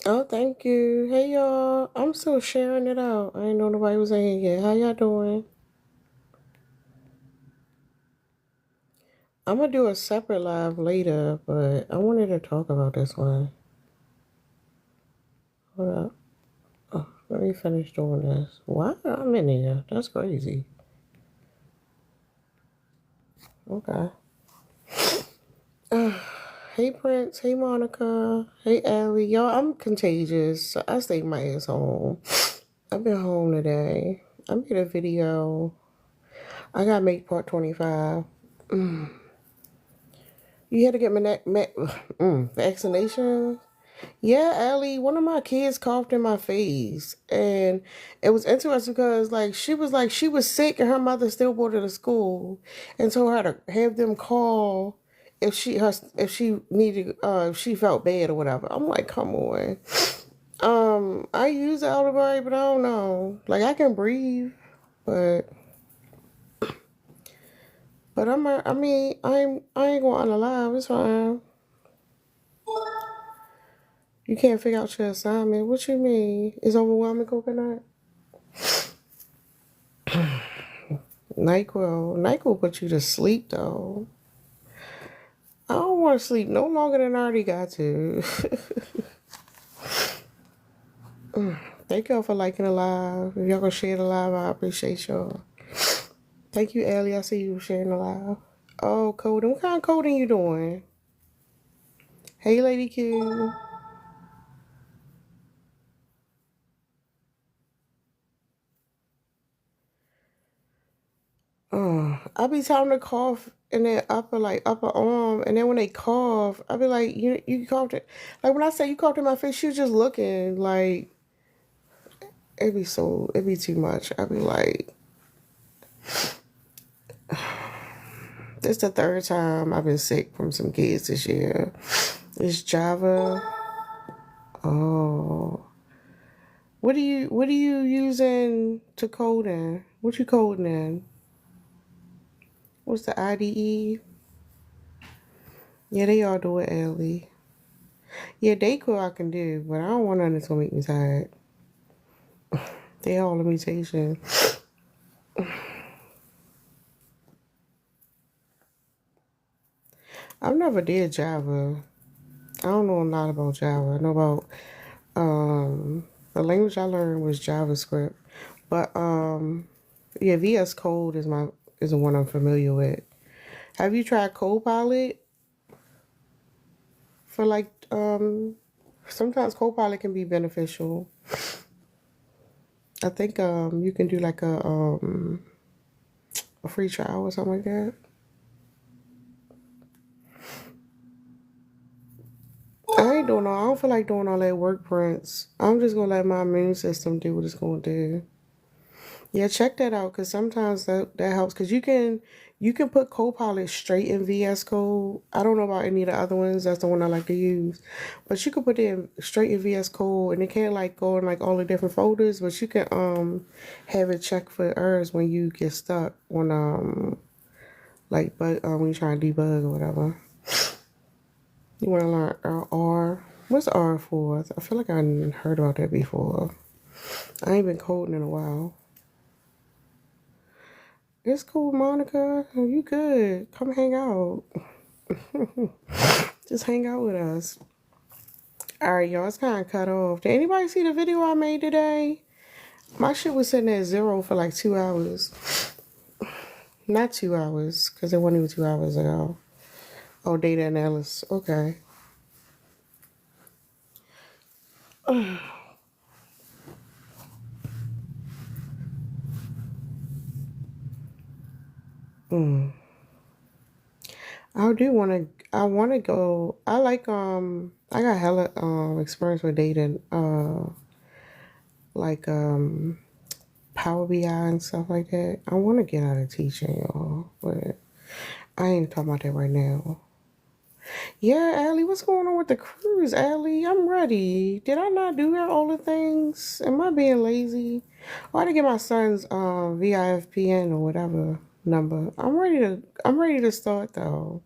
Oh, thank you. Hey, y'all. I'm still sharing it out. I ain't know nobody was in here yet. How y'all doing? I'm gonna do a separate live later, but I wanted to talk about this one. Hold up. Oh, let me finish doing this. Why I'm in here? That's crazy. Okay. Hey, Prince. Hey, Monica. Hey, Allie. Y'all, I'm contagious, so I stay my ass home. I've been home today. I made a video. I gotta make part 25. You had to get vaccination. Yeah, Allie, one of my kids coughed in my face. And it was interesting because she was sick and her mother still brought her to school and told her to have them call if she needed if she felt bad or whatever. I'm like, come on. I use the elderberry, but I don't know. Like I can breathe, but I ain't going unalive, it's fine. You can't figure out your assignment. What you mean? It's overwhelming coconut? NyQuil put you to sleep though. I don't want to sleep no longer than I already got to. Thank y'all for liking the live. If y'all gonna share the live, I appreciate y'all. Thank you, Ellie. I see you sharing the live. Oh, coding. What kind of coding you doing? Hey, Lady Q. I be telling them to cough in their upper arm, and then when they cough, I be like, you coughed it. Like when I say you coughed in my face, she was just looking like it be too much. I be like, this the third time I've been sick from some kids this year. It's Java. Oh, what are you using to code in? What you coding in? What's the IDE? Yeah, they all do it, Ellie. Yeah, they cool I can do, but I don't want nothing that's gonna make me tired. They all limitation. I've never did Java. I don't know a lot about Java. I know about the language I learned was JavaScript. But yeah, VS Code is the one I'm familiar with. Have you tried Copilot for sometimes Copilot can be beneficial. I think you can do like a free trial or something like that. I ain't doing all. I don't feel like doing all that work prints. I'm just gonna let my immune system do what it's gonna do. Yeah, check that out because sometimes that helps because you can put Copilot straight in VS Code. I don't know about any of the other ones. That's the one I like to use, but you can put it in straight in VS Code and it can't like go in like all the different folders. But you can have it check for errors when you get stuck on when you're trying to debug or whatever. You want to learn R? What's R for? I feel like I heard about that before. I ain't been coding in a while. It's cool, Monica. You good. Come hang out. Just hang out with us. Alright, y'all. It's kind of cut off. Did anybody see the video I made today? My shit was sitting at 0 for like 2 hours. Not 2 hours, because it wasn't even 2 hours ago. Oh, data analysis. Okay. Mm. I want to go. I got hella experience with data, like Power BI and stuff like that. I want to get out of teaching, y'all, but I ain't talking about that right now. Yeah, Allie, what's going on with the cruise, Allie? I'm ready. Did I not do all the things? Am I being lazy? Oh, I had to get my son's VIFPN or whatever number. I'm ready to start though.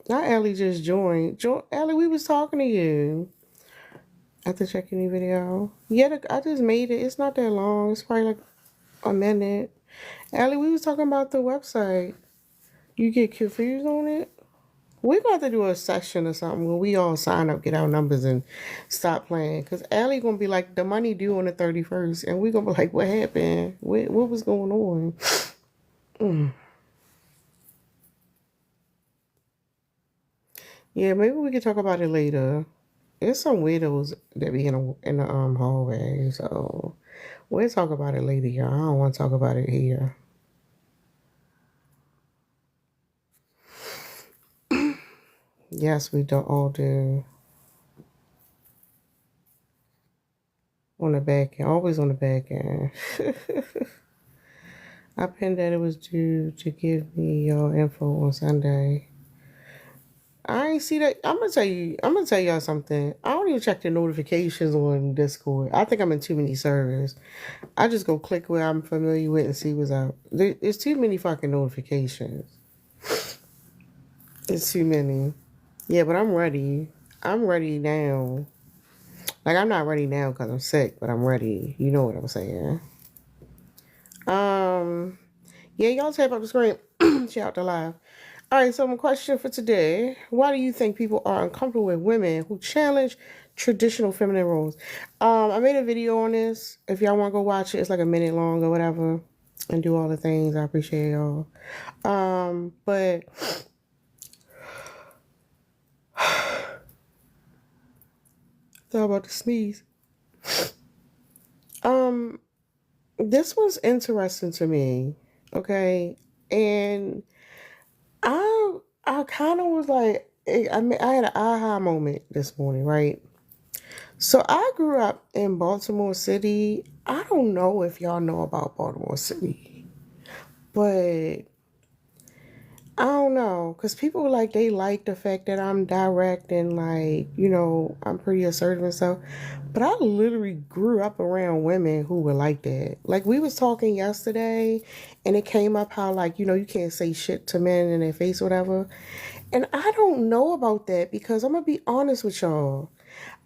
Not Allie just joined. Allie, we was talking to you. At the check-in video. Yeah, I just made it. It's not that long. It's probably like a minute. Allie, we was talking about the website. You get confused on it? We're going to have to do a session or something where we all sign up, get our numbers, and stop playing. Because Allie going to be like, the money due on the 31st. And we're going to be like, what happened? What was going on? Yeah, maybe we can talk about it later. There's some weirdos that be in the hallway, so we'll talk about it later, y'all. I don't want to talk about it here. Yes, we don't all do. On the back end, always on the back end. I pinned that it was due to give me your info on Sunday. I ain't see that. I'm gonna tell y'all something. I don't even check the notifications on Discord. I think I'm in too many servers. I just go click where I'm familiar with and see what's out. There's too many fucking notifications. It's too many. Yeah, but I'm ready. I'm ready now. Like, I'm not ready now because I'm sick, but I'm ready. You know what I'm saying. Um, yeah, y'all tap up the screen. Shout out to live. All right, so my question for today: why do you think people are uncomfortable with women who challenge traditional feminine roles? I made a video on this. If y'all want to go watch it, it's like a minute long or whatever, and do all the things. I appreciate y'all. But thought about to sneeze. Um, this was interesting to me. Okay, and I kind of was like, I had an aha moment this morning, right? So I grew up in Baltimore City. I don't know if y'all know about Baltimore City, but I don't know, because people like, they like the fact that I'm direct and like, I'm pretty assertive and stuff. But I literally grew up around women who were like that. Like, we was talking yesterday and it came up how, like, you can't say shit to men in their face or whatever. And I don't know about that, because I'm gonna be honest with y'all.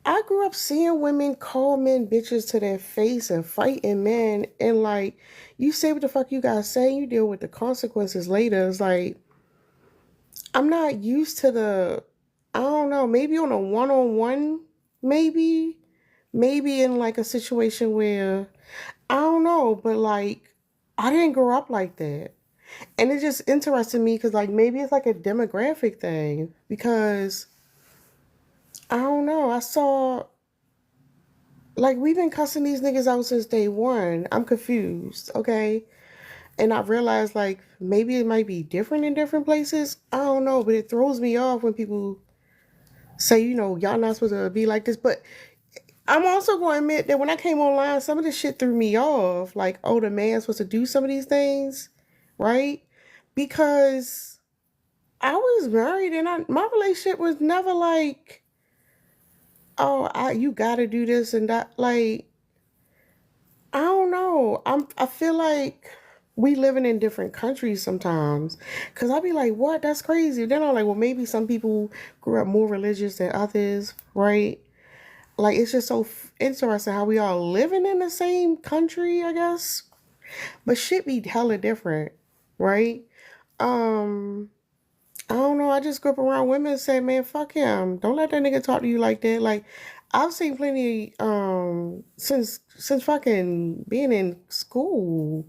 I grew up seeing women call men bitches to their face and fighting men, and like, you say what the fuck you gotta say, you deal with the consequences later. It's like, I'm not used to I don't know, maybe on a one-on-one, maybe in like a situation where, I don't know, but like, I didn't grow up like that. And it just interested me because, like, maybe it's like a demographic thing, because I don't know, I saw, like, we've been cussing these niggas out since day one. I'm confused, okay? And I realized, like, maybe it might be different in different places. I don't know, but it throws me off when people say, y'all not supposed to be like this. But I'm also going to admit that when I came online, some of this shit threw me off. Like, oh, the man's supposed to do some of these things, right? Because I was married and my relationship was never like, oh, you got to do this and that. Like, I don't know. I feel like we living in different countries sometimes. Cause I be like, what? That's crazy. Then I'm like, well, maybe some people grew up more religious than others, right? Like, it's just so interesting how we all living in the same country, I guess. But shit be hella different, right? Um, I don't know. I just grew up around women and said, man, fuck him. Don't let that nigga talk to you like that. Like, I've seen plenty since fucking being in school.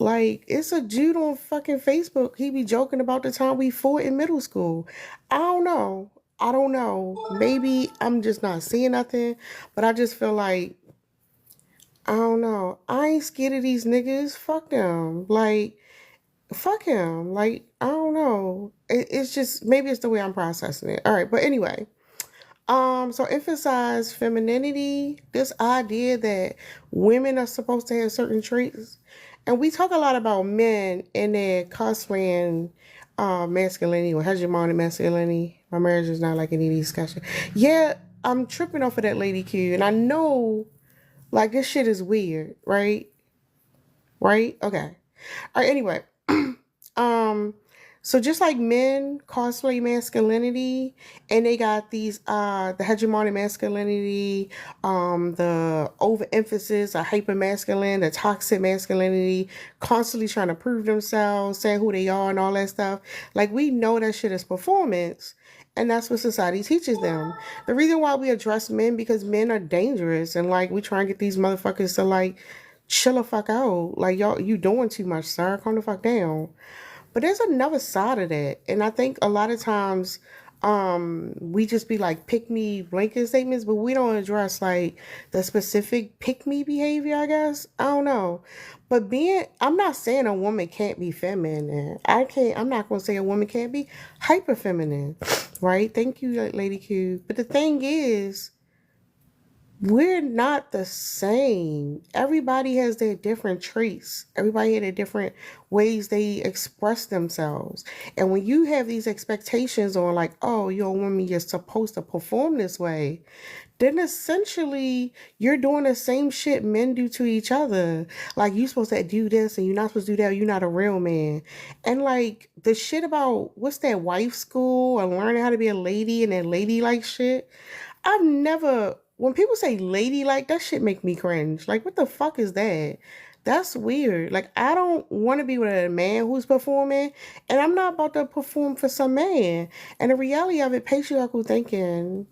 Like, it's a dude on fucking Facebook. He be joking about the time we fought in middle school. I don't know. I don't know. Maybe I'm just not seeing nothing, but I just feel like, I don't know. I ain't scared of these niggas. Fuck them. Like, fuck him. Like, I don't know. It's just, maybe it's the way I'm processing it. All right, but anyway. So emphasize femininity, this idea that women are supposed to have certain traits. And we talk a lot about men and their cosplaying masculinity or hegemonic masculinity. My marriage is not like any of these discussions. Yeah, I'm tripping off of that Lady Q, and I know, like, this shit is weird, right? Right? Okay. All right, anyway. Um, So just like men cosplay masculinity, and they got these the hegemonic masculinity, the overemphasis, a hyper masculine, the toxic masculinity, constantly trying to prove themselves, saying who they are and all that stuff. Like we know that shit is performance. And that's what society teaches them. The reason why we address men because men are dangerous and like we try and get these motherfuckers to like chill the fuck out. Like y'all you doing too much, sir. Calm the fuck down. But there's another side of that. And I think a lot of times we just be like pick me blanket statements, but we don't address like the specific pick me behavior, I guess. I don't know. But I'm not saying a woman can't be feminine. I'm not gonna say a woman can't be hyper feminine. Right? Thank you, Lady Q. But the thing is, we're not the same. Everybody has their different traits. Everybody has their different ways they express themselves. And when you have these expectations on like, oh, you're a woman, you're supposed to perform this way, then essentially you're doing the same shit men do to each other. Like you're supposed to do this and you're not supposed to do that. You're not a real man. And like the shit about what's that wife school or learning how to be a lady and that ladylike shit. I've never when people say ladylike, that shit make me cringe. Like what the fuck is that? That's weird. Like I don't want to be with a man who's performing, and I'm not about to perform for some man. And the reality of it, patriarchal thinking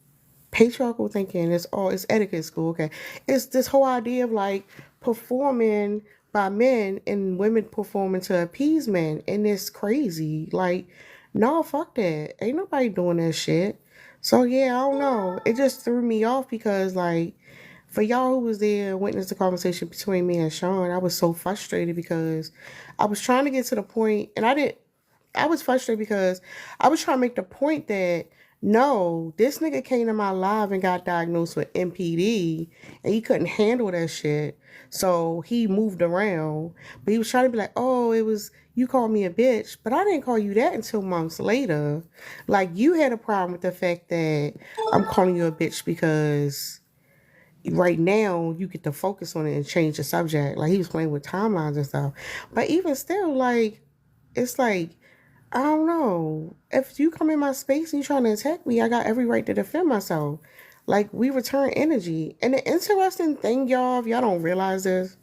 is all it's etiquette school, okay? It's this whole idea of like performing by men and women performing to appease men, and it's crazy. Like, no, fuck that. Ain't nobody doing that shit. So yeah, I don't know. It just threw me off because like for y'all who was there, witnessed the conversation between me and Sean, I was so frustrated because I was trying to get to the point, and I was frustrated because I was trying to make the point that no, this nigga came to my live and got diagnosed with MPD and he couldn't handle that shit. So he moved around. But he was trying to be like, oh, it was, you called me a bitch. But I didn't call you that until months later. Like, you had a problem with the fact that I'm calling you a bitch because right now you get to focus on it and change the subject. Like, he was playing with timelines and stuff. But even still, like, it's like, I don't know. If you come in my space and you're trying to attack me, I got every right to defend myself. Like, we return energy. And the interesting thing, y'all, if y'all don't realize this,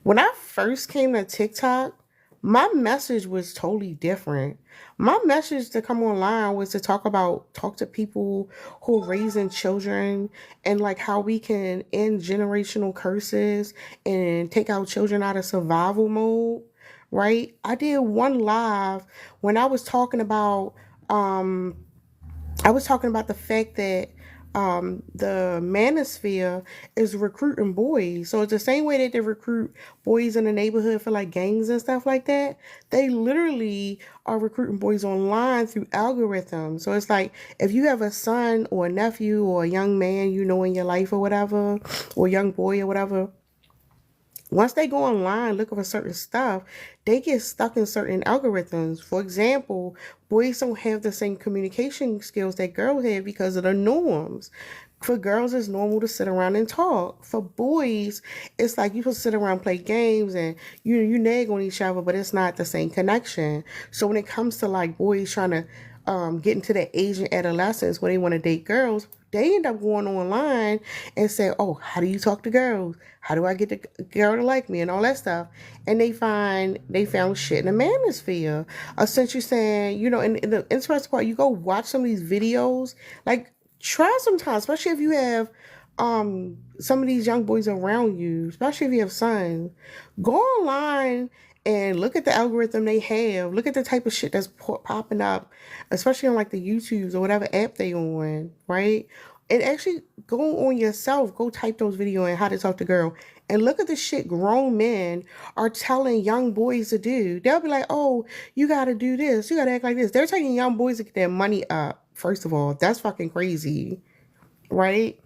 when I first came to TikTok, my message was totally different. My message to come online was to talk to people who are raising children and like how we can end generational curses and take our children out of survival mode, right? I did one live when I was talking about the fact that the manosphere is recruiting boys. So it's the same way that they recruit boys in the neighborhood for like gangs and stuff like that. They literally are recruiting boys online through algorithms. So it's like if you have a son or a nephew or a young man you know in your life or whatever, or a young boy or whatever, once they go online looking for certain stuff, they get stuck in certain algorithms. For example, boys don't have the same communication skills that girls have because of the norms. For girls, it's normal to sit around and talk. For boys, it's like you can sit around and play games and you nag on each other, but it's not the same connection. So when it comes to like boys trying to get into that age of adolescence where they want to date girls, they end up going online and say, oh, how do you talk to girls? How do I get the girl to like me and all that stuff? And they found shit in the manosphere. Essentially saying, and the interesting part, you go watch some of these videos, like try sometimes, especially if you have some of these young boys around you, especially if you have sons, go online and look at the algorithm they have. Look at the type of shit that's popping up, especially on like the YouTubes or whatever app they on, right? And actually go on yourself, go type those videos on how to talk to girl, and look at the shit grown men are telling young boys to do. They'll be like, oh, you gotta do this, you gotta act like this. They're taking young boys to get their money up. First of all, that's fucking crazy, right?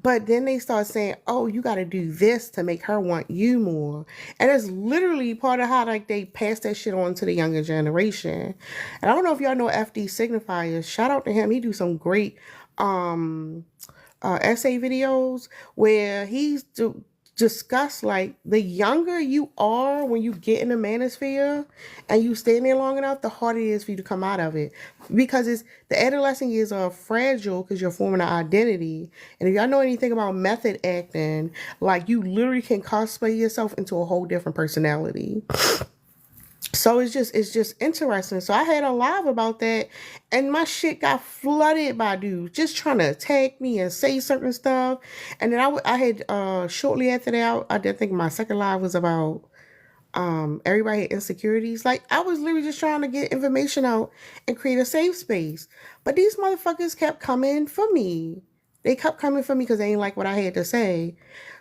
But then they start saying, oh, you got to do this to make her want you more. And it's literally part of how like they pass that shit on to the younger generation. And I don't know if y'all know FD Signifiers. Shout out to him. He do some great essay videos where discuss, like, the younger you are when you get in the manosphere and you stay in there long enough, the harder it is for you to come out of it, because it's the adolescent years are fragile because you're forming an identity. And if y'all know anything about method acting, like, you literally can cosplay yourself into a whole different personality. So it's just interesting. So I had a live about that, and my shit got flooded by dudes just trying to attack me and say certain stuff. And then I had shortly after that, I did think my second live was about everybody had insecurities. Like, I was literally just trying to get information out and create a safe space, but these motherfuckers kept coming for me. They kept coming for me because they ain't like what I had to say.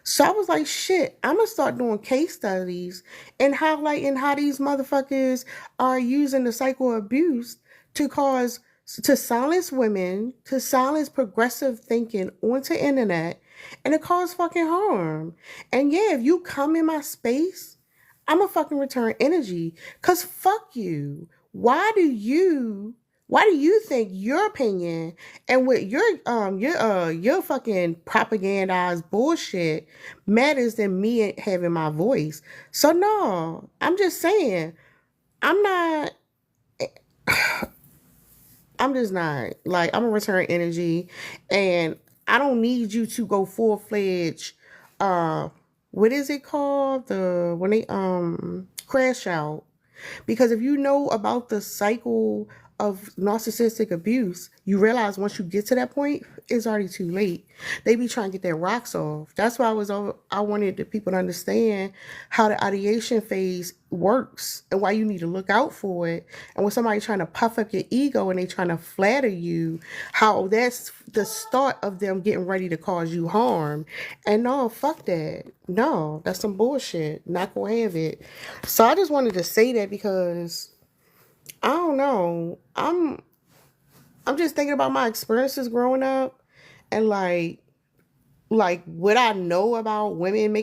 So I was like, shit, I'm gonna start doing case studies and highlighting how these motherfuckers are using the cycle of abuse to cause, to silence women, to silence progressive thinking onto the internet, and to cause fucking harm. And yeah, if you come in my space, I'm a fucking return energy. Cause fuck you. Why do you think your opinion and with your fucking propagandized bullshit matters than me having my voice? So no, I'm just saying, I'm not I'm just not, like, I'm a return energy, and I don't need you to go full fledged. Uh, what is it called? The when they crash out. Because if you know about the cycle of narcissistic abuse, you realize once you get to that point, it's already too late. They be trying to get their rocks off. That's why I wanted the people to understand how the ideation phase works and why you need to look out for it. And when somebody's trying to puff up your ego and they trying to flatter you, how that's the start of them getting ready to cause you harm. And no, fuck that. No, that's some bullshit. Not gonna have it. So I just wanted to say that because I don't know. I'm just thinking about my experiences growing up, and like what I know about women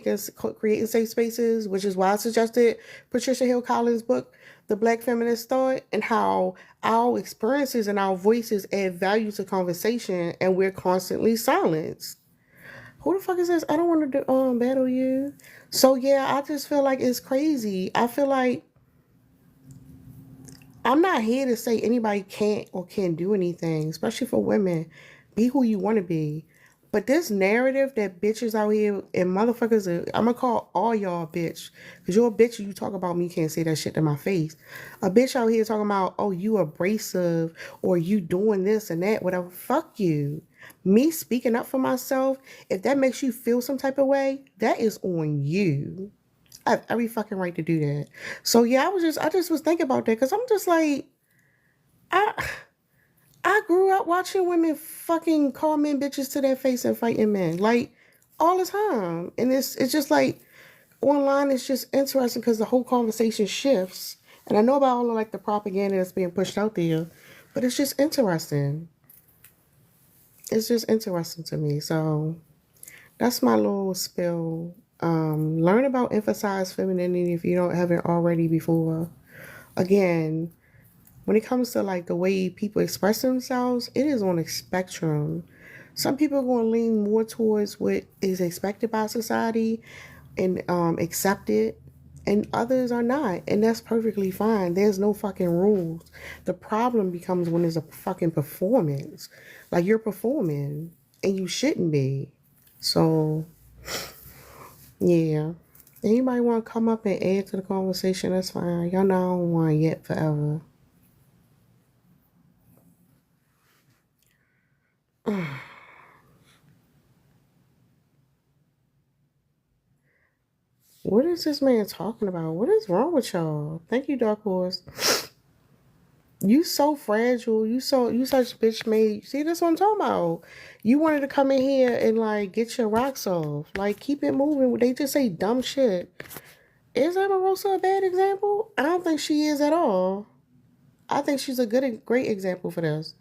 creating safe spaces, which is why I suggested Patricia Hill Collins' book, The Black Feminist Thought, and how our experiences and our voices add value to conversation, and we're constantly silenced. Who the fuck is this? I don't want to battle you. So yeah, I just feel like it's crazy. I feel like I'm not here to say anybody can't or can't do anything, especially for women. Be who you want to be. But this narrative that bitches out here and motherfuckers, I'm gonna call all y'all bitch. Because you're a bitch and you talk about me, you can't say that shit to my face. A bitch out here talking about, oh, you abrasive or you doing this and that, whatever. Fuck you. Me speaking up for myself, if that makes you feel some type of way, that is on you. I have every fucking right to do that. So yeah, I just was thinking about that because I'm just like, I I grew up watching women fucking call men bitches to their face and fighting men like all the time, and it's just like online. It's just interesting because the whole conversation shifts, and I know about all of like the propaganda that's being pushed out there, but it's just interesting. It's just interesting to me. So that's my little spill. Learn about emphasized femininity if you don't haven't already before. Again, when it comes to like the way people express themselves, it is on a spectrum. Some people are going to lean more towards what is expected by society and accepted, and others are not, and that's perfectly fine. There's no fucking rules. The problem becomes when there's a fucking performance, like you're performing and you shouldn't be. So yeah. Anybody want to come up and add to the conversation? That's fine. Y'all know I don't want yet forever. What is this man talking about? What is wrong with y'all? Thank you, Dark Horse. You so fragile. You such bitch made. See, that's what I'm talking about. You wanted to come in here and like get your rocks off. Like keep it moving. They just say dumb shit. Is Omarosa a bad example? I don't think she is at all. I think she's a great example for this.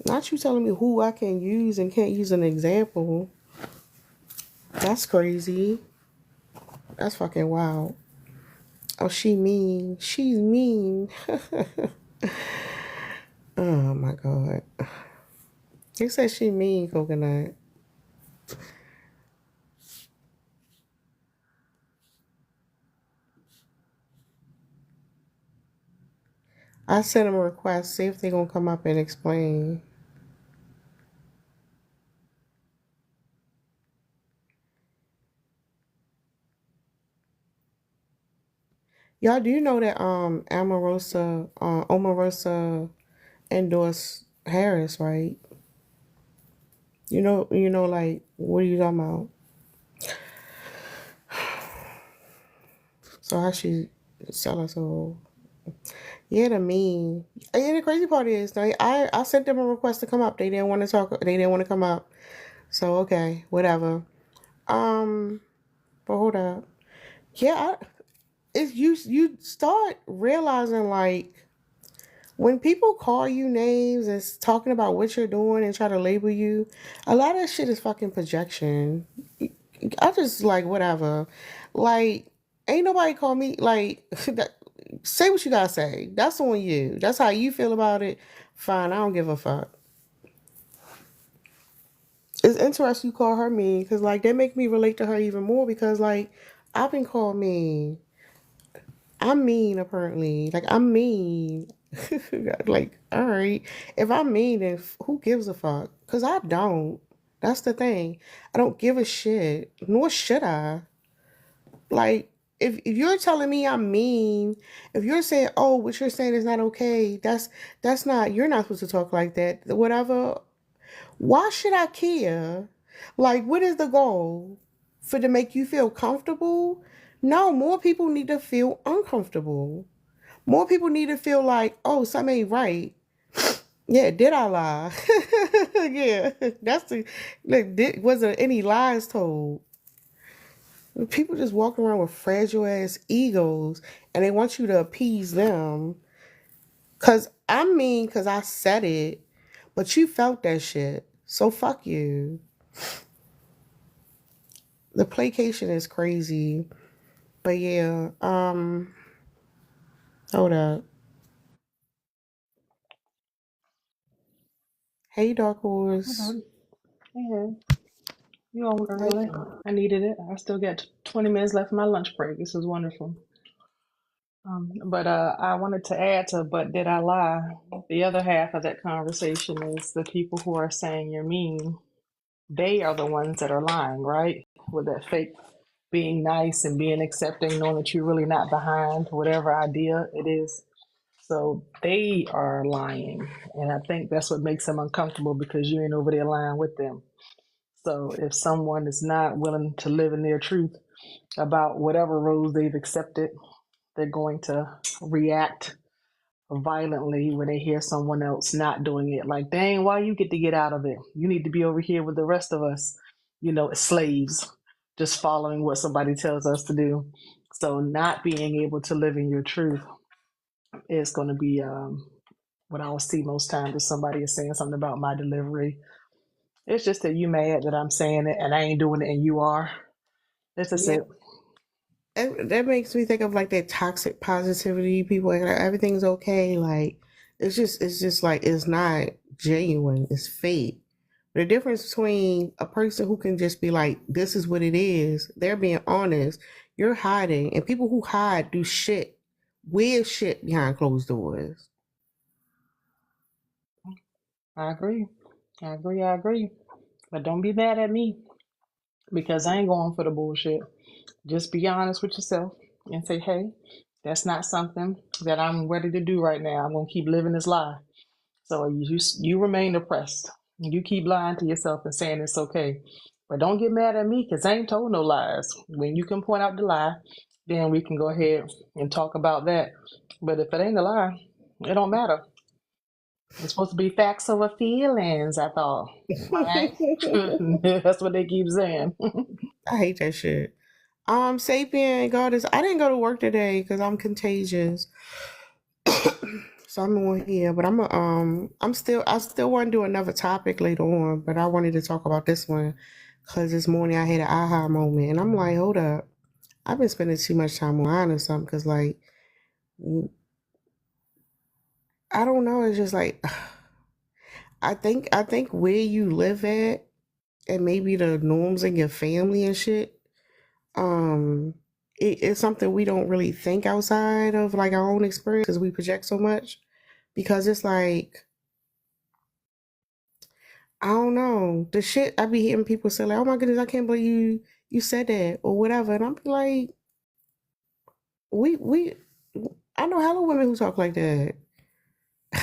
Not you telling me who I can use and can't use an example. That's crazy. That's fucking wild. Oh, she mean. She's mean. Oh my God. He said she mean coconut. I sent him a request, see if they gonna come up and explain. Y'all do know that Omarosa endorsed Harris, right? Like what are you talking about? So how she sell us all? Yeah, the mean. And the crazy part is, like, I sent them a request to come up. They didn't want to talk. They didn't want to come up. So okay, whatever. Um, but hold up. Yeah, it's you start realizing like when people call you names and talking about what you're doing and try to label you, a lot of shit is fucking projection. I just like whatever. Like, ain't nobody call me like that. Say what you gotta say. That's on you. That's how you feel about it. Fine, I don't give a fuck. It's interesting you call her mean because like they make me relate to her even more because like I've been called mean. I'm mean apparently. Like I'm mean. Like all right, if I'm mean, then who gives a fuck? Cause I don't. That's the thing. I don't give a shit. Nor should I. Like if you're telling me I'm mean, if you're saying, oh, what you're saying is not okay, that's not. You're not supposed to talk like that. Whatever. Why should I care? Like, what is the goal? For to make you feel comfortable? No, more people need to feel uncomfortable. More people need to feel like, oh, something ain't right. Yeah, did I lie? Yeah, that's the like. Was there any lies told? People just walk around with fragile ass egos, and they want you to appease them. Cause I mean, cause I said it, but you felt that shit. So fuck you. The placation is crazy. But yeah, hold up. Hey, Dark Horse. Hello. Hey, you on How you early? doing? I needed it. I still got 20 minutes left of my lunch break. This is wonderful. But I wanted to add to, but did I lie? The other half of that conversation is the people who are saying you're mean. They are the ones that are lying, right? With that fake being nice and being accepting, knowing that you're really not behind whatever idea it is. So they are lying. And I think that's what makes them uncomfortable because you ain't over there lying with them. So if someone is not willing to live in their truth about whatever roles they've accepted, they're going to react violently when they hear someone else not doing it. Like, dang, why you get to get out of it? You need to be over here with the rest of us, slaves, just following what somebody tells us to do. So not being able to live in your truth is going to be what I'll see most times if somebody is saying something about my delivery. It's just that you mad that I'm saying it and I ain't doing it and you are. It's just Yeah, it. that makes me think of like that toxic positivity. People like everything's okay. Like it's just like it's not genuine. It's fake. The difference between a person who can just be like, "This is what it is," they're being honest. You're hiding, and people who hide do shit, weird shit behind closed doors. I agree. I agree. I agree. But don't be mad at me because I ain't going for the bullshit. Just be honest with yourself and say, hey, that's not something that I'm ready to do right now. I'm going to keep living this lie. So you remain oppressed. You keep lying to yourself and saying it's okay. But don't get mad at me because I ain't told no lies. When you can point out the lie, then we can go ahead and talk about that. But if it ain't a lie, it don't matter. It's supposed to be facts over feelings, I thought. Right? That's what they keep saying. I hate that shit. Sapien Goddess, I didn't go to work today because I'm contagious. So I'm on here, but I still want to do another topic later on, but I wanted to talk about this one because this morning I had an aha moment, and I'm like, hold up, I've been spending too much time online or something because like I don't know, it's just like I think where you live at and maybe the norms in your family and shit, um, it's something we don't really think outside of like our own experience because we project so much. Because it's like I don't know the shit I be hearing people say like, "Oh my goodness, I can't believe you said that" or whatever, and I'm like, we I know hella women who talk like that.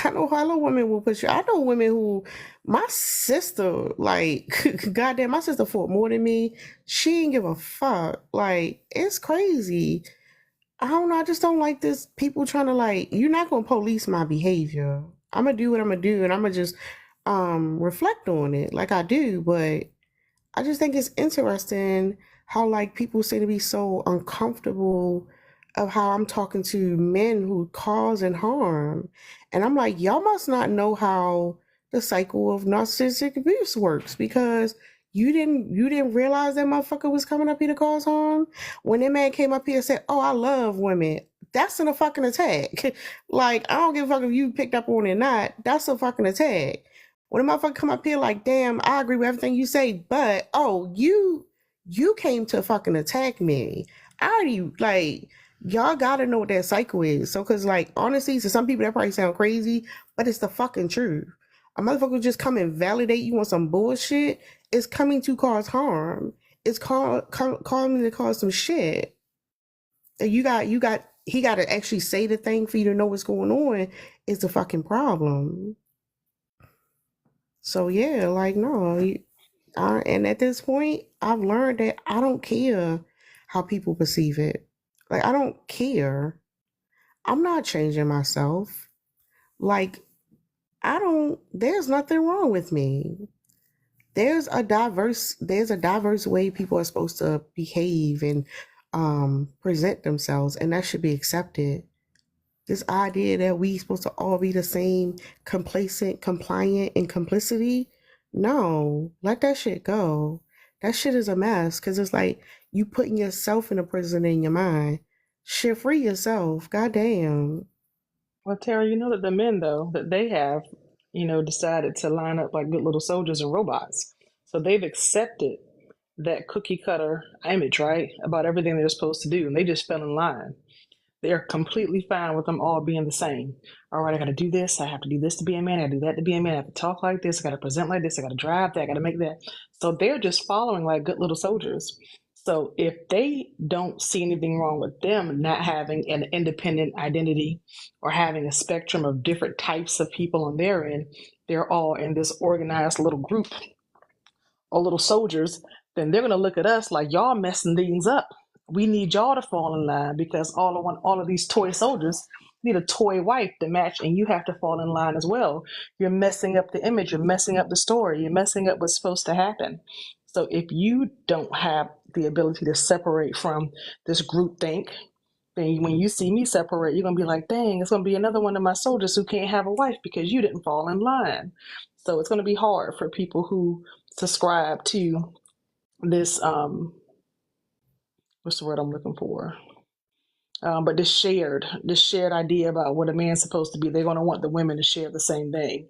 I know hella women will push you. I know women who, my sister, like, goddamn, my sister fought more than me. She didn't give a fuck. Like, it's crazy. I don't know. I just don't like this people trying to, like, you're not going to police my behavior. I'm going to do what I'm going to do and I'm going to just reflect on it like I do. But I just think it's interesting how like people seem to be so uncomfortable of how I'm talking to men who cause and harm. And I'm like, y'all must not know how the cycle of narcissistic abuse works because you didn't realize that motherfucker was coming up here to cause harm. When that man came up here and said, "Oh, I love women," that's in a fucking attack. Like, I don't give a fuck if you picked up on it or not. That's a fucking attack. When a motherfucker come up here like, "Damn, I agree with everything you say, but oh, you came to fucking attack me." I already like y'all gotta know what that cycle is. So cause like honestly, to some people that probably sound crazy, but it's the fucking truth. A motherfucker just come and validate you on some bullshit is coming to cause harm. It's coming to cause some shit. And you got he gotta actually say the thing for you to know what's going on is the fucking problem. So yeah, like no, and at this point, I've learned that I don't care how people perceive it. Like I don't care. I'm not changing myself. Like I don't. There's nothing wrong with me. There's a diverse way people are supposed to behave and present themselves, and that should be accepted. This idea that we supposed to all be the same, complacent, compliant, and complicity, no, let that shit go. That shit is a mess because it's like you putting yourself in a prison in your mind. Shit, free yourself. Goddamn. Well, Terry, you know that the men, though, that they have, decided to line up like good little soldiers and robots. So they've accepted that cookie cutter image, right, about everything they're supposed to do, and they just fell in line. They're completely fine with them all being the same. All right, I got to do this. I have to do this to be a man. I got to do that to be a man. I have to talk like this. I got to present like this. I got to drive that. I got to make that. So they're just following like good little soldiers. So if they don't see anything wrong with them not having an independent identity or having a spectrum of different types of people on their end, they're all in this organized little group or little soldiers, then they're gonna look at us like y'all messing things up. We need y'all to fall in line because all of these toy soldiers need a toy wife to match, and you have to fall in line as well. You're messing up the image, you're messing up the story, you're messing up what's supposed to happen. So if you don't have the ability to separate from this group think, then when you see me separate, you're gonna be like, dang, it's gonna be another one of my soldiers who can't have a wife because you didn't fall in line. So it's gonna be hard for people who subscribe to this what's the word I'm looking for? But this shared idea about what a man's supposed to be, they're going to want the women to share the same thing,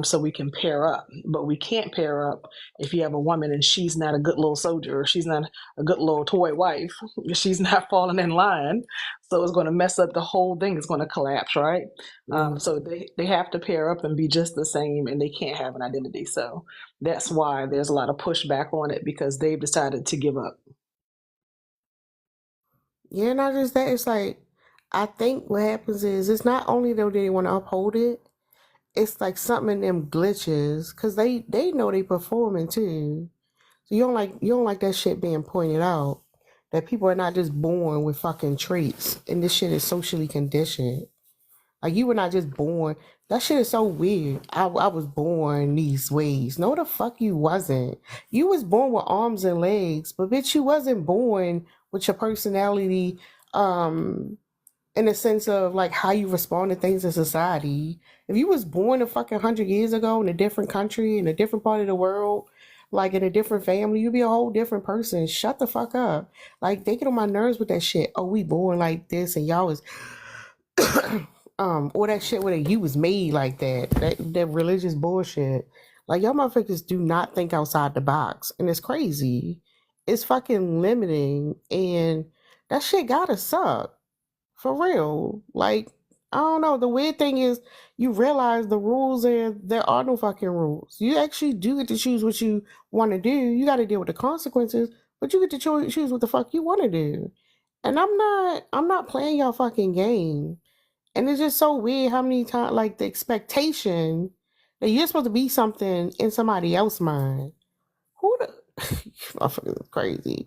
so we can pair up. But we can't pair up if you have a woman and she's not a good little soldier, or she's not a good little toy wife, she's not falling in line. So it's going to mess up the whole thing. It's going to collapse, right? Mm. So they have to pair up and be just the same, and they can't have an identity. So that's why there's a lot of pushback on it because they've decided to give up. Yeah, not just that. It's like I think what happens is it's not only that they want to uphold it. It's like something in them glitches because they know they performing too. So you don't like that shit being pointed out. That people are not just born with fucking traits, and this shit is socially conditioned. Like you were not just born. That shit is so weird. I was born these ways. No, the fuck you wasn't. You was born with arms and legs, but bitch, you wasn't born with your personality. In the sense of like how you respond to things in society. If you was born a fucking 100 years ago in a different country in a different part of the world, like in a different family, you'd be a whole different person. Shut the fuck up. Like they get on my nerves with that shit. Oh, we born like this, and y'all is or that shit where you was made like that. That religious bullshit. Like y'all motherfuckers do not think outside the box. And it's crazy. It's fucking limiting and that shit gotta suck. For real. Like, I don't know. The weird thing is you realize the rules and there are no fucking rules. You actually do get to choose what you want to do. You got to deal with the consequences, but you get to choose what the fuck you want to do. And I'm not playing your fucking game. And it's just so weird how many times, like, the expectation that you're supposed to be something in somebody else's mind. Who the. Motherfuckers is crazy.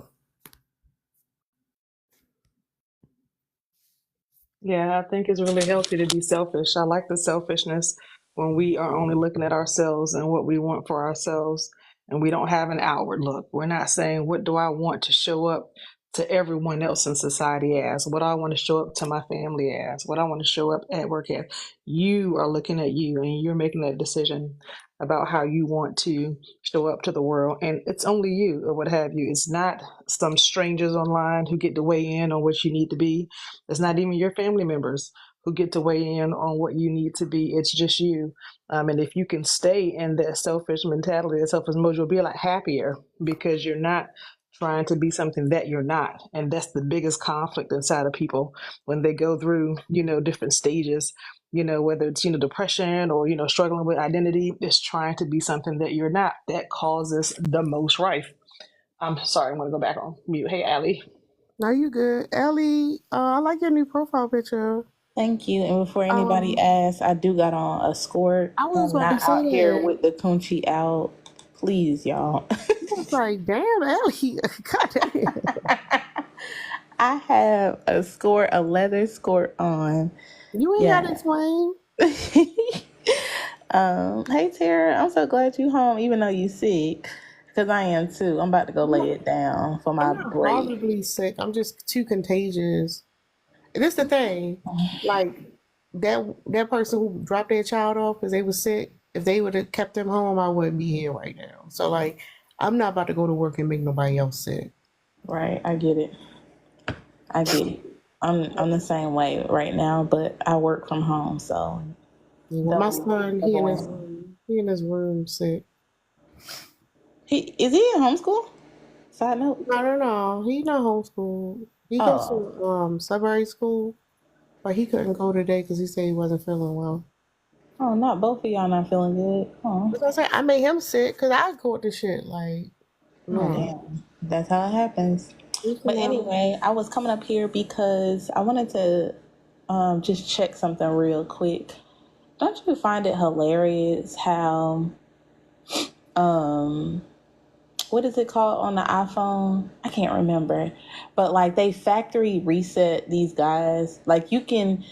Yeah, I think it's really healthy to be selfish. I like the selfishness when we are only looking at ourselves and what we want for ourselves, and we don't have an outward look. We're not saying, what do I want to show up to everyone else in society as? What do I want to show up to my family as? What I want to show up at work as? You are looking at you and you're making that decision about how you want to show up to the world. And it's only you or what have you. It's not some strangers online who get to weigh in on what you need to be. It's not even your family members who get to weigh in on what you need to be. It's just you. And if you can stay in that selfish mentality, that selfish mode, you'll be a lot happier because you're not trying to be something that you're not. And that's the biggest conflict inside of people when they go through, different stages, whether it's, depression or, struggling with identity, is trying to be something that you're not. That causes the most rife. I'm sorry, I'm going to go back on mute. Hey, Allie. Now you good. Ellie, I like your new profile picture. Thank you. And before anybody Um, asks, I do got on a skirt. I was I'm about to not say out here that. with the coochie out. Please, y'all. I was like, damn, Ellie. God damn. I have a leather skirt on. You ain't got to Yeah. explain. Hey Tara, I'm so glad you home, even though you sick, because I am too. I'm about to go I'm lay not, it down for I'm my not break. horribly sick. I'm just too contagious. And this the thing. Like, that person who dropped their child off because they was sick, if they would have kept them home, I wouldn't be here right now. So, like, I'm not about to go to work and make nobody else sick. Right, I get it. I get it. I'm the same way right now, but I work from home, so Well, my double son, he double in his whammy. room. He in his room sick. Is he in homeschool? Side note. I don't know. He not homeschooled. He goes Oh, to Sudbury school, but he couldn't go today because he said he wasn't feeling well. oh, not both of y'all not feeling good. Oh, But I said I made him sick because I caught the shit. Like, oh, no, damn. That's how it happens. he But cannot. anyway, I was coming up here because I wanted to just check something real quick. Don't you find it hilarious how um what is it called on the iPhone? I can't remember. But like they factory reset these guys. Like you can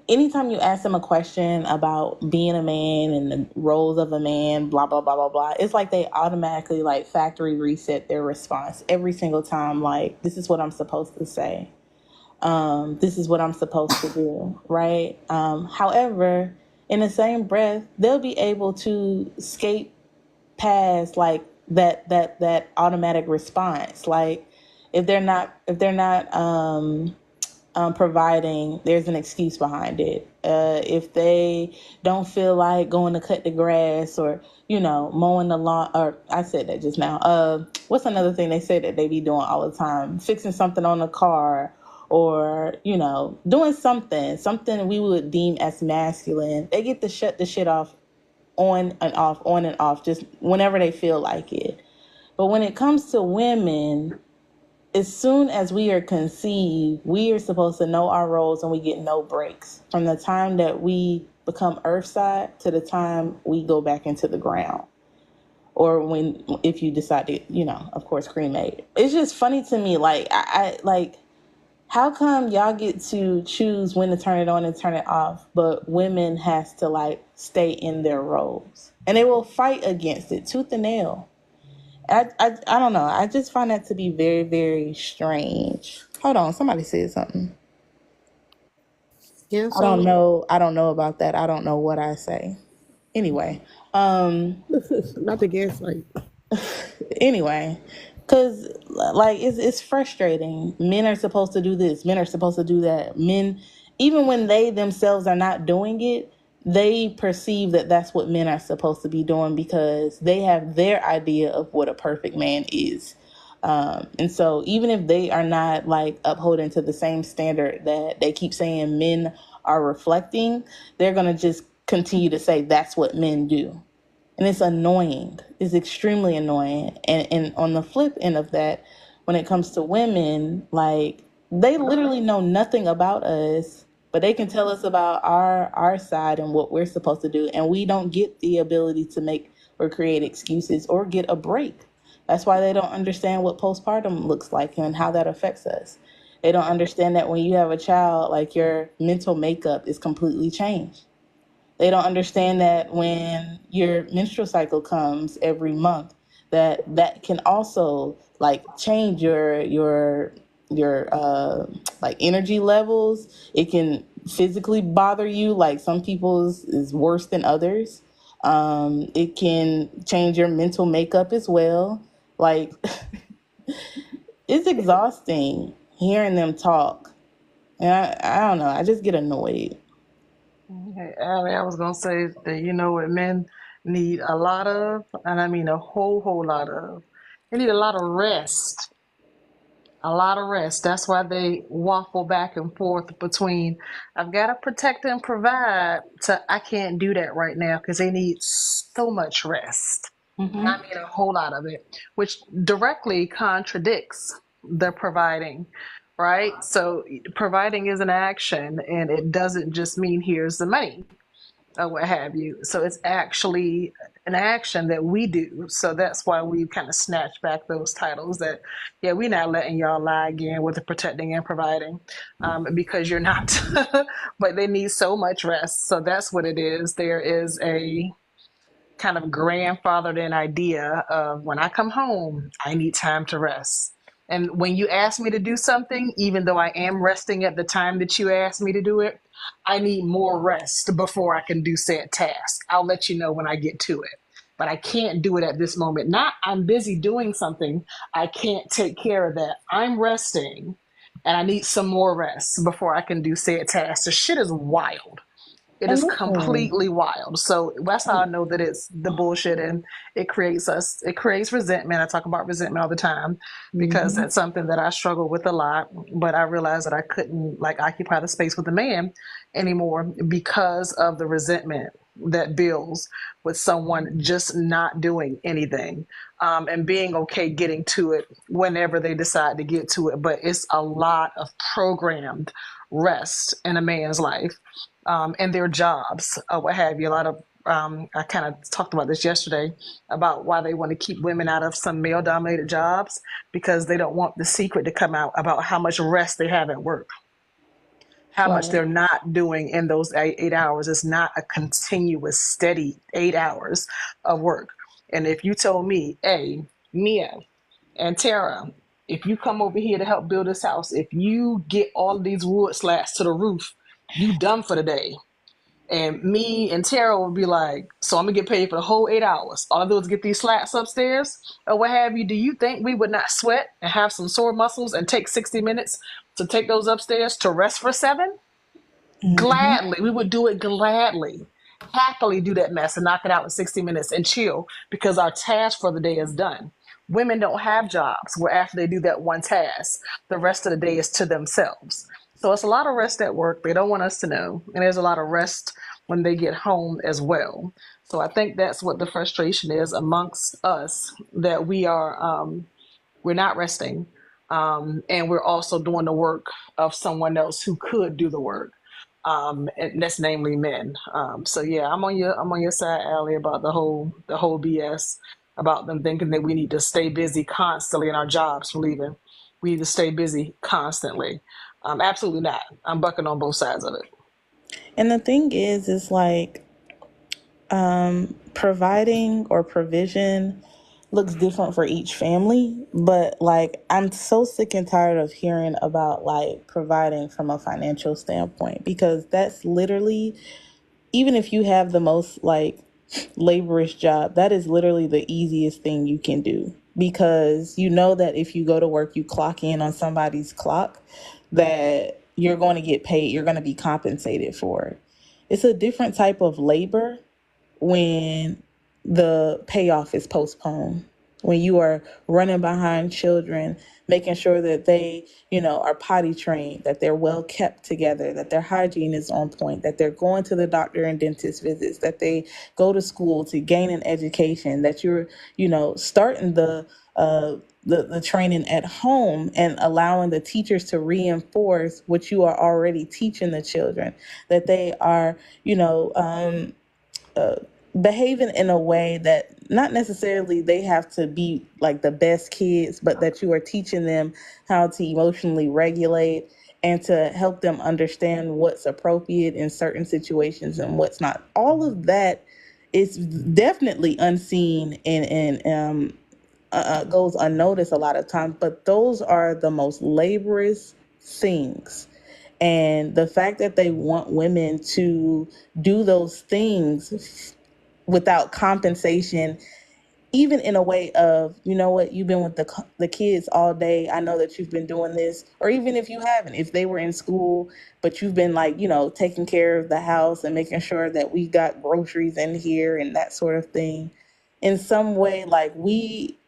anytime you ask them a question about being a man and the roles of a man, blah blah blah blah blah, it's like they automatically like factory reset their response every single time. Like this is what I'm supposed to say. This is what I'm supposed to do, right? However, in the same breath, they'll be able to skate past like that automatic response. Like if they're not providing, there's an excuse behind it. If they don't feel like going to cut the grass or mowing the lawn, or I said that just now. What's another thing they say that they be doing all the time? Fixing something on the car, or doing something we would deem as masculine. They get to shut the shit off, on and off, just whenever they feel like it. But when it comes to women, as soon as we are conceived, we are supposed to know our roles and we get no breaks from the time that we become earthside to the time we go back into the ground. Or if you decide to, of course, cremate. It's just funny to me. Like, I like, how come y'all get to choose when to turn it on and turn it off, but women has to like stay in their roles and they will fight against it tooth and nail. I don't know. I just find that to be very, very strange. Hold on, somebody said something. Yeah, I don't so know. I don't know about that. I don't know what I say. Anyway, not the gaslight. anyway, because like it's frustrating. Men are supposed to do this. Men are supposed to do that. Men even when they themselves are not doing it, they perceive that that's what men are supposed to be doing because they have their idea of what a perfect man is. And so even if they are not like upholding to the same standard that they keep saying men are reflecting, they're going to just continue to say that's what men do. And it's annoying. It's extremely annoying. And on the flip end of that, when it comes to women, like they literally know nothing about us, but they can tell us about our side and what we're supposed to do, and we don't get the ability to make or create excuses or get a break. That's why they don't understand what postpartum looks like and how that affects us. They don't understand that when you have a child, like your mental makeup is completely changed. They don't understand that when your menstrual cycle comes every month, that can also like change your like energy levels. It can physically bother you. Like some people's is worse than others. It can change your mental makeup as well. Like it's exhausting hearing them talk. And I don't know. I just get annoyed. Hey, Allie, I was gonna say that you know what men need a lot of, and I mean a whole lot of. They need a lot of rest. A lot of rest. That's why they waffle back and forth between I've got to protect and provide to I can't do that right now because they need so much rest. And I Hmm. mean a whole lot of it, which directly contradicts the providing, right? So providing is an action and it doesn't just mean here's the money or what have you. So it's actually an action that we do. So that's why we kind of snatch back those titles that, yeah, we're not letting y'all lie again with the protecting and providing because you're not. But they need so much rest. So that's what it is. There is a kind of grandfathered in idea of when I come home, I need time to rest. And when you ask me to do something, even though I am resting at the time that you asked me to do it, I need more rest before I can do said task. I'll let you know when I get to it. But I can't do it at this moment. Not I'm busy doing something. I can't take care of that. I'm resting and I need some more rest before I can do said task. The shit is wild. It And is listen, completely wild. So that's how I know that it's the bullshit and it creates resentment. I talk about resentment all the time because mhm. that's something that I struggle with a lot. But I realized that I couldn't like occupy the space with a man anymore because of the resentment that builds with someone just not doing anything and being okay getting to it whenever they decide to get to it. But it's a lot of programmed rest in a man's life and their jobs, what have you. A lot of I kind of talked about this yesterday about why they want to keep women out of some male dominated jobs because they don't want the secret to come out about how much rest they have at work, how much Right. they're not doing in those 8 hours. It's not a continuous, steady 8 hours of work. And if you told me, hey, Mia and Tara, if you come over here to help build this house, if you get all of these wood slats to the roof, you done for the day. And me and Tara would be like, so I'm gonna get paid for the whole 8 hours. All I do is get these slats upstairs or what have you. Do you think we would not sweat and have some sore muscles and take 60 minutes to take those upstairs to rest for 7? Hmm. Gladly. We would do it gladly. Happily do that mess and knock it out in 60 minutes and chill because our task for the day is done. Women don't have jobs where after they do that one task, the rest of the day is to themselves. So it's a lot of rest at work. They don't want us to know. And there's a lot of rest when they get home as well. So I think that's what the frustration is amongst us that we're not resting. And we're also doing the work of someone else who could do the work. And that's namely men. So yeah, I'm on your side, Allie, about the whole BS about them thinking that we need to stay busy constantly in our jobs for leaving. We need to stay busy constantly. Absolutely not. I'm bucking on both sides of it. And the thing is like providing or provision looks different for each family. But like, I'm so sick and tired of hearing about like providing from a financial standpoint because that's literally, even if you have the most like laborious job, that is literally the easiest thing you can do because you know that if you go to work, you clock in on somebody's clock, that you're going to get paid, you're going to be compensated for it. It's a different type of labor when the payoff is postponed, when you are running behind children, making sure that they, are potty trained, that they're well kept together, that their hygiene is on point, that they're going to the doctor and dentist visits, that they go to school to gain an education, that you're, starting the training at home and allowing the teachers to reinforce what you are already teaching the children, that they are, behaving in a way that not necessarily they have to be like the best kids, but that you are teaching them how to emotionally regulate and to help them understand what's appropriate in certain situations and what's not. All of that is definitely unseen and goes unnoticed a lot of times, but those are the most laborious things. And the fact that they want women to do those things without compensation, even in a way of, you know what, you've been with the kids all day, I know that you've been doing this, or even if you haven't, if they were in school but you've been like, taking care of the house and making sure that we got groceries in here and that sort of thing, in some way, like we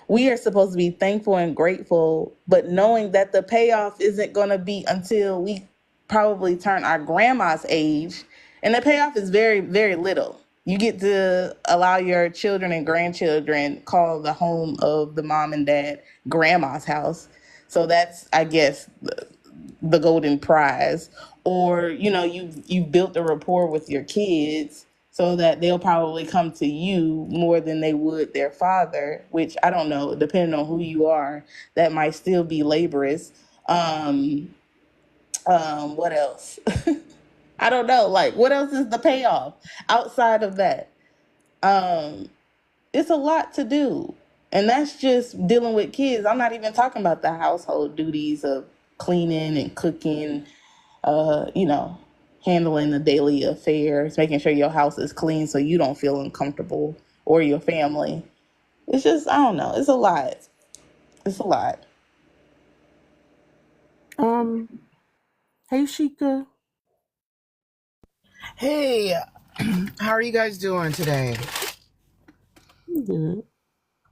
are supposed to be thankful and grateful, but knowing that the payoff isn't going to be until we probably turn our grandma's age. And the payoff is very, very little. You get to allow your children and grandchildren call the home of the mom and dad grandma's house. So that's, I guess, the golden prize. Or you've built a rapport with your kids so that they'll probably come to you more than they would their father, which I don't know, depending on who you are, that might still be laborious. What else? I don't know. Like, what else is the payoff outside of that? Um, it's a lot to do. And that's just dealing with kids. I'm not even talking about the household duties of cleaning and cooking, uh, you know, handling the daily affairs, making sure your house is clean so you don't feel uncomfortable or your family. It's just, I don't know. It's a lot. It's a lot. Um, hey Sheikah. Hey, how are you guys doing today? Good.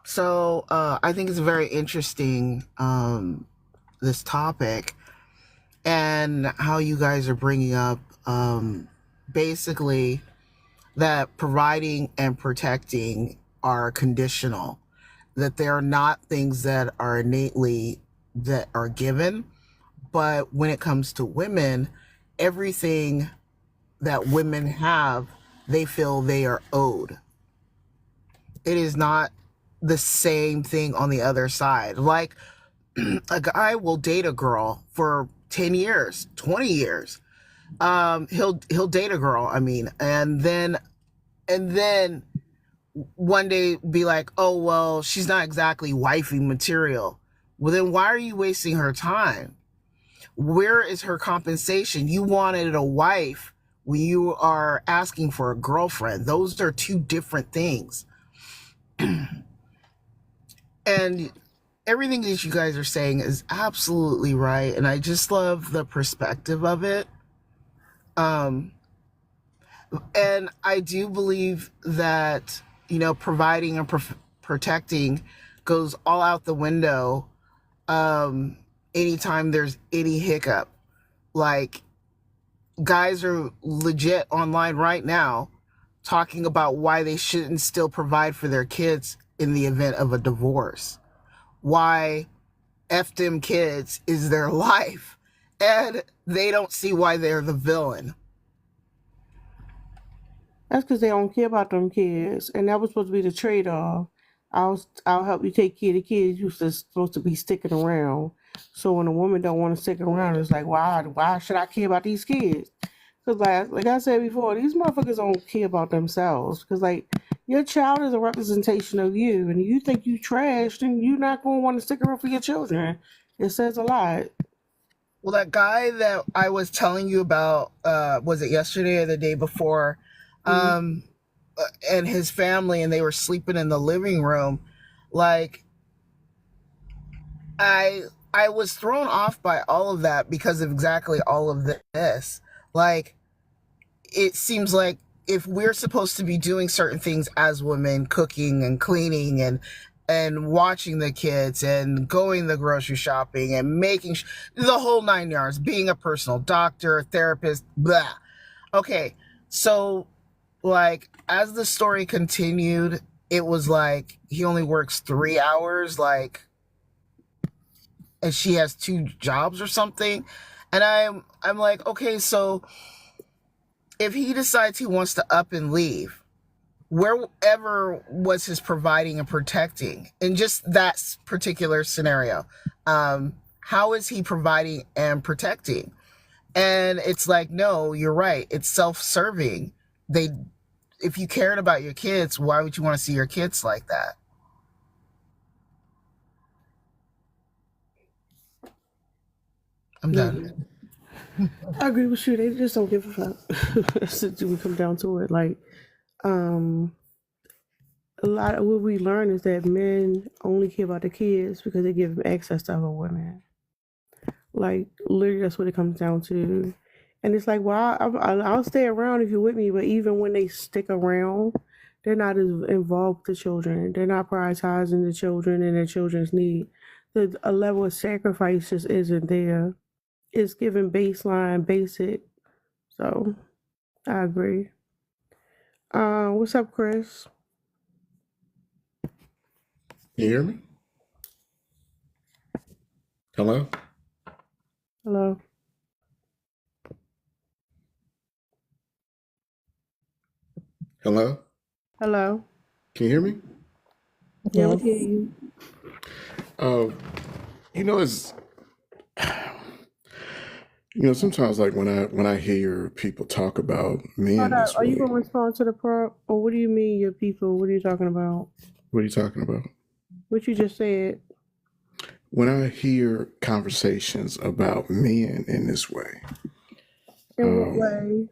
So, I think it's very interesting, this topic and how you guys are bringing up, basically that providing and protecting are conditional, that they are not things that are innately that are given, but when it comes to women, everything that women have, they feel they are owed. It is not the same thing on the other side. Like a guy will date a girl for 10 years, 20 years. He'll date a girl, I mean, and then one day be like, "Oh, well, she's not exactly wifey material." Well, then why are you wasting her time? Where is her compensation? You wanted a wife when you are asking for a girlfriend. Those are two different things. And everything that you guys are saying is absolutely right, and I just love the perspective of it. Um, and I do believe that providing and protecting goes all out the window. Anytime there's any hiccup, like guys are legit online right now talking about why they shouldn't still provide for their kids in the event of a divorce. Why F them kids is their life, and they don't see why they're the villain. That's because they don't care about them kids, and that was supposed to be the trade off. I'll help you take care of the kids. You supposed to be sticking around. So when a woman don't want to stick around, it's like, why should I care about these kids? Because like I said before, these motherfuckers don't care about themselves. Because like your child is a representation of you, and you think you trash, then you're not gonna want to stick around for your children. It says a lot. Well, that guy that I was telling you about, was it yesterday or the day before? Mm. Um, and his family, and they were sleeping in the living room. Like, I I was thrown off by all of that because of exactly all of this. Like, it seems like if we're supposed to be doing certain things as women, cooking and cleaning and watching the kids and going the grocery shopping and making the whole 9 yards, being a personal doctor, therapist, blah. Okay, so like as the story continued, it was like he only works 3 hours, like, and she has 2 jobs or something. And I'm like, okay, so if he decides he wants to up and leave, wherever was his providing and protecting in just that particular scenario, how is he providing and protecting? And it's like, no, you're right, it's self-serving. They If you cared about your kids, why would you want to see your kids like that? I'm done. I agree with you. They just don't give a fuck. Since we come down to it, like, a lot of what we learn is that men only care about the kids because they give them access to other women. Like, literally, that's what it comes down to. And it's like, well, I'll stay around if you're with me, but even when they stick around, they're not as involved with the children. They're not prioritizing the children and their children's need. A level of sacrifice just isn't there. It's given baseline, basic. So, I agree. What's up, Chris? You hear me? Hello? Hello. Hello? Hello. Can you hear me? Yeah, we hear you. You know, it's sometimes like when I hear people talk about Hold men up. this Are you way, gonna respond to the prompt, or what do you mean, your people? What are you talking about? what are you talking about? What you just said. When I hear conversations about men in this way, In what um, way?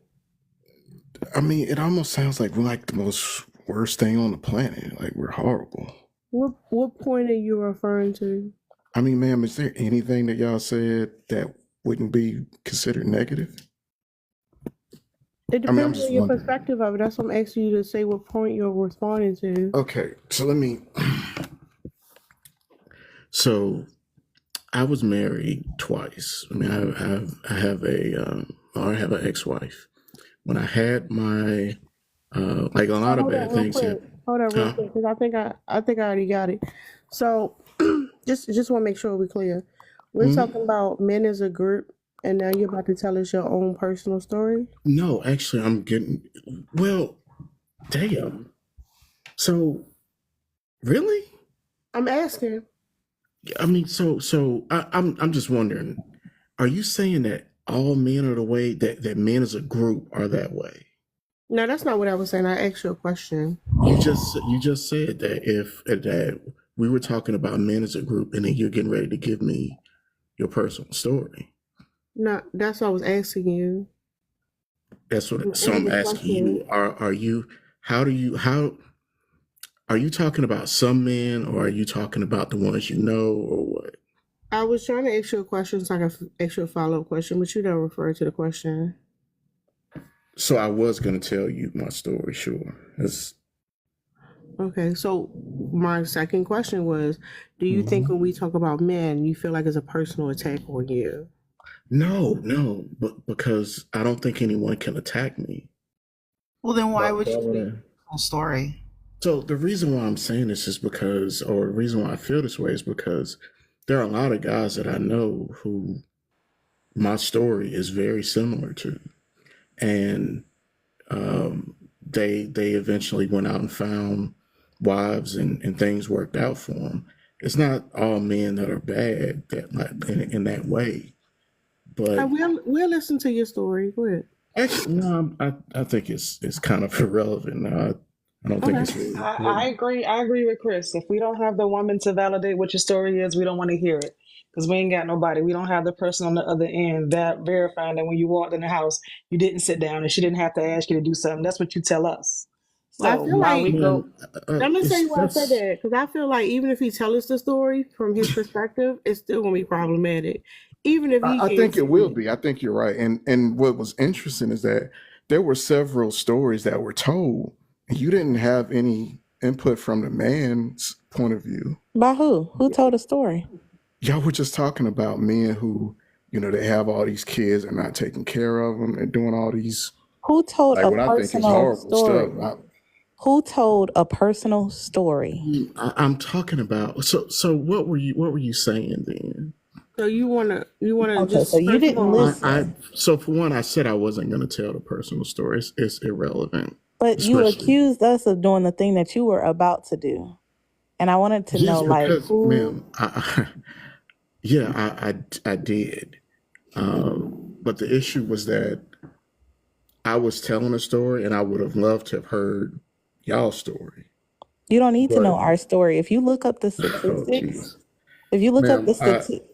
I mean, it almost sounds like we're like the most worst thing on the planet. Like we're horrible. What point are you referring to? I mean, ma'am, is there anything that y'all said that wouldn't be considered negative? It I mean, I'm depends just on your wondering. perspective of it. That's what I'm asking you to say. What point you're responding to? Okay, so let me. So I was married twice. I mean, I have an ex-wife. When I had my, like a Oh, lot of hold bad on, real things quick. happen. Hold on, real Huh? quick, because I think I already got it. So, just want to make sure we're clear. We're Hmm. talking about men as a group, and now you're about to tell us your own personal story. No, actually, I'm getting. Well, damn. So really, I'm asking. I mean, I'm just wondering. Are you saying that all men are the way that men as a group are that way? No, that's not what I was saying. I asked you a question. You just said that if that we were talking about men as a group, and then you're getting ready to give me your personal story. No, that's what I was asking you. That's what. It So was I'm a asking question. you: Are you? How are you talking about some men, or are you talking about the ones you know, or what? I was trying to ask you a question so I could ask you a follow up question, but you don't refer to the question. So I was going to tell you my story. Sure. It's, Okay, so my second question was, do you think Mhm. when we talk about men, you feel like it's a personal attack on you? No, but because I don't think anyone can attack me. Well, then why would Why you would say I? full story? So the reason why I'm saying this is because, or the reason why I feel this way is because there are a lot of guys that I know who my story is very similar to, and they eventually went out and found wives, and things worked out for them. It's not all men that are bad that like in that way, I but will listen to your story. Go ahead. actually, no, I think it's kind of irrelevant. No, I don't think Okay. it's really I important. agree. I agree with Chris. If we don't have the woman to validate what your story is, we don't want to hear it because we ain't got nobody. We don't have the person on the other end that verifying that when you walked in the house, you didn't sit down and she didn't have to ask you to do something. That's what you tell us. I So feel while like we go, Man, I'm gonna tell it's you why I said that's that because I feel like even if he tell us the story from his perspective, it's still gonna be problematic, even if he I can't think it see will it. be. I think you're right. And what was interesting is that there were several stories that were told, and you didn't have any input from the man's point of view. By who? Who told a story? Y'all were just talking about men who, they have all these kids and not taking care of them and doing all these, Who told like, a what I think is personal horrible stuff. story? Who told a personal story? I'm talking about. So what were you saying then? So you wanna Okay, so just you first of didn't all, I listen, so for one, I said I wasn't going to tell the personal story. It's irrelevant, but you especially. accused us of doing the thing that you were about to do. And I wanted to know, Yes, like, because, who, ma'am, yeah, I did. But the issue was that I was telling a story, and I would have loved to have heard y'all's story. you don't need to But know our story. If you look up the oh, statistics, jeez, if you look up ma'am, the statistics,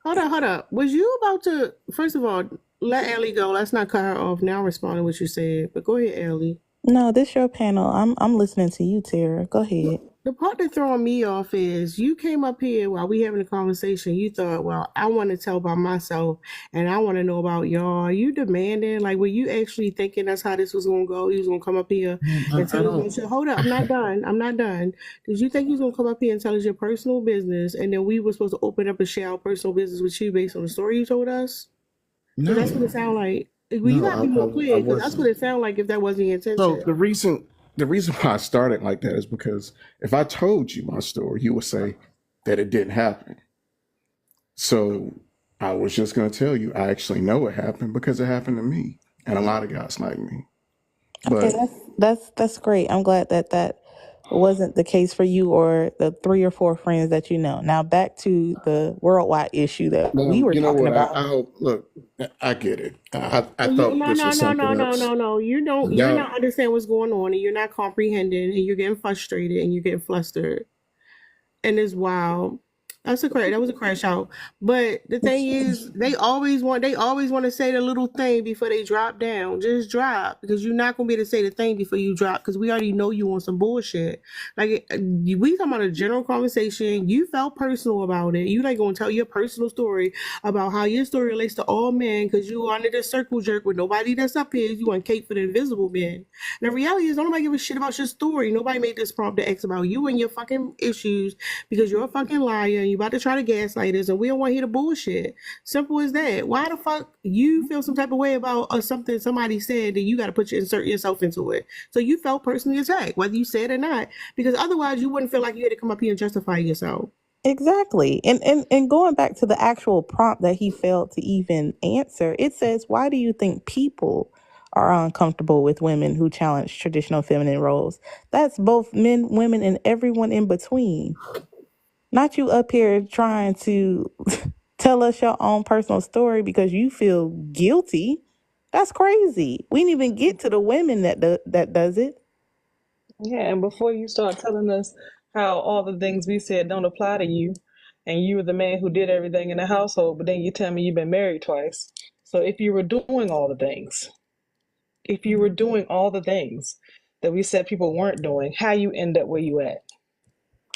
hold up. Was you about to first of all let Ellie go? Let's not cut her off. Now respond to what you said, but go ahead, Ellie. no, this your panel. I'm listening to you, Tara. Go ahead. The part that's throwing me off is you came up here while we having a conversation. You thought, well, I want to tell about myself and I want to know about y'all. Are you demanding? Like, were you actually thinking that's how this was going to go? You was going to come up here ma'am, and I tell us don't. your shit. Hold up. I'm not done. I'm not done. Did you think you was going to come up here and tell us your personal business and then we were supposed to open up and share our personal business with you based on the story you told us? Because that's what it No, sounded like. Well, you no, got to be more I clear because that's what wasn't. it sounded like if that wasn't the So intention. the reason why I started like that is because if I told you my story, you would say that it didn't happen. So I was just going to tell you I actually know it happened because it happened to me and a lot of guys like me. Okay, But that's great. I'm glad that that wasn't the case for you or the 3 or 4 friends that you know. Now back to the worldwide issue that we were you know talking what? about. I hope. Look, I get it. I Well, you thought no this no was no no something no no else. no. You don't. You're Y'all, not understanding what's going on, and you're not comprehending, and you're getting frustrated, and you're getting flustered, and it's wild. That was a crash out. But the thing is, they always want to say the little thing before they drop down. Just drop because you're not gonna be able to say the thing before you drop because we already know you on some bullshit. Like we talking about a general conversation. You felt personal about it. You like gonna tell your personal story about how your story relates to all men because you under this circle jerk with nobody that's up here. You want Kate for the invisible men. And the reality is, nobody give a shit about your story. Nobody made this prompt to ask about you and your fucking issues because you're a fucking liar and you about to try to gaslight us and we don't want to hear the bullshit. Simple as that. Why the fuck you feel some type of way about something somebody said that you got to insert yourself into it? So you felt personally attacked, whether you said or not, because otherwise you wouldn't feel like you had to come up here and justify yourself. Exactly. And going back to the actual prompt that he failed to even answer, it says, why do you think people are uncomfortable with women who challenge traditional feminine roles? That's both men, women, and everyone in between. Not you up here trying to tell us your own personal story because you feel guilty. That's crazy. We didn't even get to the women that does it. yeah, and before you start telling us how all the things we said don't apply to you, and you were the man who did everything in the household, but then you tell me you've been married twice. So if you were doing all the things that we said people weren't doing, how you end up where you at?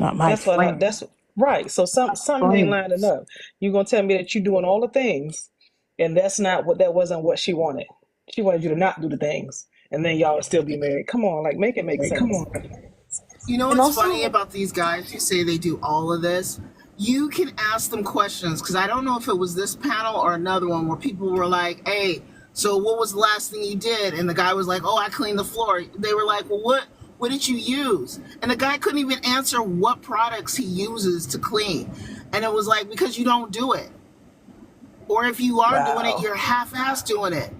Not my friend. That's right. So something ain't lining Friends. up. You gonna tell me that you doing all the things, and that wasn't what she wanted. She wanted you to not do the things, and then y'all would still be married. Come on, like make it make sense. You know And what's also, funny about these guys who say they do all of this? You can ask them questions because I don't know if it was this panel or another one where people were like, "Hey, so what was the last thing you did?" And the guy was like, "Oh, I cleaned the floor." They were like, "Well, what did you use?" And the guy couldn't even answer what products he uses to clean. And it was like, because you don't do it, or if you are doing it, wow. you're half-assed doing it.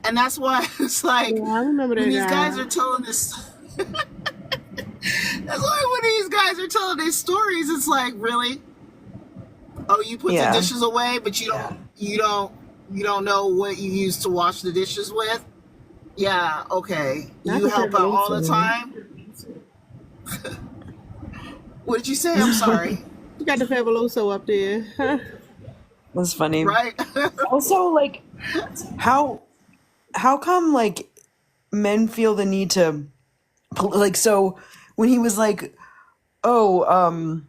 And that's why it's like Yeah, I remember when that these guys guy. are telling this. That's why when these guys are telling their stories, it's like, really? Oh, you put the Yeah. dishes away, but you don't know what you use to wash the dishes with? Yeah, okay. Not You the help out all the Fabuloso. time? What did you say? I'm sorry. You got the Fabuloso up there. That's funny. Right? Also, like, how come like men feel the need to like, so when he was like, oh,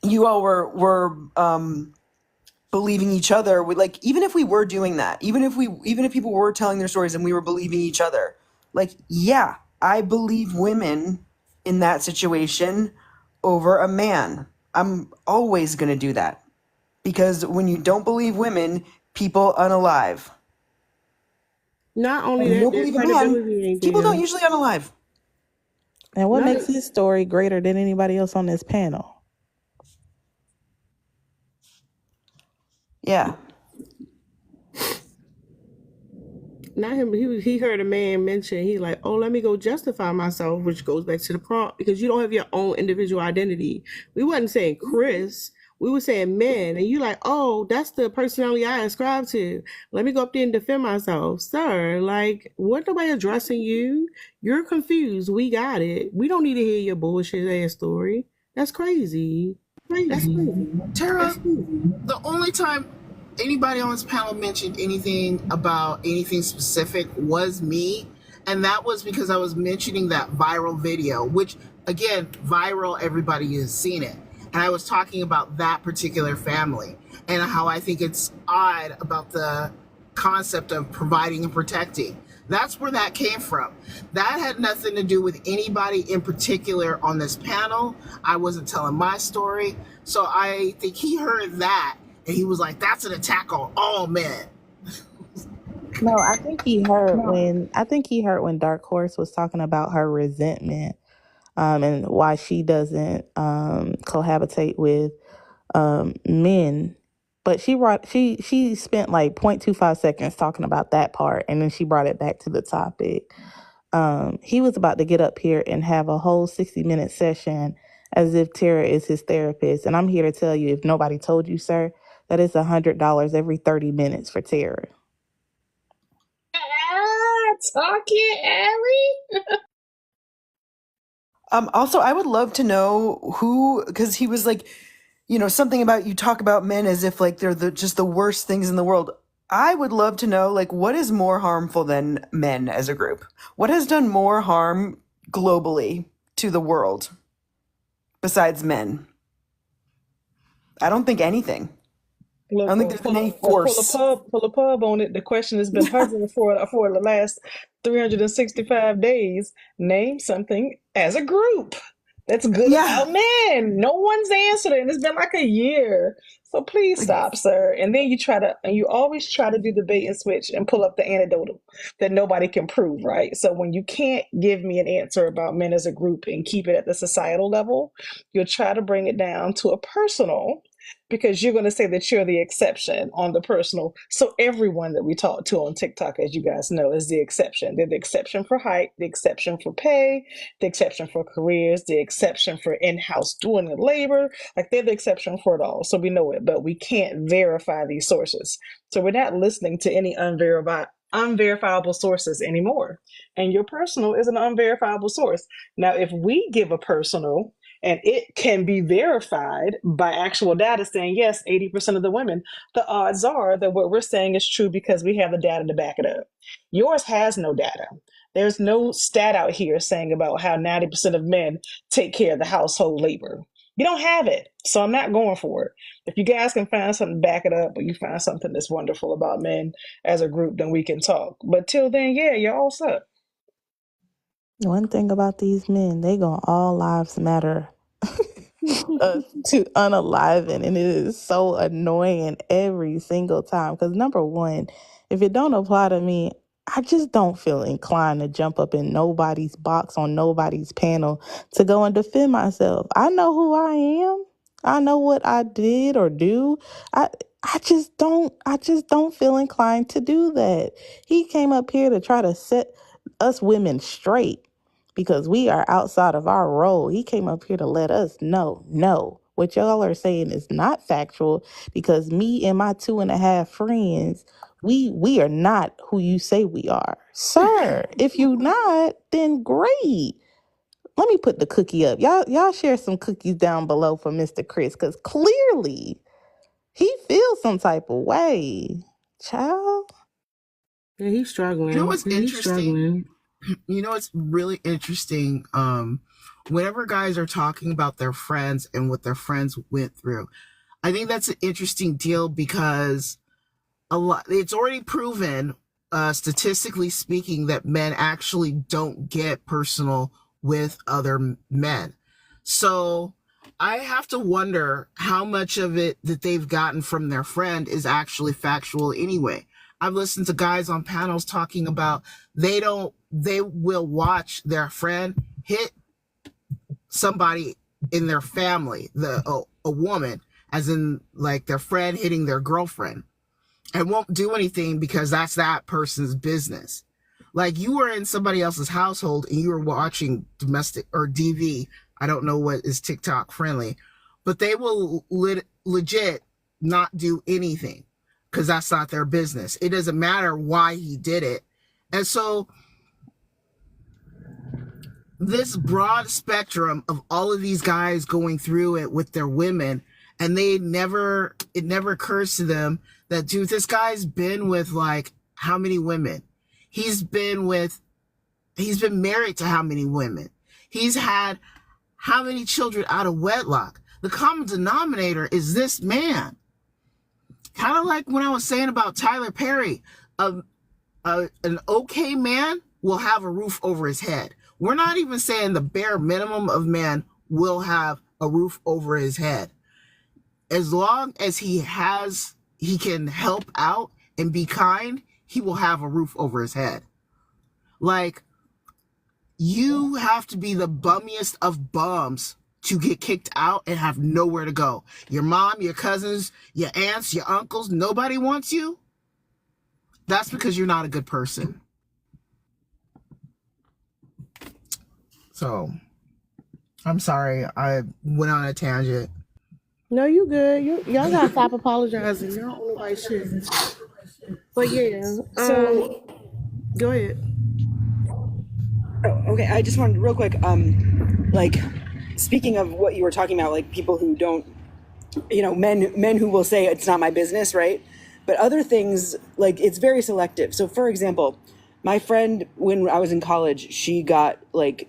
you all were believing each other, like, even if we were doing that, even if people were telling their stories and we were believing each other, like, yeah, I believe women in that situation over a man. I'm always going to do that, because when you don't believe women, people unalive. Not only And you that, don't their believe a man, credibility ain't people there. don't usually unalive. And what Not makes his story greater than anybody else on this panel? Yeah. not him. He heard a man mention. He like, oh, let me go justify myself, which goes back to the prompt, because you don't have your own individual identity. We wasn't saying Chris. We were saying men, and you like, oh, that's the personality I ascribe to. Let me go up there and defend myself, sir. Like, what? Nobody addressing you. You're confused. We got it. We don't need to hear your bullshit ass story. That's crazy. That's crazy. Tara, the only time anybody on this panel mentioned anything about anything specific was me. And that was because I was mentioning that viral video, which, again, viral, everybody has seen it. And I was talking about that particular family and how I think it's odd about the concept of providing and protecting. That's where that came from. That had nothing to do with anybody in particular on this panel. I wasn't telling my story. So I think he heard that and he was like, that's an attack on all men. No, I think he heard when Dark Horse was talking about her resentment, and why she doesn't cohabitate with men. But she spent like 0.25 seconds talking about that part, and then she brought it back to the topic. He was about to get up here and have a whole 60-minute session as if Tara is his therapist. And I'm here to tell you, if nobody told you, sir, that it's $100 every 30 minutes for Tara. Talking, Allie. Also, I would love to know who, because he was like, something about, you talk about men as if like they're just the worst things in the world. I would love to know, like, what is more harmful than men as a group? What has done more harm globally to the world besides men? I don't think anything. I don't think there's been any force. Pull a pub on it. The question has been hovering for the last 365 days. Name something as a group that's good Yeah. about men. No one's answered it, and it's been like a year. So please stop, sir. And then you always try to do the bait and switch and pull up the anecdotal that nobody can prove, right? So when you can't give me an answer about men as a group and keep it at the societal level, you'll try to bring it down to a personal, because you're going to say that you're the exception on the personal. So everyone that we talk to on TikTok, as you guys know, is the exception. They're the exception for height, the exception for pay, the exception for careers, the exception for in-house doing the labor. Like, they're the exception for it all. So we know it, but we can't verify these sources. So we're not listening to any unverifiable sources anymore. And your personal is an unverifiable source. Now, if we give a personal and it can be verified by actual data saying, yes, 80% of the women, the odds are that what we're saying is true because we have the data to back it up. Yours has no data. There's no stat out here saying about how 90% of men take care of the household labor. You don't have it, so I'm not going for it. If you guys can find something to back it up, or you find something that's wonderful about men as a group, then we can talk. But till then, yeah, you're all set. One thing about these men, they gonna all lives matter to unaliven, and it is so annoying every single time. Because number one, if it don't apply to me, I just don't feel inclined to jump up in nobody's box on nobody's panel to go and defend myself. I know who I am. I know what I did or do. I I just don't feel inclined to do that. He came up here to try to set us women straight because we are outside of our role. He came up here to let us know, no, what y'all are saying is not factual, because me and my 2.5 friends, we are not who you say we are. Sir, if you not, then great. Let me put the cookie up. Y'all share some cookies down below for Mr. Chris, because clearly he feels some type of way. Child. Yeah, he's struggling. You know what's interesting? You know, it's really interesting. Whenever guys are talking about their friends and what their friends went through, I think that's an interesting deal because a lot, it's already proven, statistically speaking, that men actually don't get personal with other men. So I have to wonder how much of it that they've gotten from their friend is actually factual anyway. I've listened to guys on panels talking about they will watch their friend hit somebody in their family, a woman, as in like their friend hitting their girlfriend, and won't do anything because that's that person's business. Like you were in somebody else's household and you were watching domestic or DV. I don't know what is TikTok friendly, but they will legit not do anything because that's not their business. It doesn't matter why he did it. And so this broad spectrum of all of these guys going through it with their women, and it never occurs to them that, dude, this guy's been with like how many women? He's been married to how many women? He's had how many children out of wedlock? The common denominator is this man. Kind of like when I was saying about Tyler Perry, an okay man will have a roof over his head. We're not even saying the bare minimum of man will have a roof over his head. As long as he can help out and be kind, he will have a roof over his head. Like, you have to be the bummiest of bums to get kicked out and have nowhere to go. Your mom, your cousins, your aunts, your uncles, nobody wants you. That's because you're not a good person. So, I'm sorry. I went on a tangent. No, you good. Y'all gotta stop apologizing. Y'all don't know nobody shit. But yeah, So, go ahead. oh, okay, I just wanted real quick, like, speaking of what you were talking about, like people who don't, men who will say it's not my business, right? But other things, like it's very selective. So, for example, my friend, when I was in college, she got like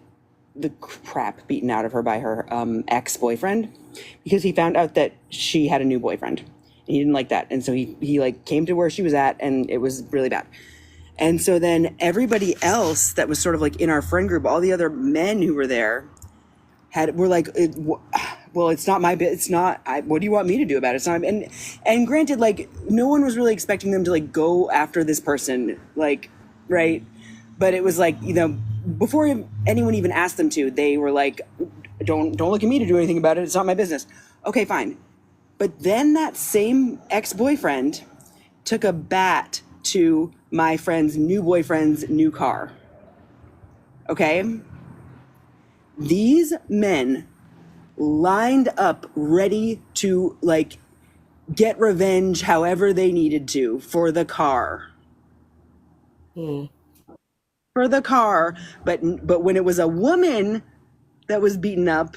the crap beaten out of her by her ex-boyfriend because he found out that she had a new boyfriend and he didn't like that, and so he like came to where she was at, and it was really bad. And so then everybody else that was sort of like in our friend group, all the other men who were there were like, well, it's not my bit. It's not. What do you want me to do about it? It's not. And granted, like no one was really expecting them to like go after this person, like, right? But it was like, before anyone even asked them to, they were like, don't look at me to do anything about it. It's not my business. Okay, fine. But then that same ex-boyfriend took a bat to my friend's new boyfriend's new car. Okay? These men lined up ready to like get revenge however they needed to for the car. For the car, but when it was a woman that was beaten up,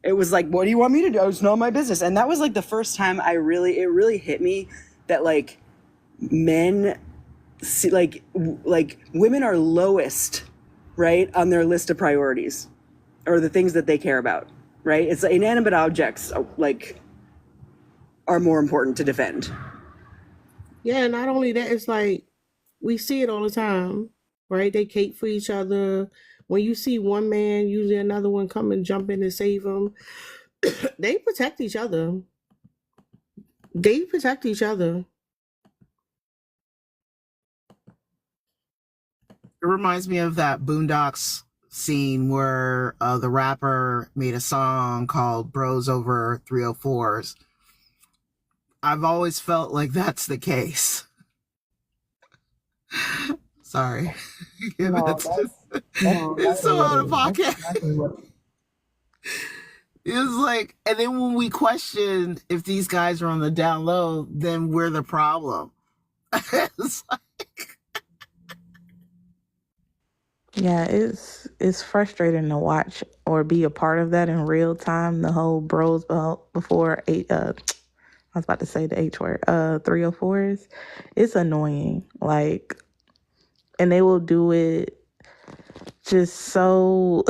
it was like, what do you want me to do? It's not my business. And that was like the first time it really hit me that like men see, like women are lowest, right, on their list of priorities or the things that they care about, right? It's like inanimate objects like are more important to defend. Yeah, not only that, it's like we see it all the time, right? They cape for each other. When you see one man, usually another one come and jump in and save them. They protect each other. They protect each other. It reminds me of that Boondocks scene where the rapper made a song called Bros Over 304s. I've always felt like that's the case. Sorry. It's so out of pocket. It's like, and then when we question if these guys are on the down low, then we're the problem. It's like, Yeah, it's frustrating to watch or be a part of that in real time. The whole bros before eight. I was about to say the H word. 304s. It's annoying. Like, and they will do it just so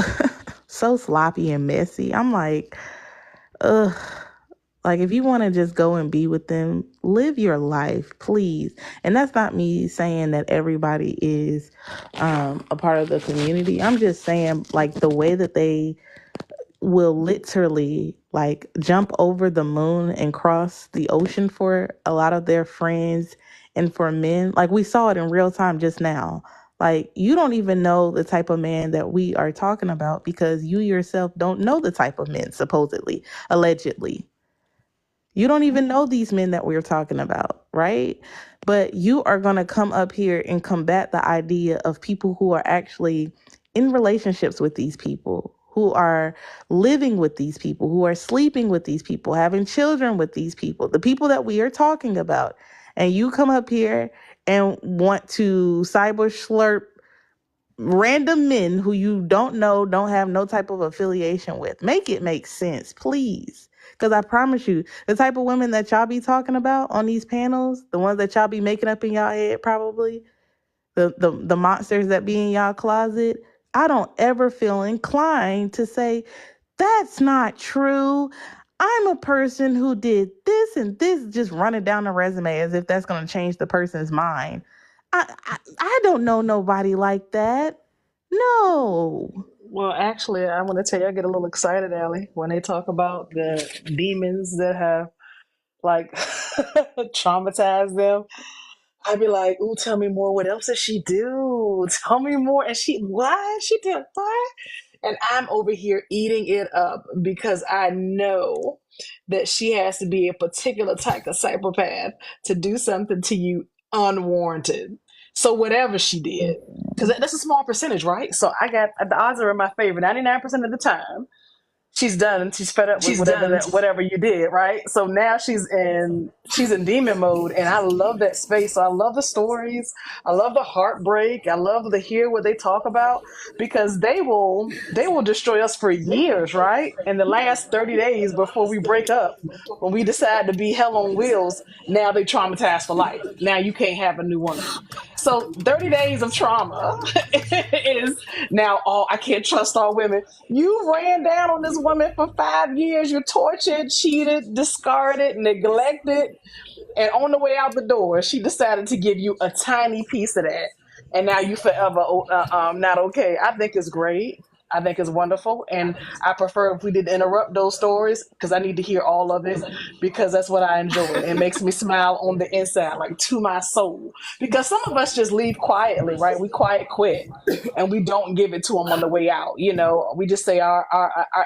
so sloppy and messy. I'm like, ugh. Like, if you want to just go and be with them, live your life, please. And that's not me saying that everybody is a part of the community. I'm just saying, like, the way that they will literally, like, jump over the moon and cross the ocean for a lot of their friends and for men. Like, we saw it in real time just now. Like, you don't even know the type of man that we are talking about because you yourself don't know the type of men, supposedly, allegedly. You don't even know these men that we're talking about, right? But you are going to come up here and combat the idea of people who are actually in relationships with these people, who are living with these people, who are sleeping with these people, having children with these people, the people that we are talking about. And you come up here and want to cyber slurp random men who you don't know, don't have no type of affiliation with. Make it make sense, please. Because I promise you, the type of women that y'all be talking about on these panels, the ones that y'all be making up in y'all head, probably the monsters that be in y'all closet, I don't ever feel inclined to say that's not true. I'm a person who did this and this, just running down the resume as if that's going to change the person's mind. I don't know nobody like that. No. Well, actually, I want to tell you, I get a little excited, Allie, when they talk about the demons that have like traumatized them. I'd be like, "Ooh, tell me more. What else did she do? Tell me more." And she, what? She did what? And I'm over here eating it up because I know that she has to be a particular type of psychopath to do something to you unwarranted. So whatever she did, because that's a small percentage, right? So I got the odds are in my favor 99% of the time. She's done and she's fed up with whatever you did, right? So now she's in demon mode, and I love that space. So I love the stories, I love the heartbreak, I love to hear what they talk about, because they will destroy us for years, right? And the last 30 days before we break up, when we decide to be hell on wheels, now they traumatized for life. Now you can't have a new woman. So 30 days of trauma is now all I can't trust all women. You ran down on this woman for 5 years. You tortured, cheated, discarded, neglected. And on the way out the door, she decided to give you a tiny piece of that. And now you forever not okay. I think it's great. I think it's wonderful. And I prefer if we did interrupt those stories, because I need to hear all of it, because that's what I enjoy. It makes me smile on the inside, like to my soul. Because some of us just leave quietly, right? We quiet quit and we don't give it to them on the way out. We just say our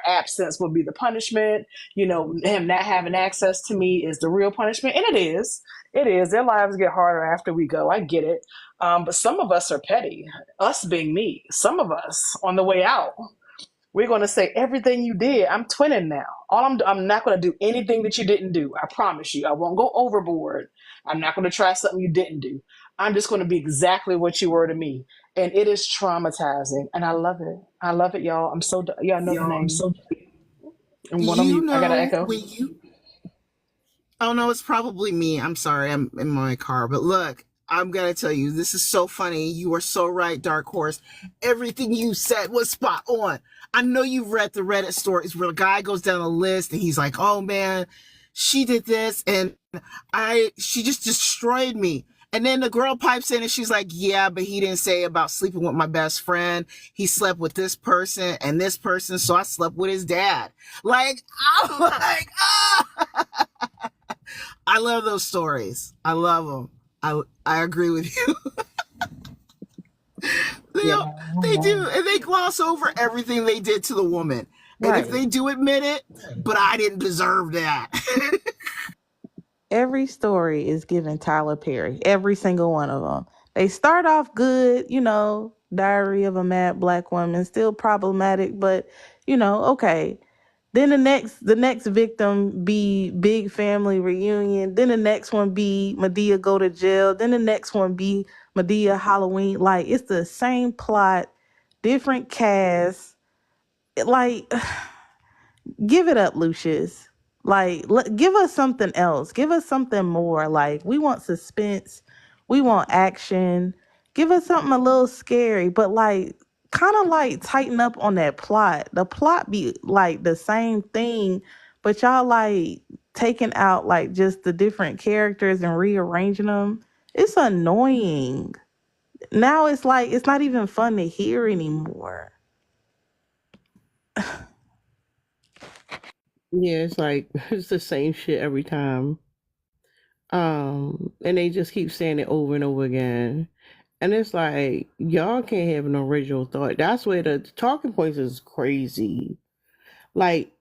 absence will be the punishment. Him not having access to me is the real punishment. And it is. It is. Their lives get harder after we go. I get it. But some of us are petty, us being me. Some of us on the way out, we're going to say everything you did. I'm twinning now. I'm not going to do anything that you didn't do. I promise you. I won't go overboard. I'm not going to try something you didn't do. I'm just going to be exactly what you were to me. And it is traumatizing. And I love it. I love it, y'all. Y'all know the name. And one of You you, I got to know, echo. when you, oh no, it's probably me. I'm sorry, I'm in my car. But look, I'm going to tell you, this is so funny. You are so right, Dark Horse. Everything you said was spot on. I know you've read the Reddit stories where a guy goes down a list and he's like, oh man, she did this and she just destroyed me. And then the girl pipes in and she's like, yeah, but he didn't say about sleeping with my best friend. He slept with this person and this person. So I slept with his dad. Like, I'm like, ah. I love those stories. I love them. I agree with you. Yeah. They do. And they gloss over everything they did to the woman. And if Right. they do admit it, but I didn't deserve that. Every story is given Tyler Perry. Every single one of them. They start off good, Diary of a Mad Black Woman, still problematic, but okay. Then the next victim be big family reunion. Then the next one be Medea go to jail. Then the next one be Medea Halloween. Like, it's the same plot, different cast. Like, give it up, Lucius. Like, give us something else. Give us something more. Like, we want suspense. We want action. Give us something a little scary, but like, kind of like tighten up on that plot. The plot be like the same thing, but y'all like taking out like just the different characters and rearranging them. It's annoying. Now it's like it's not even fun to hear anymore. Yeah, it's like it's the same shit every time. And they just keep saying it over and over again. And it's like y'all can't have an original thought. That's where the talking points is crazy. Like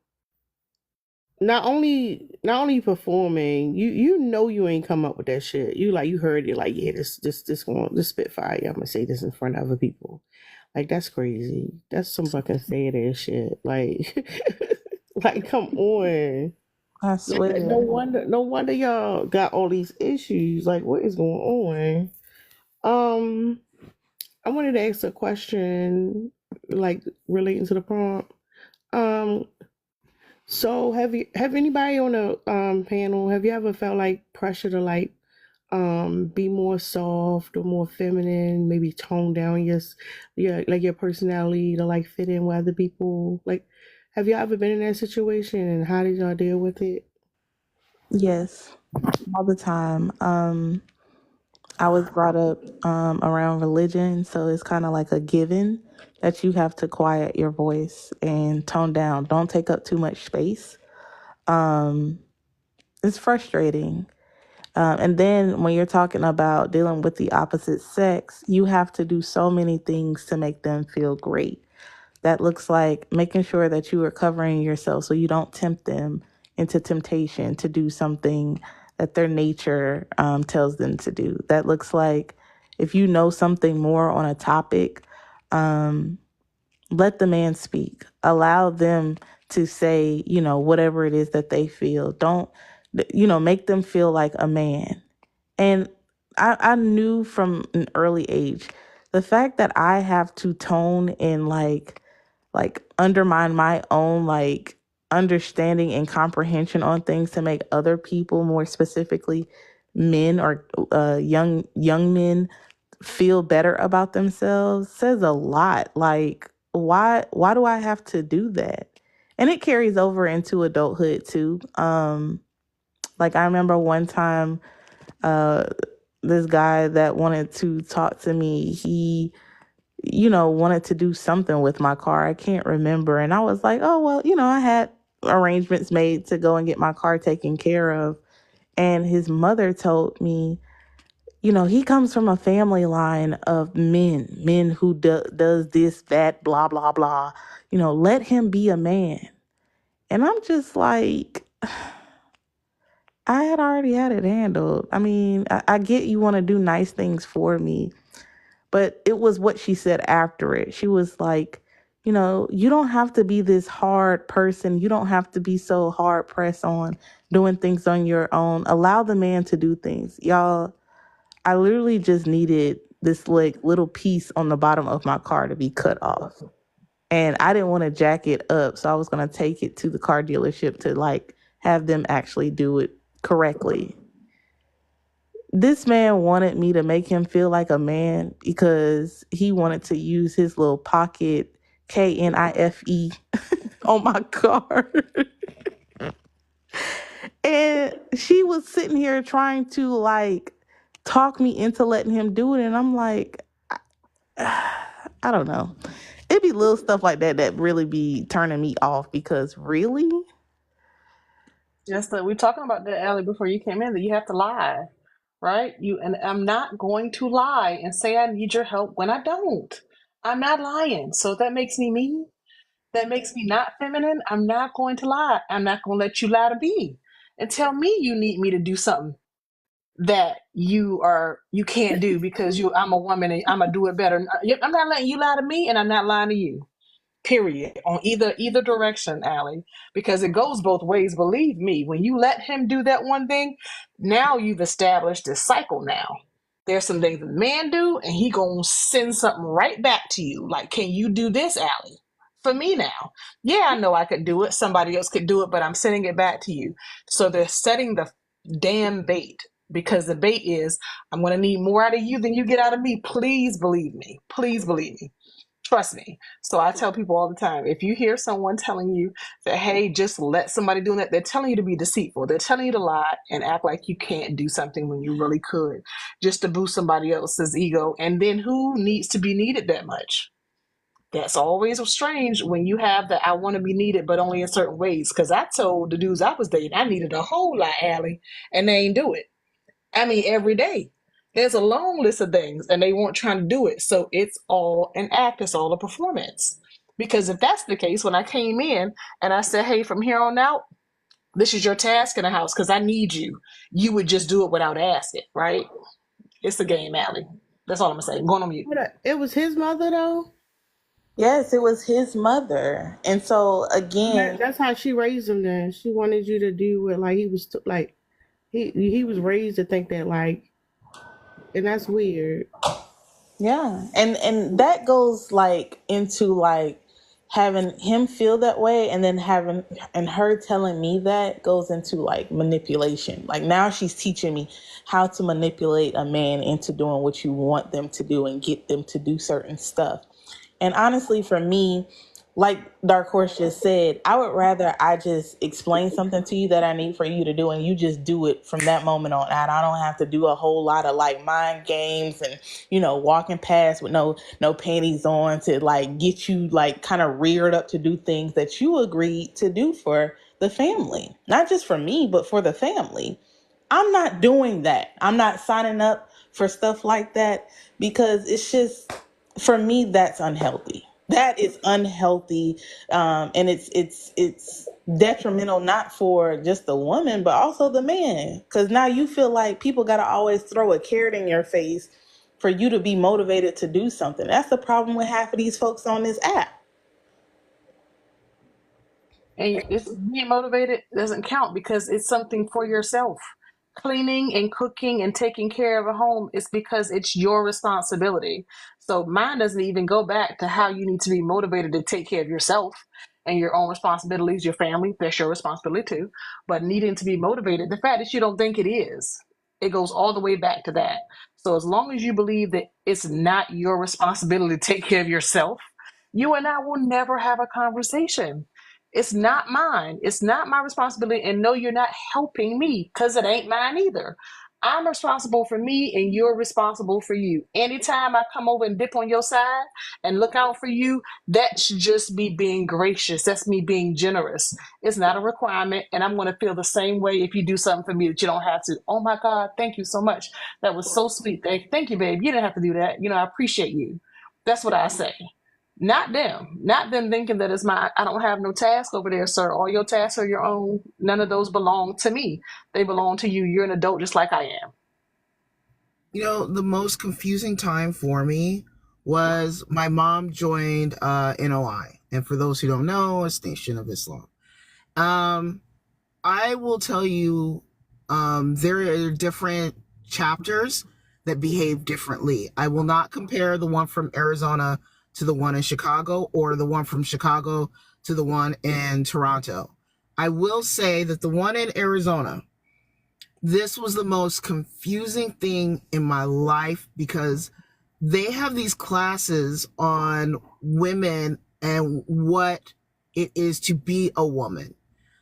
not only performing, you know you ain't come up with that shit. You heard it like, yeah, this spitfire. I'm gonna say this in front of other people. Like that's crazy. That's some fucking sad ass shit. Like like come on. I Like, no swear. wonder y'all got all these issues. Like what is going on? I wanted to ask a question like relating to the prompt. Um So have anybody on the panel, have you ever felt like pressure to like be more soft or more feminine, maybe tone down like your personality to like fit in with other people? Like have you ever been in that situation and how did y'all deal with it? Yes, all the time. I was brought up around religion, so it's kind of like a given that you have to quiet your voice and tone down. Don't take up too much space. Um, it's frustrating. And then when you're talking about dealing with the opposite sex, you have to do so many things to make them feel great. That looks like making sure that you are covering yourself so you don't tempt them into temptation to do something that their nature tells them to do. That looks like if you know something more on a topic, um, let the man speak. Allow them to say, whatever it is that they feel. Don't, make them feel like a man. And I knew from an early age the fact that I have to tone and like undermine my own like understanding and comprehension on things to make other people, more specifically men or young men, feel better about themselves says a lot. Like why do I have to do that? And it carries over into adulthood too. Like I remember one time uh this guy that wanted to talk to me, he wanted to do something with my car. I can't remember. And I was like, oh, well, I had arrangements made to go and get my car taken care of. And his mother told me, he comes from a family line of men who does this, that, blah, blah, blah. Let him be a man. And I'm just like, I had already had it handled. I mean, I get you want to do nice things for me, but it was what she said after it. She was like, you don't have to be this hard person. You don't have to be so hard pressed on doing things on your own. Allow the man to do things. Y'all, I literally just needed this like little piece on the bottom of my car to be cut off. And I didn't want to jack it up. So I was going to take it to the car dealership to like have them actually do it correctly. This man wanted me to make him feel like a man because he wanted to use his little pocket KNIFE on my car. And she was sitting here trying to like talk me into letting him do it. And I'm like, I don't know. It'd be little stuff like that that really be turning me off because really? Just that we're talking about that, Allie, before you came in, that you have to lie, right? And I'm not going to lie and say I need your help when I don't. I'm not lying. So if that makes me mean, that makes me not feminine, I'm not going to lie. I'm not going to let you lie to me and tell me you need me to do something that you can't do because I'm a woman and I'm gonna do it better. I'm not letting you lie to me, and I'm not lying to you. Period. On either direction, Allie, because it goes both ways. Believe me, when you let him do that one thing, now you've established this cycle. Now there's some things the man do, and he gonna send something right back to you. Like, can you do this, Allie? For me now, yeah, I know I could do it. Somebody else could do it, but I'm sending it back to you. So they're setting the damn bait, because the bait is, I'm gonna need more out of you than you get out of me. Please believe me. Please believe me. Trust me. So I tell people all the time, if you hear someone telling you that, hey, just let somebody do that, they're telling you to be deceitful. They're telling you to lie and act like you can't do something when you really could, just to boost somebody else's ego. And then who needs to be needed that much? That's always strange when you have that I want to be needed, but only in certain ways. Because I told the dudes I was dating I needed a whole lot, Allie, and they ain't do it. I mean, every day. There's a long list of things, and they weren't trying to do it. So it's all an act, it's all a performance. Because if that's the case, when I came in and I said, hey, from here on out, this is your task in the house because I need you, you would just do it without asking, right? It's a game, Allie. That's all I'm going to say. I'm going on mute. It was his mother though. Yes, it was his mother. And so again, That's how she raised him. Then she wanted you to do what like he was like he was raised to think that like, and that's weird. yeah. And that goes like into like having him feel that way, and then having and her telling me that goes into like manipulation. Like now she's teaching me how to manipulate a man into doing what you want them to do and get them to do certain stuff. And honestly, for me, like Dark Horse just said, I would rather I just explain something to you that I need for you to do, and you just do it from that moment on out. I don't have to do a whole lot of like mind games and, you know, walking past with no panties on to like get you like kind of reared up to do things that you agreed to do for the family. Not just for me, but for the family. I'm not doing that. I'm not signing up for stuff like that because it's just, for me, that's unhealthy. That is unhealthy, and it's detrimental not for just the woman but also the man. Because now you feel like people got to always throw a carrot in your face for you to be motivated to do something. That's the problem with half of these folks on this app. And it's being motivated doesn't count because it's something for yourself. Cleaning and cooking and taking care of a home is because it's your responsibility. So mine doesn't even go back to how you need to be motivated to take care of yourself and your own responsibilities, your family, that's your responsibility too. But needing to be motivated, the fact that you don't think it is, it goes all the way back to that. So as long as you believe that it's not your responsibility to take care of yourself, you and I will never have a conversation. It's not mine. It's not my responsibility. And no, you're not helping me because it ain't mine either. I'm responsible for me and you're responsible for you. Anytime I come over and dip on your side and look out for you, that should just be being gracious. That's me being generous. It's not a requirement. And I'm going to feel the same way if you do something for me that you don't have to. Oh my God, thank you so much. That was so sweet. Thank you, babe. You didn't have to do that. You know, I appreciate you. That's what I say. Not them thinking that it's my, I don't have no task over there, sir. All your tasks are your own. None of those belong to me. They belong to you. You're an adult just like I am. You know, the most confusing time for me was my mom joined NOI. And for those who don't know, it's Nation of Islam. I will tell you, there are different chapters that behave differently. I will not compare the one from Arizona to the one in Chicago or the one from Chicago to the one in Toronto. I will say that the one in Arizona, this was the most confusing thing in my life because they have these classes on women and what it is to be a woman.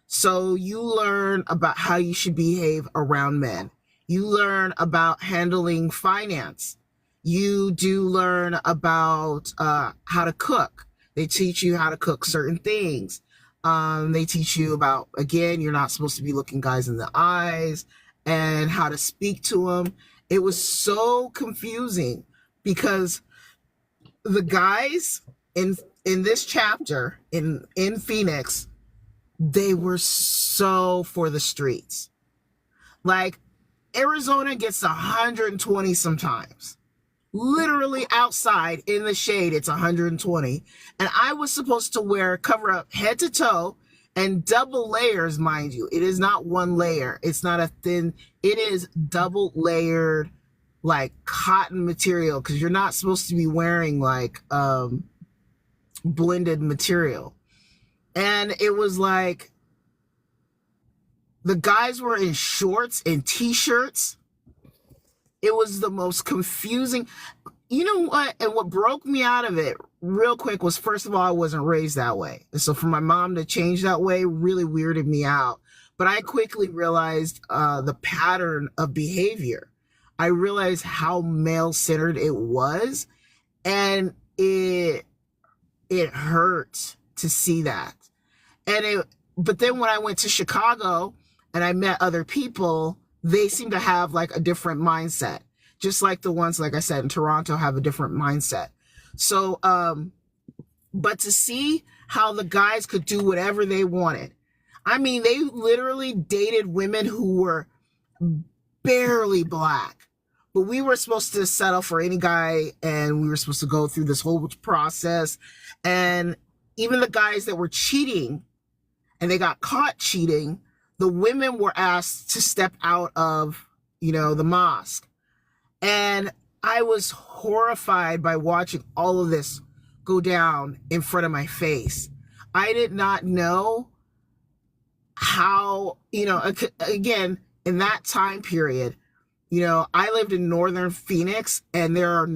So you learn about how you should behave around men. You learn about handling finance. You do learn about how to cook. They teach you how to cook certain things. They teach you about, again, you're not supposed to be looking guys in the eyes and how to speak to them. It was so confusing because the guys in this chapter in Phoenix, they were so for the streets. Like Arizona gets 120 sometimes. Literally outside in the shade, it's 120. And I was supposed to wear cover up head to toe and double layers, mind you. It is not one layer. It's not a thin, it is double layered like cotton material because you're not supposed to be wearing like blended material. And it was like the guys were in shorts and t-shirts. It was the most confusing. you know what? And what broke me out of it real quick was, first of all, I wasn't raised that way. And so for my mom to change that way really weirded me out. But I quickly realized the pattern of behavior. I realized how male centered it was. And it hurt to see that. But then when I went to Chicago and I met other people, they seem to have like a different mindset. Just like the ones, like I said, in Toronto have a different mindset. So, but to see how the guys could do whatever they wanted. I mean, they literally dated women who were barely black, but we were supposed to settle for any guy, and we were supposed to go through this whole process. And even the guys that were cheating and they got caught cheating, the women were asked to step out of, the mosque. And I was horrified by watching all of this go down in front of my face. I did not know how, again, in that time period, I lived in northern Phoenix, and there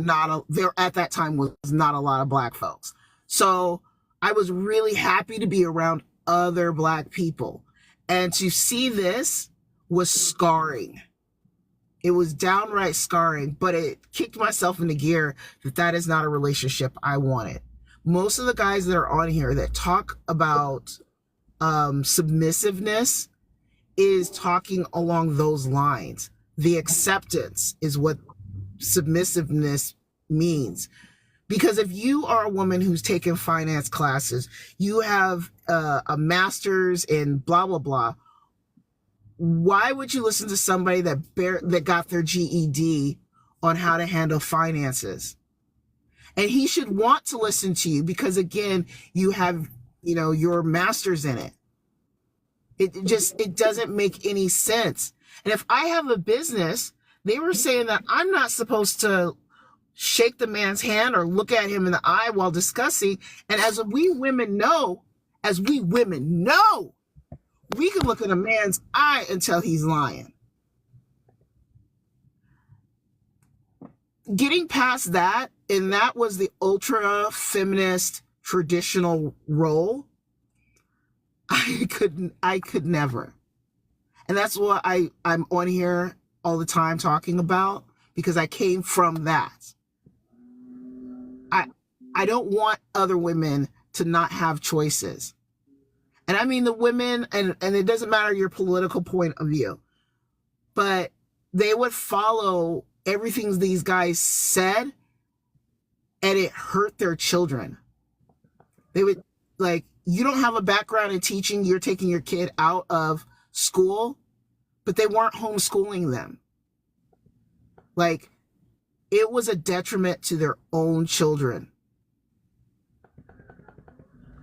at that time was not a lot of black folks. So I was really happy to be around other black people. And to see this was scarring. It was downright scarring, but it kicked myself into gear that is not a relationship I wanted. Most of the guys that are on here that talk about submissiveness is talking along those lines. The acceptance is what submissiveness means. Because if you are a woman who's taken finance classes, you have a master's in blah, blah, blah, why would you listen to somebody that got their GED on how to handle finances? And he should want to listen to you because, again, you have, your master's in it. It doesn't make any sense. And if I have a business, they were saying that I'm not supposed to shake the man's hand or look at him in the eye while discussing. And as we women know, we can look at a man's eye and tell he's lying. Getting past that, and that was the ultra feminist traditional role, I could never. And that's what I'm on here all the time talking about, because I came from that. I don't want other women to not have choices. And I mean the women, and it doesn't matter your political point of view, but they would follow everything these guys said, and it hurt their children. They would, like, you don't have a background in teaching, you're taking your kid out of school, but they weren't homeschooling them. Like, it was a detriment to their own children.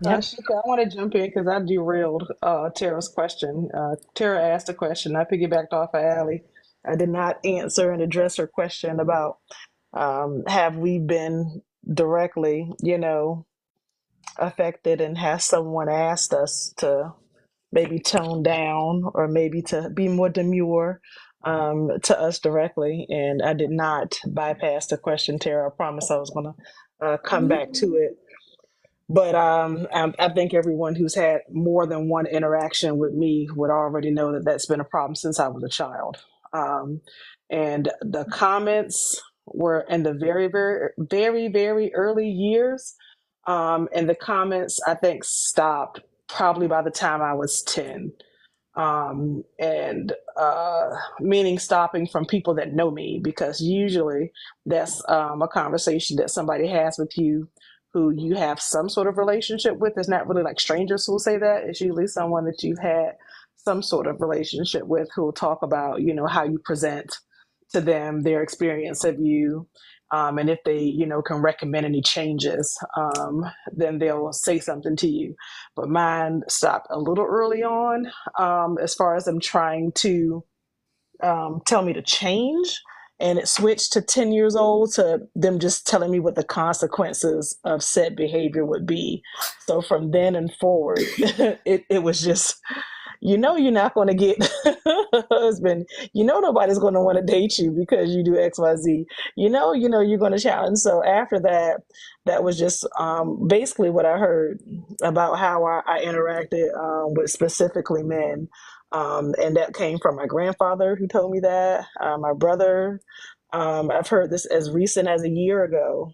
Shika, I want to jump in because I derailed Tara's question. Tara asked a question. I piggybacked off of Allie. I did not answer and address her question about have we been directly, affected, and has someone asked us to maybe tone down or maybe to be more demure to us directly. And I did not bypass the question, Tara. I promise I was going to come back to it. But I think everyone who's had more than one interaction with me would already know that that's been a problem since I was a child. And the comments were in the very, very, very, very early years. And the comments, I think, stopped probably by the time I was 10. Meaning stopping from people that know me, because usually that's a conversation that somebody has with you who you have some sort of relationship with. It's not really like strangers who will say that. It's usually someone that you've had some sort of relationship with who will talk about, how you present to them, their experience of you. And if they, can recommend any changes, then they'll say something to you. But mine stopped a little early on, as far as them trying to tell me to change. And it switched to 10 years old to them just telling me what the consequences of said behavior would be. So from then and forward, it was just you know you're not going to get a husband. You know nobody's going to want to date you because you do XYZ. You know you're going to challenge. So after that, that was just basically what I heard about how I interacted with specifically men. And that came from my grandfather who told me that, my brother. I've heard this as recent as a year ago,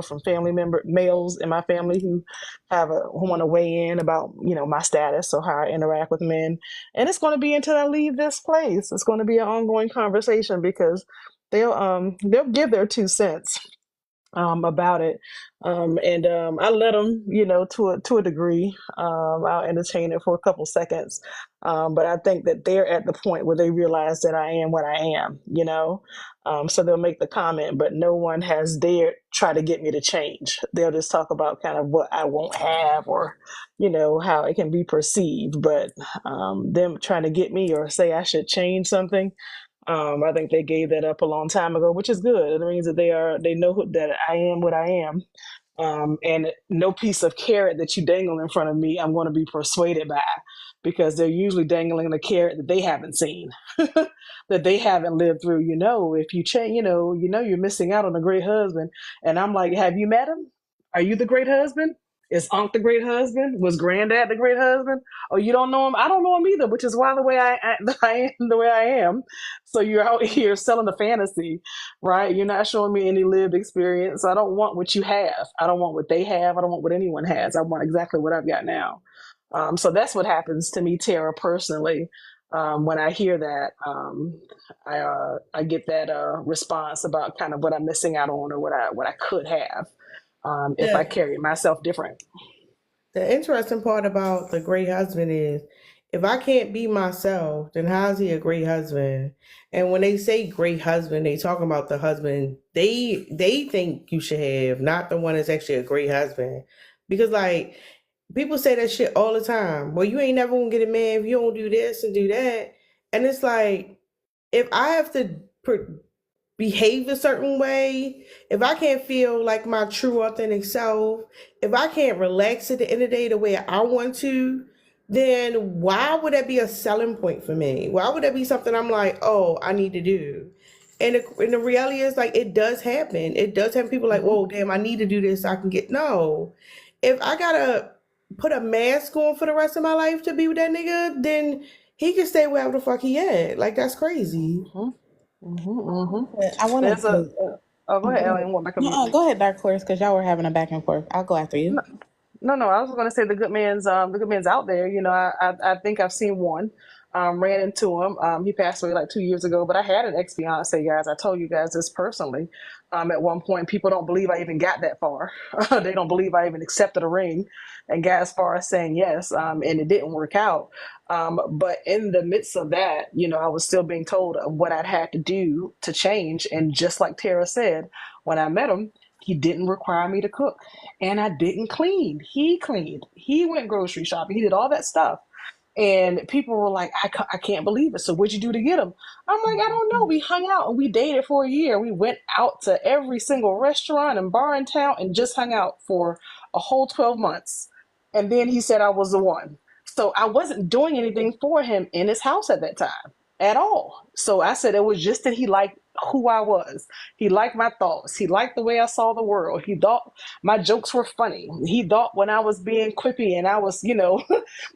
from family member males in my family who want to weigh in about, my status or how I interact with men. And it's going to be until I leave this place. It's going to be an ongoing conversation because they'll give their 2 cents about it. And I let them, to a degree. I'll entertain it for a couple seconds. But I think that they're at the point where they realize that I am what I am. So they'll make the comment, but no one has dared try to get me to change. They'll just talk about kind of what I won't have or, how it can be perceived. But them trying to get me or say I should change something, I think they gave that up a long time ago, which is good. It means that they know that I am what I am. And no piece of carrot that you dangle in front of me, I'm going to be persuaded by, because they're usually dangling the carrot that they haven't seen, that they haven't lived through. If you change, you're missing out on a great husband. And I'm like, have you met him? Are you the great husband? Is Unc the great husband? Was Granddad the great husband? Oh, you don't know him? I don't know him either, which is why the way I am the way I am. So you're out here selling a fantasy, right? You're not showing me any lived experience. I don't want what you have. I don't want what they have. I don't want what anyone has. I want exactly what I've got now. So that's what happens to me, Tara, personally. When I hear that, I get that response about kind of what I'm missing out on or what I could have if I Yeah. carry myself different. The interesting part about the great husband is if I can't be myself, then how's he a great husband? And when they say great husband, they talking about the husband they think you should have, not the one that's actually a great husband. Because like people say that shit all the time. Well, you ain't never gonna get a man if you don't do this and do that. And it's like if I have to behave a certain way, if I can't feel like my true authentic self, if I can't relax at the end of the day the way I want to, then why would that be a selling point for me? Why would that be something I'm like, oh, I need to do? And the reality is like it does happen. It does have people like, Hmm. oh damn, I need to do this so I can get no. If I gotta put a mask on for the rest of my life to be with that nigga, then he can stay wherever the fuck he at. Like that's crazy. Hmm. Hmm. I wanted There's a. to. Oh, go Go ahead, ahead. Ellen. What back on mute? No, go ahead, Dark Horse, because y'all were having a back and forth. I'll go after you. No, no. I was going to say the good man's out there. I think I've seen one. Ran into him. He passed away like 2 years ago. But I had an ex fiance, guys. I told you guys this personally. At one point, people don't believe I even got that far. They don't believe I even accepted a ring and got as far as saying yes. And it didn't work out. But in the midst of that, I was still being told of what I'd had to do to change. And just like Tara said, when I met him, he didn't require me to cook and I didn't clean. He cleaned. He went grocery shopping. He did all that stuff. And people were like, I can't believe it. So what'd you do to get him? I'm like, I don't know. We hung out and we dated for a year. We went out to every single restaurant and bar in town and just hung out for a whole 12 months. And then he said I was the one. So I wasn't doing anything for him in his house at that time at all. So I said it was just that he liked who I was. He liked my thoughts. He liked the way I saw the world. He thought my jokes were funny. He thought when I was being quippy and I was,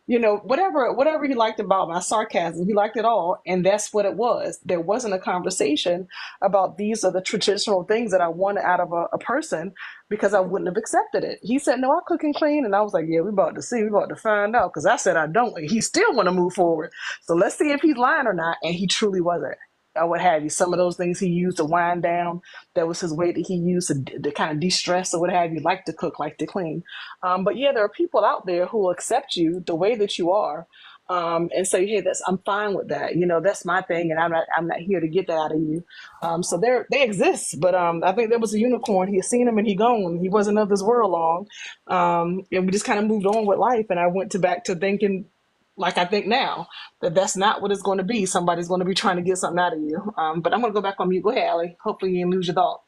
whatever he liked about my sarcasm, he liked it all. And that's what it was. There wasn't a conversation about these are the traditional things that I wanted out of a person because I wouldn't have accepted it. He said, no, I cook and clean. And I was like, yeah, we about to see. We about to find out. Because I said I don't. And he still want to move forward. So let's see if he's lying or not. And he truly wasn't. Or what have you. Some of those things he used to wind down, that was his way that he used to kind of de-stress or what have you, like to cook, like to clean. But yeah, there are people out there who will accept you the way that you are. And say, hey, I'm fine with that. That's my thing, and I'm not here to get that out of you. So they exist, but I think there was a unicorn. He had seen him and he gone. He wasn't of this world long, and we just kind of moved on with life. And I went back to thinking, like I think now, that that's not what it's going to be. Somebody's going to be trying to get something out of you. But I'm going to go back on mute. Go ahead, Allie. Hopefully you didn't lose your thought.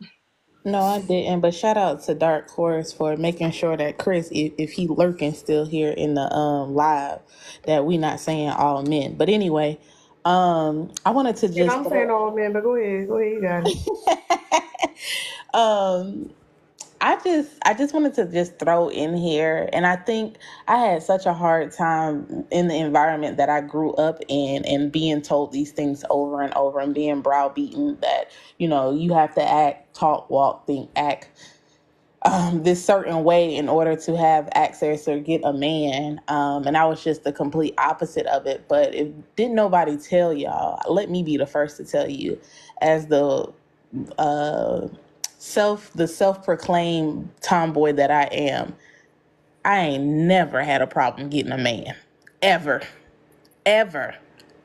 No, I didn't. But shout out to Dark Horse for making sure that Chris, if he lurking still here in the live, that we not saying all men. But anyway, I wanted to Yeah, just I'm saying all men, but go ahead. Go ahead, you got it. um I just wanted to just throw in here, and I think I had such a hard time in the environment that I grew up in, and being told these things over and over, and being browbeaten that you have to act, talk, walk, think, act this certain way in order to have access or get a man. And I was just the complete opposite of it. But if didn't nobody tell y'all, let me be the first to tell you, as uh, the self-proclaimed tomboy that I am, I ain't never had a problem getting a man, ever, ever.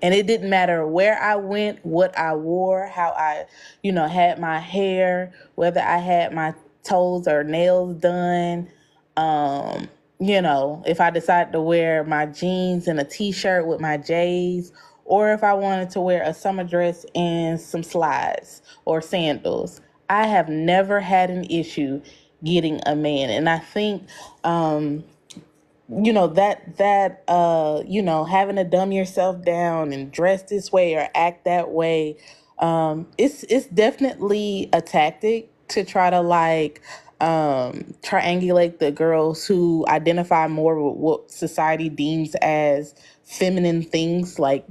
And it didn't matter where I went, what I wore, how I, had my hair, whether I had my toes or nails done. Um, if I decided to wear my jeans and a t-shirt with my J's, or if I wanted to wear a summer dress and some slides or sandals. I have never had an issue getting a man. And I think having to dumb yourself down and dress this way or act that way, it's definitely a tactic to try to triangulate the girls who identify more with what society deems as feminine things, like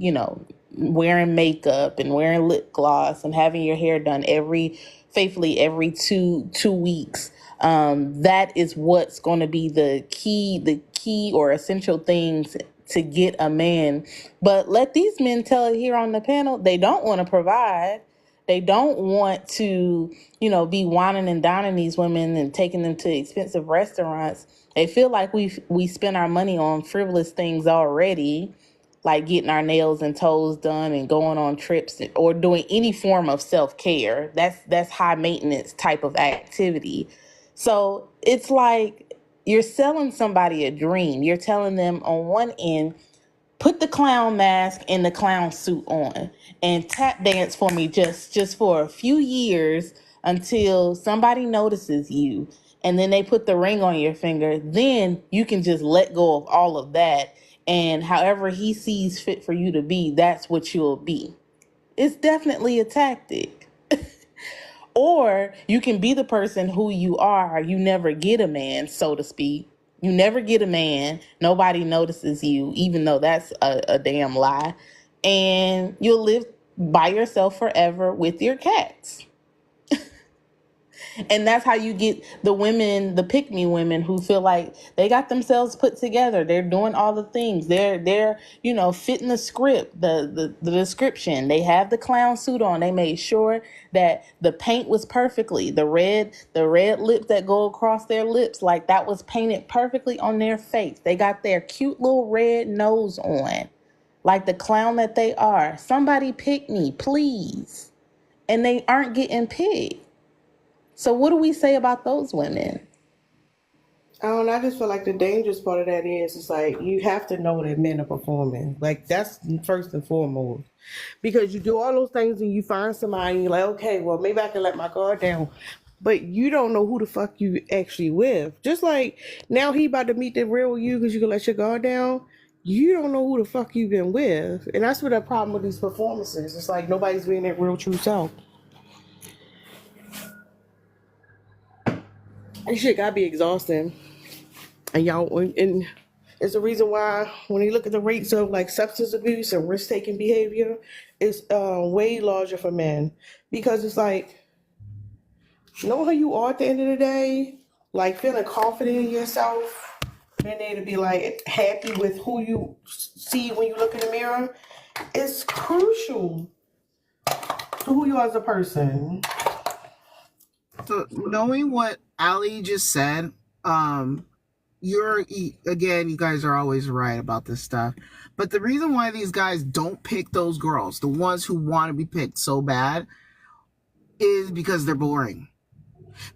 wearing makeup and wearing lip gloss and having your hair done every two weeks. That is what's going to be the key or essential things to get a man. But let these men tell it here on the panel, they don't want to provide. They don't want to, be whining and dining these women and taking them to expensive restaurants. They feel like we spend our money on frivolous things already, like getting our nails and toes done and going on trips or doing any form of self-care. That's high maintenance type of activity. So it's like you're selling somebody a dream. You're telling them on one end, put the clown mask and the clown suit on and tap dance for me just for a few years until somebody notices you, and then they put the ring on your finger. Then you can just let go of all of that, and however he sees fit for you to be, that's what you'll be. It's definitely a tactic. Or you can be the person who you are. You never get a man, so to speak. You never get a man. Nobody notices you, even though that's a damn lie. And you'll live by yourself forever with your cats. And that's how you get the women, the pick me women who feel like they got themselves put together. They're doing all the things. They're fitting the script, the description. They have the clown suit on. They made sure that the paint was perfectly, the red lips that go across their lips, like that was painted perfectly on their face. They got their cute little red nose on, like the clown that they are. Somebody pick me, please. And they aren't getting picked. So what do we say about those women? I don't know, I just feel like the dangerous part of that is it's like you have to know that men are performing. Like that's first and foremost. Because you do all those things and you find somebody and you're like, okay, well maybe I can let my guard down. But you don't know who the fuck you actually with. Just like now he about to meet the real you because you can let your guard down. You don't know who the fuck you've been with. And that's what the problem with these performances. It's like nobody's being their real true self. This shit gotta be exhausting. And y'all, and it's the reason why when you look at the rates of like substance abuse and risk taking behavior, it's way larger for men because it's like knowing who you are at the end of the day, like feeling confident in yourself, being able to be like happy with who you see when you look in the mirror, is crucial to who you are as a person. So knowing what Ali just said, you're again, you guys are always right about this stuff. But the reason why these guys don't pick those girls, the ones who want to be picked so bad, is because they're boring.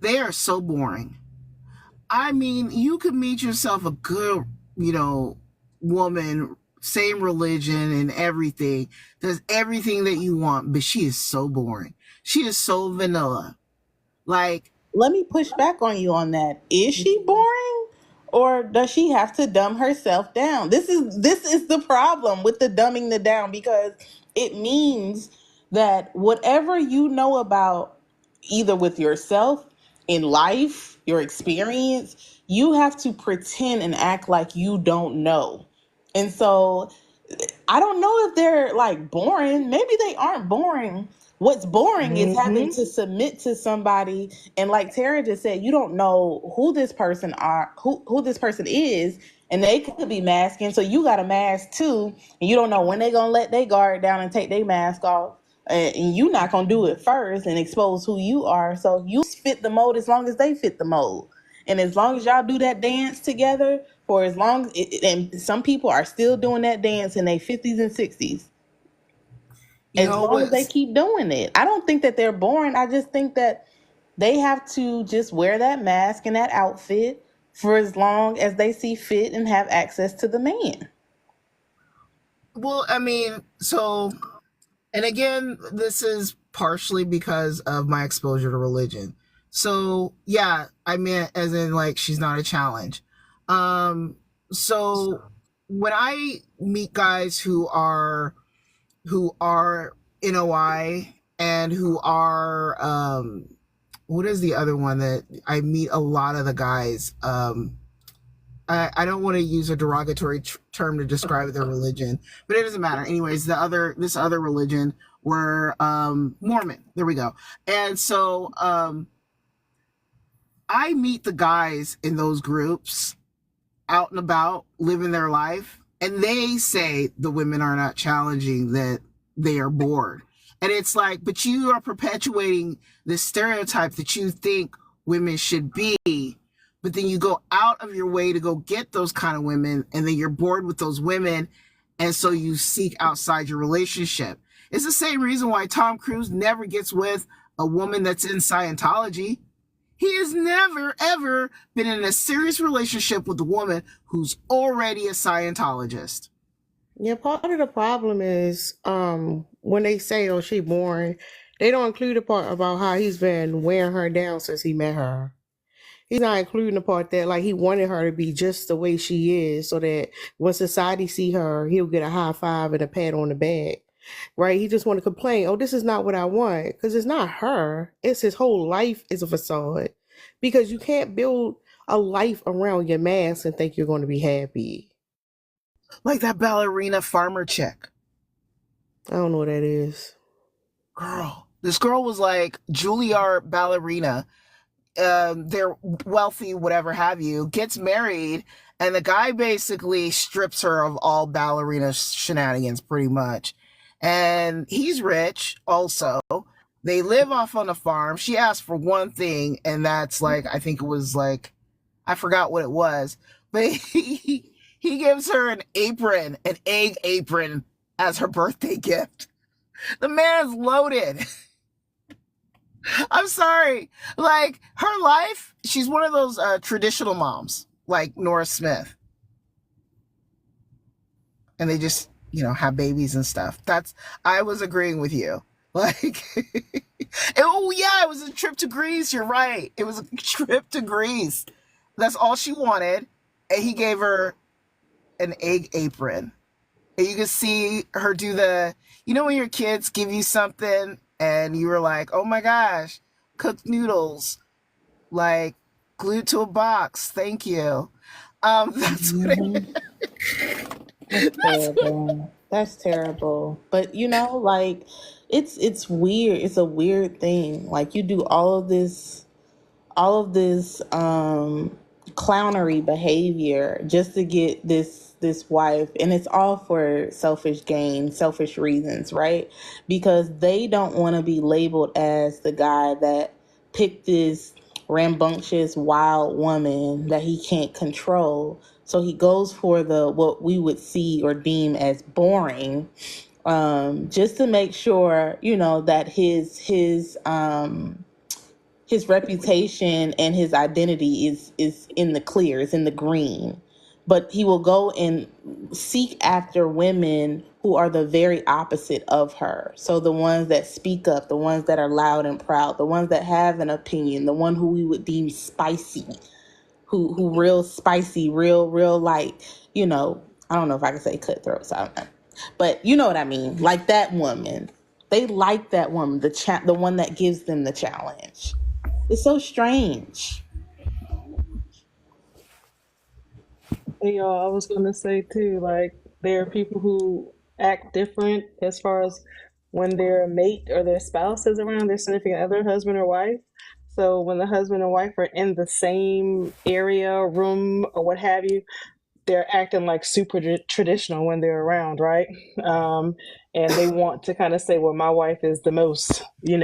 They are so boring. I mean, you could meet yourself a good, woman, same religion and everything, does everything that you want, but she is so boring. She is so vanilla. Like, let me push back on you on that. Is she boring, or does she have to dumb herself down? This is the problem with the dumbing the down, because it means that whatever you know about, either with yourself, in life, your experience, you have to pretend and act like you don't know. And so I don't know if they're like boring. Maybe they aren't boring. What's boring is having Mm-hmm. to submit to somebody, and like Tara just said, you don't know who this person is, and they could be masking. So you got a mask too, and you don't know when they're gonna let their guard down and take their mask off. And you not gonna do it first and expose who you are. So you fit the mold as long as they fit the mold. And as long as y'all do that dance together, for as long and some people are still doing that dance in their 50s and 60s, You as know long as they what's keep doing it. I don't think that they're boring. I just think that they have to just wear that mask and that outfit for as long as they see fit and have access to the man. well, I mean, so, and again, this is partially because of my exposure to religion. So yeah, I mean, as in like she's not a challenge. Um, so when I meet guys who are NOI and who are what is the other one that I meet a lot of the guys I don't want to use a derogatory term to describe their religion, but it doesn't matter. Anyways, this other religion were Mormon. There we go. And so I meet the guys in those groups out and about living their life, and they say the women are not challenging, that they are bored. And it's like, but you are perpetuating this stereotype that you think women should be, but then you go out of your way to go get those kind of women, and then you're bored with those women, and so you seek outside your relationship. It's the same reason why Tom Cruise never gets with a woman that's in Scientology. He has never, ever been in a serious relationship with a woman who's already a Scientologist. Yeah, part of the problem is when they say, oh, she boring, they don't include the part about how he's been wearing her down since he met her. He's not including the part that like he wanted her to be just the way she is, so that when society see her, he'll get a high five and a pat on the back. Right? He just want to complain, oh, this is not what I want. Because it's not her. It's his whole life is a facade. Because you can't build a life around your mask and think you're going to be happy. Like that ballerina farmer chick. I don't know what that is. Girl. This girl was like Juilliard ballerina. They're wealthy, whatever have you, gets married, and the guy basically strips her of all ballerina shenanigans pretty much. And he's rich also. They live off on a farm. She asked for one thing, and that's like, I think it was like, I forgot what it was, but he gives her an apron, an egg apron, as her birthday gift. The man's loaded. I'm sorry. Like her life, she's one of those traditional moms, like Nora Smith, and they just, have babies and stuff. I was agreeing with you. Like, oh yeah, it was a trip to Greece. You're right. It was a trip to Greece. That's all she wanted, and he gave her an egg apron. And you can see her do when your kids give you something and you were like, oh my gosh, cooked noodles, like glued to a box. Thank you. That's what Mm-hmm. That's that's what, terrible. That's terrible. But like it's weird. It's a weird thing. Like you do all of this clownery behavior just to get this wife, and it's all for selfish gain, selfish reasons, right? Because they don't want to be labeled as the guy that picked this rambunctious wild woman that he can't control, so he goes for the what we would see or deem as boring, just to make sure that his reputation and his identity is in the clear, is in the green. but he will go and seek after women who are the very opposite of her. So the ones that speak up, the ones that are loud and proud, the ones that have an opinion, the one who we would deem spicy, who real spicy, real like, you know, I don't know if I can say cutthroat, so I don't know. But you know what I mean? Like that woman. They like that woman, the one that gives them the challenge. It's so strange. Hey, y'all, I was gonna say too, like there are people who act different as far as when their mate or their spouse is around, their significant other, husband or wife. So when the husband and wife are in the same area, room, or what have you, they're acting like super traditional when they're around, right? Um, and they want to kind of say, well, my wife is the most,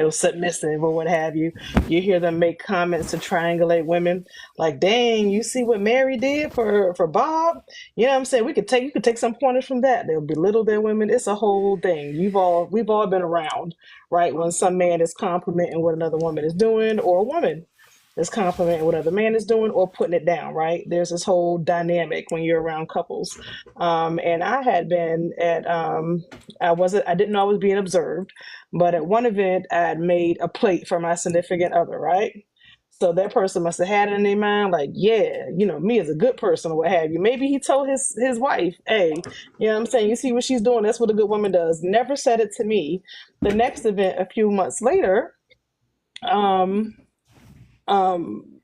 submissive or what have you. You hear them make comments to triangulate women, like, dang, you see what Mary did for Bob? You know what I'm saying? You could take some pointers from that. They'll belittle their women. It's a whole thing. We've all been around, right? When some man is complimenting what another woman is doing, or a woman is complimenting what other man is doing, or putting it down, right? There's this whole dynamic when you're around couples. And I had been at, I didn't know I was being observed, but at one event I had made a plate for my significant other, right? So that person must have had it in their mind, like, yeah, me as a good person or what have you. Maybe he told his wife, hey, you know what I'm saying? You see what she's doing? That's what a good woman does. Never said it to me. The next event, a few months later, um, um,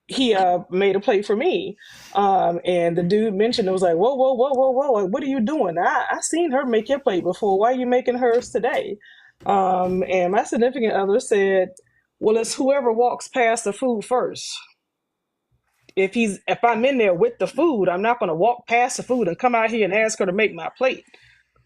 he made a plate for me. And the dude mentioned, it was like, whoa, whoa, whoa, whoa, whoa, like, what are you doing? I seen her make your plate before. Why are you making hers today? And my significant other said, well, it's whoever walks past the food first. If I'm in there with the food, I'm not going to walk past the food and come out here and ask her to make my plate,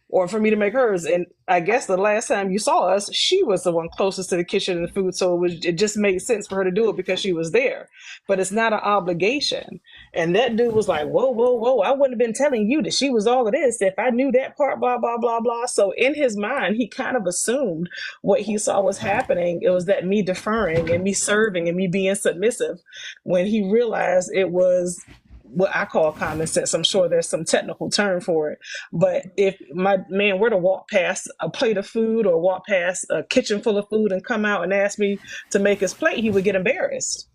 or for me to make hers. And I guess the last time you saw us, she was the one closest to the kitchen and the food, so it just made sense for her to do it because she was there. But it's not an obligation. And that dude was like, whoa, whoa, whoa, I wouldn't have been telling you that she was all of this if I knew that part, blah, blah, blah, blah. So in his mind, he kind of assumed what he saw was happening. It was that me deferring and me serving and me being submissive, when he realized it was what I call common sense. I'm sure there's some technical term for it. But if my man were to walk past a plate of food or walk past a kitchen full of food and come out and ask me to make his plate, he would get embarrassed.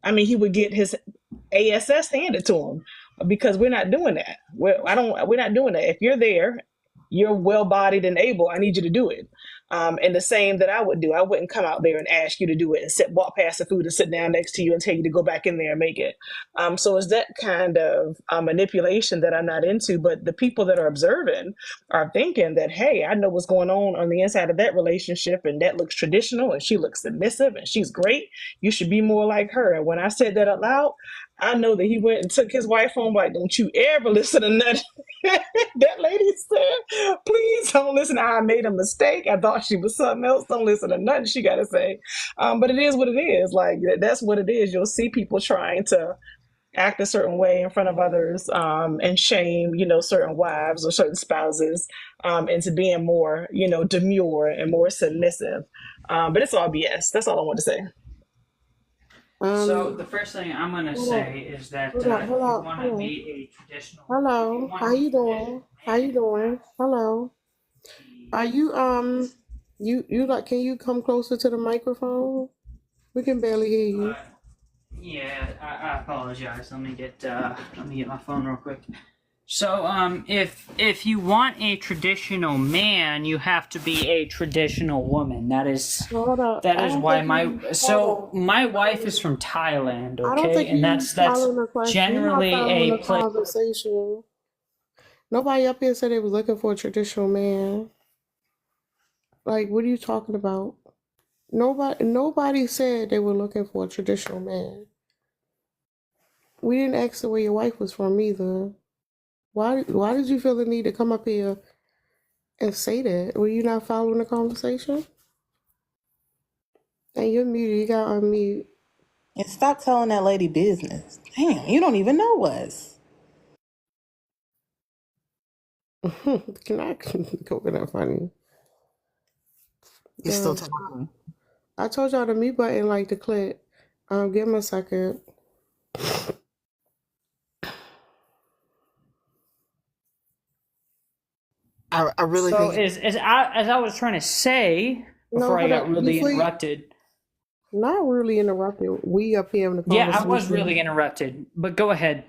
I mean, he would get his ASS handed to him, because we're not doing that. We're not doing that. If you're there, you're well bodied and able, I need you to do it. And the same that I would do. I wouldn't come out there and ask you to do it and walk past the food and sit down next to you and tell you to go back in there and make it. So it's that kind of manipulation that I'm not into. But the people that are observing are thinking that, hey, I know what's going on the inside of that relationship, and that looks traditional, and she looks submissive, and she's great. You should be more like her. And when I said that out loud, I know that he went and took his wife home, like, don't you ever listen to nothing that lady said. Please don't listen. I made a mistake. I thought she was something else. Don't listen to nothing she got to say. But it is what it is. Like, that's what it is. You'll see people trying to act a certain way in front of others, and shame, certain wives or certain spouses, into being more, demure and more submissive. But it's all BS. That's all I want to say. So the first thing I'm gonna say is that if you want to be a traditional, Hello, how you doing? How you doing? Hello. Are you you like, can you come closer to the microphone? We can barely hear you. Yeah, I apologize. Let me get my phone real quick. So if you want a traditional man, you have to be a traditional woman. That is why my wife is from Thailand, okay? And that's generally a place. Conversation. Nobody up here said they was looking for a traditional man. Like, what are you talking about? Nobody said they were looking for a traditional man. We didn't ask where your wife was from either. Why did you feel the need to come up here and say that? Were you not following the conversation? And you're muted. You got unmute. And stop telling that lady business. Damn, you don't even know us. Can I coconut funny? He's still talking. I told y'all the mute button like the clip. Give him a second. I really So think as I was trying to say No, before I hold got up. really Before you, interrupted. not really interrupted. We up here in the Yeah, I was conversation. really interrupted, but go ahead.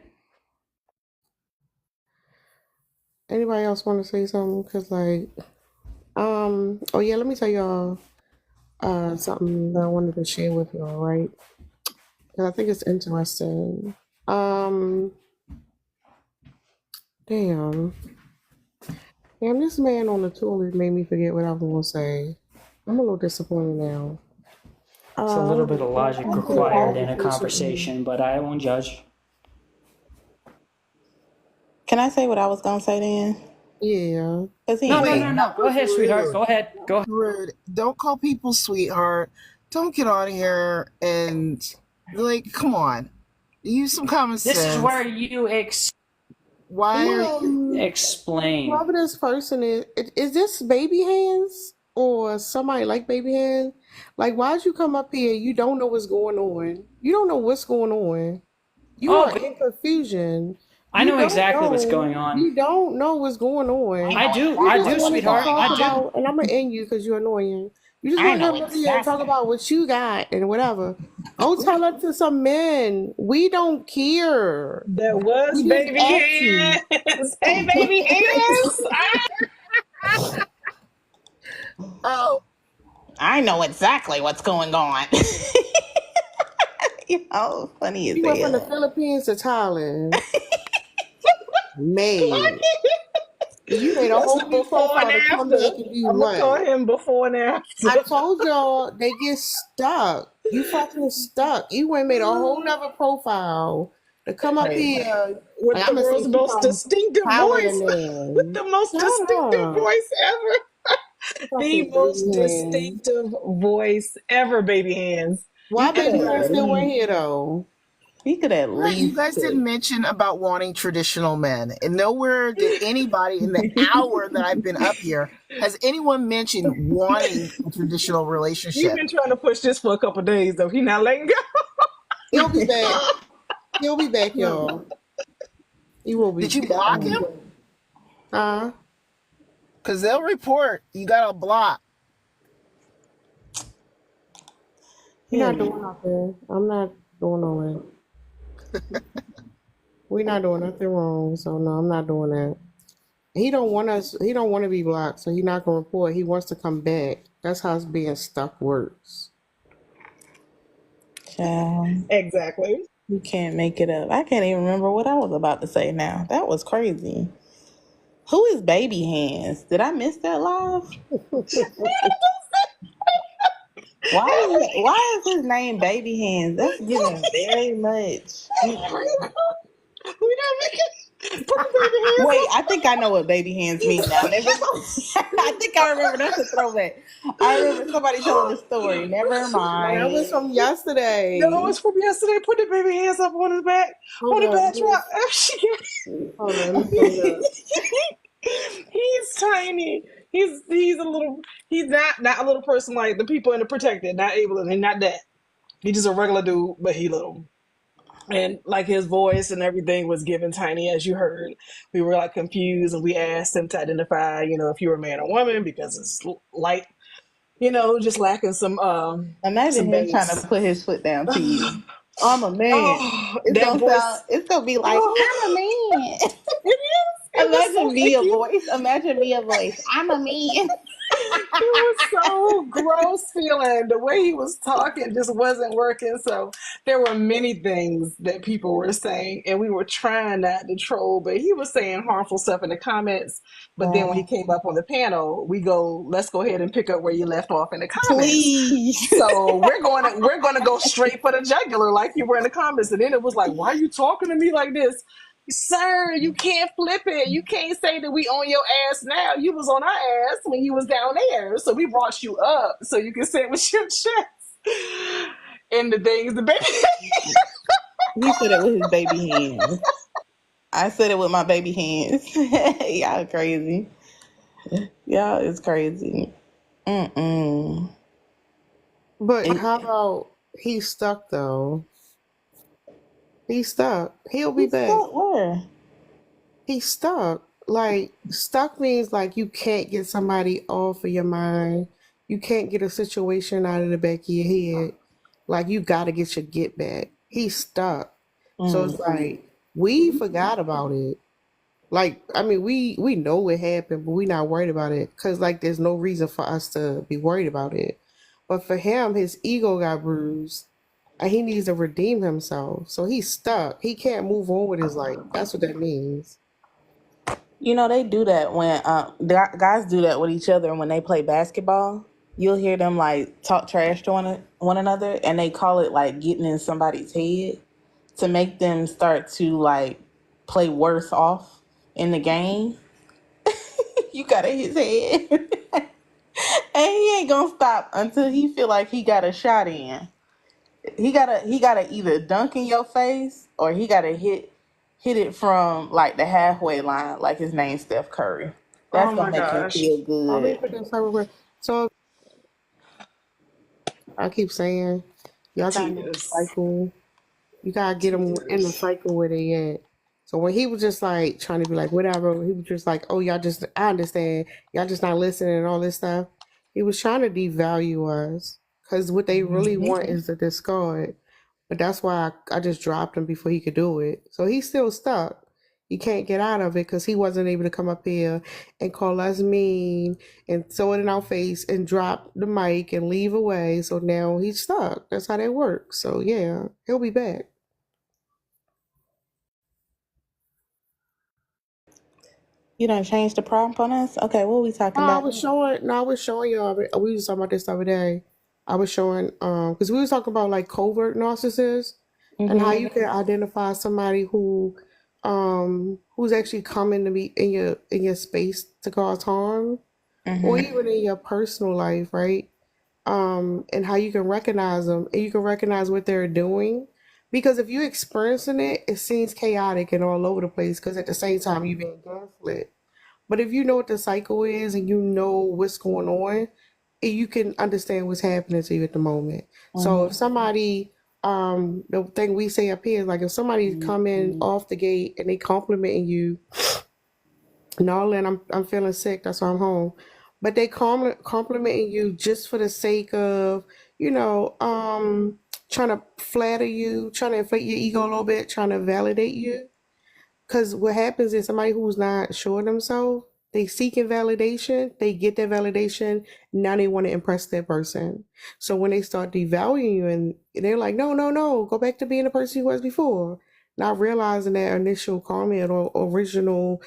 Anybody else want to say something? Cause like, oh yeah, let me tell y'all something that I wanted to share with y'all, right? Cause I think it's interesting. Um, damn, damn, this man on the toilet made me forget what I was gonna say. I'm a little disappointed now. It's a little bit of logic Back to the required in a conversation. conversation, but I won't judge. Can I say what I was gonna say then? Yeah. Cause he No, ain't no, wait, no, saying. no. that Go was ahead, sweetheart. rude. Go ahead. Go ahead. Rude. Don't call people sweetheart. Don't get on here and like, come on. Use some common This is sense. where you Why are you explain. Whoever this person is this baby hands or somebody like baby hands? Like, why'd you come up here? You don't know what's going on. You don't know what's going on. You Oh, are in confusion. I You know don't exactly what's know. going on. You don't know what's going on. You I just do, wanted to sweetheart. talk I do. about, and I'm gonna end you because you're annoying. You just I want to know come up here and talk exactly. about what you got and whatever. Go tell it to some men. We don't care. There was We just baby asked you. hands. Hey, baby hands. oh I know exactly what's going on. Funny as You went from the hell. Philippines to Thailand. Made. You made a That's whole the new before and profile to come after. back and do I'm gonna call what? him before and after. I told y'all they get stuck. You fucking stuck. You went and made a whole nother profile to come up Crazy. here. With Like I'm the gonna say world's she most from distinctive voice. Thailand With then. the most Shut distinctive up. voice ever. The Fucking most baby hands. distinctive voice ever, baby hands. You Why could baby at hands still went least. here though? He could at you least. guys didn't mention about wanting traditional men. And nowhere did anybody in the hour that I've been up here has anyone mentioned wanting a traditional We've relationship. been trying to push this for a couple of days though. He not letting go. He'll be back. He'll be back, y'all. He will be Did you definitely block be him? back. Huh? Because they'll report you got a block. You're He'll not be. doing nothing. I'm not doing no that. We're not doing nothing wrong, so no, I'm not doing that. He don't want us. He don't want to be blocked, so he's not gonna report. He wants to come back. That's how being stuck works. Child, Exactly. you can't make it up. I can't even remember what I was about to say now. That was crazy. Who is Baby Hands? Did I miss that live? Why is his name Baby Hands? That's giving very much. We not making put the baby hands Wait, up. I think I know what Baby Hands mean now. Never mind. I think I remember. That's a throwback. I remember somebody telling the story. Never No, that mind. was from No, yesterday. it's from yesterday. Put the baby hands up on his back. Hold On the up. back drop. She Hold on. Let me pull it up. He's tiny. He's a little. He's not a little person like the people in the protected. Not able and not that. He's just a regular dude, but he little. And like his voice and everything was given tiny, as you heard. We were like confused, and we asked him to identify, if you were a man or woman because it's light, just lacking Imagine some him trying to bass. put his foot down to you. I'm a man. Oh, It's that gonna sound. voice. It's gonna be like Oh, I'm a man. it is. It was so Imagine me a icky. voice. Imagine me a voice. I'm a man. It was so gross feeling. The way he was talking just wasn't working. So there were many things that people were saying, and we were trying not to troll, but he was saying harmful stuff in the comments. But then when he Wow. came up on the panel, let's go ahead and pick up where you left off in the comments. Please. So we're gonna go straight for the jugular like you were in the comments. And then it was like, why are you talking to me like this? Sir, you can't flip it. You can't say that we on your ass now. You was on our ass when you was down there. So we brought you up so you can say it with your chest. And the things the baby He said it with his baby hands. I said it with my baby hands. Y'all crazy. Y'all is crazy. Mm-mm. But And how about he's stuck though? He's stuck. He'll be he's back. stuck where? He's stuck. Like stuck means like you can't get somebody off of your mind. You can't get a situation out of the back of your head. Like you gotta get your get back. He's stuck. So it's Mm. like we forgot about it. Like I mean we know it happened, but we not worried about it because like there's no reason for us to be worried about it. But for him, his ego got bruised and he needs to redeem himself. So he's stuck. He can't move on with his life. That's what that means. You know, they do that when guys do that with each other when they play basketball. You'll hear them like talk trash to one another, and they call it like getting in somebody's head to make them start to like play worse off in the game. You gotta hit his head, and he ain't gonna stop until he feel like he got a shot in. He gotta either dunk in your face or he gotta hit it from like the halfway line, like his name's Steph Curry. Oh That's gonna my make him gosh. feel I'll be good. putting this everywhere. So I keep saying, y'all gotta know the Tears. cycle. You gotta get them in the Tears. cycle where they at. So when he was just like trying to be like whatever, he was just like, oh y'all just I understand, y'all just not listening and all this stuff. He was trying to devalue us because what they really Mhm. want is the discard. But that's why I just dropped him before he could do it. So he's still stuck. He can't get out of it because he wasn't able to come up here and call us mean and throw it in our face and drop the mic and leave away. So now he's stuck. That's how that works. So yeah, he'll be back. You done changed the prompt on us? Okay, what are we No, talking I about? was showing. No, I was showing y'all. We was talking about this the other day. I was showing because we was talking about like covert narcissists and how Mm-hmm. you can identify somebody who's actually coming to be in your space to cause harm or Mm-hmm. even in your personal life, right? And how you can recognize them and you can recognize what they're doing. Because if you're experiencing it, it seems chaotic and all over the place. Because at the same time, you're being gaslit. But if you know what the cycle is and you know what's going on, you can understand what's happening to you at the moment. So if Mm-hmm. somebody, the thing we say up here is like if somebody's coming off the gate and they complimenting you, no, Lynn, I'm feeling sick, that's why I'm home. But they complimenting you just for the sake of, you know, trying to flatter you, trying to inflate your ego a little bit, trying to validate you. Because what happens is somebody who's not sure of themselves, they seeking validation, they get that validation, now they want to impress that person. So when they start devaluing you and they're like, no, no, no, go back to being the person you was before. Not realizing that initial comment or original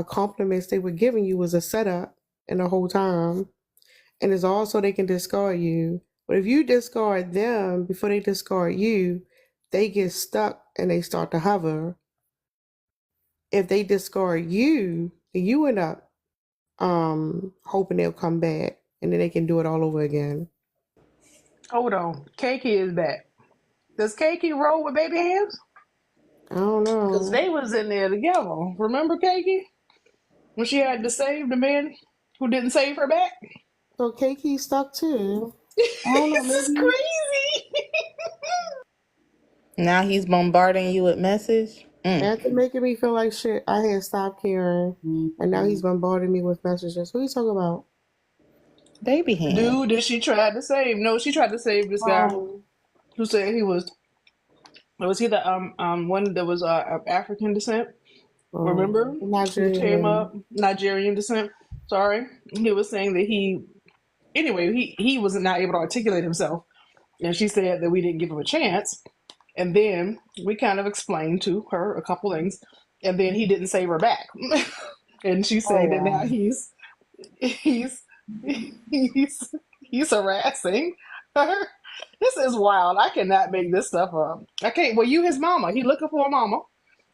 compliments they were giving you was a setup and the whole time. And it's also they can discard you. But if you discard them before they discard you, they get stuck and they start to hover. If they discard you, then you end up hoping they'll come back and then they can do it all over again. Hold on. Keiki is back. Does Keiki roll with baby hands? I don't Because know. they was in there together. Remember Keiki? When she had to save the man who didn't save her back? So Kiki stuck too. I don't know, This is maybe crazy. Now he's bombarding you with message. after making me feel like shit, I had stopped caring. And now he's bombarding me with messages. What are you talking about? Baby The hand. dude that she tried to save. No, she tried to save this guy Um, who said he was he the one that was of African descent? Remember? Who came Nigerian. up Nigerian descent? Sorry. He was saying that he was not able to articulate himself. And she said that we didn't give him a chance. And then we kind of explained to her a couple things. And then he didn't save her back. And she Oh said that now wow. he's he's he's harassing her. This is wild. I cannot make this stuff up. I can't. Well, you his mama. He looking for a mama,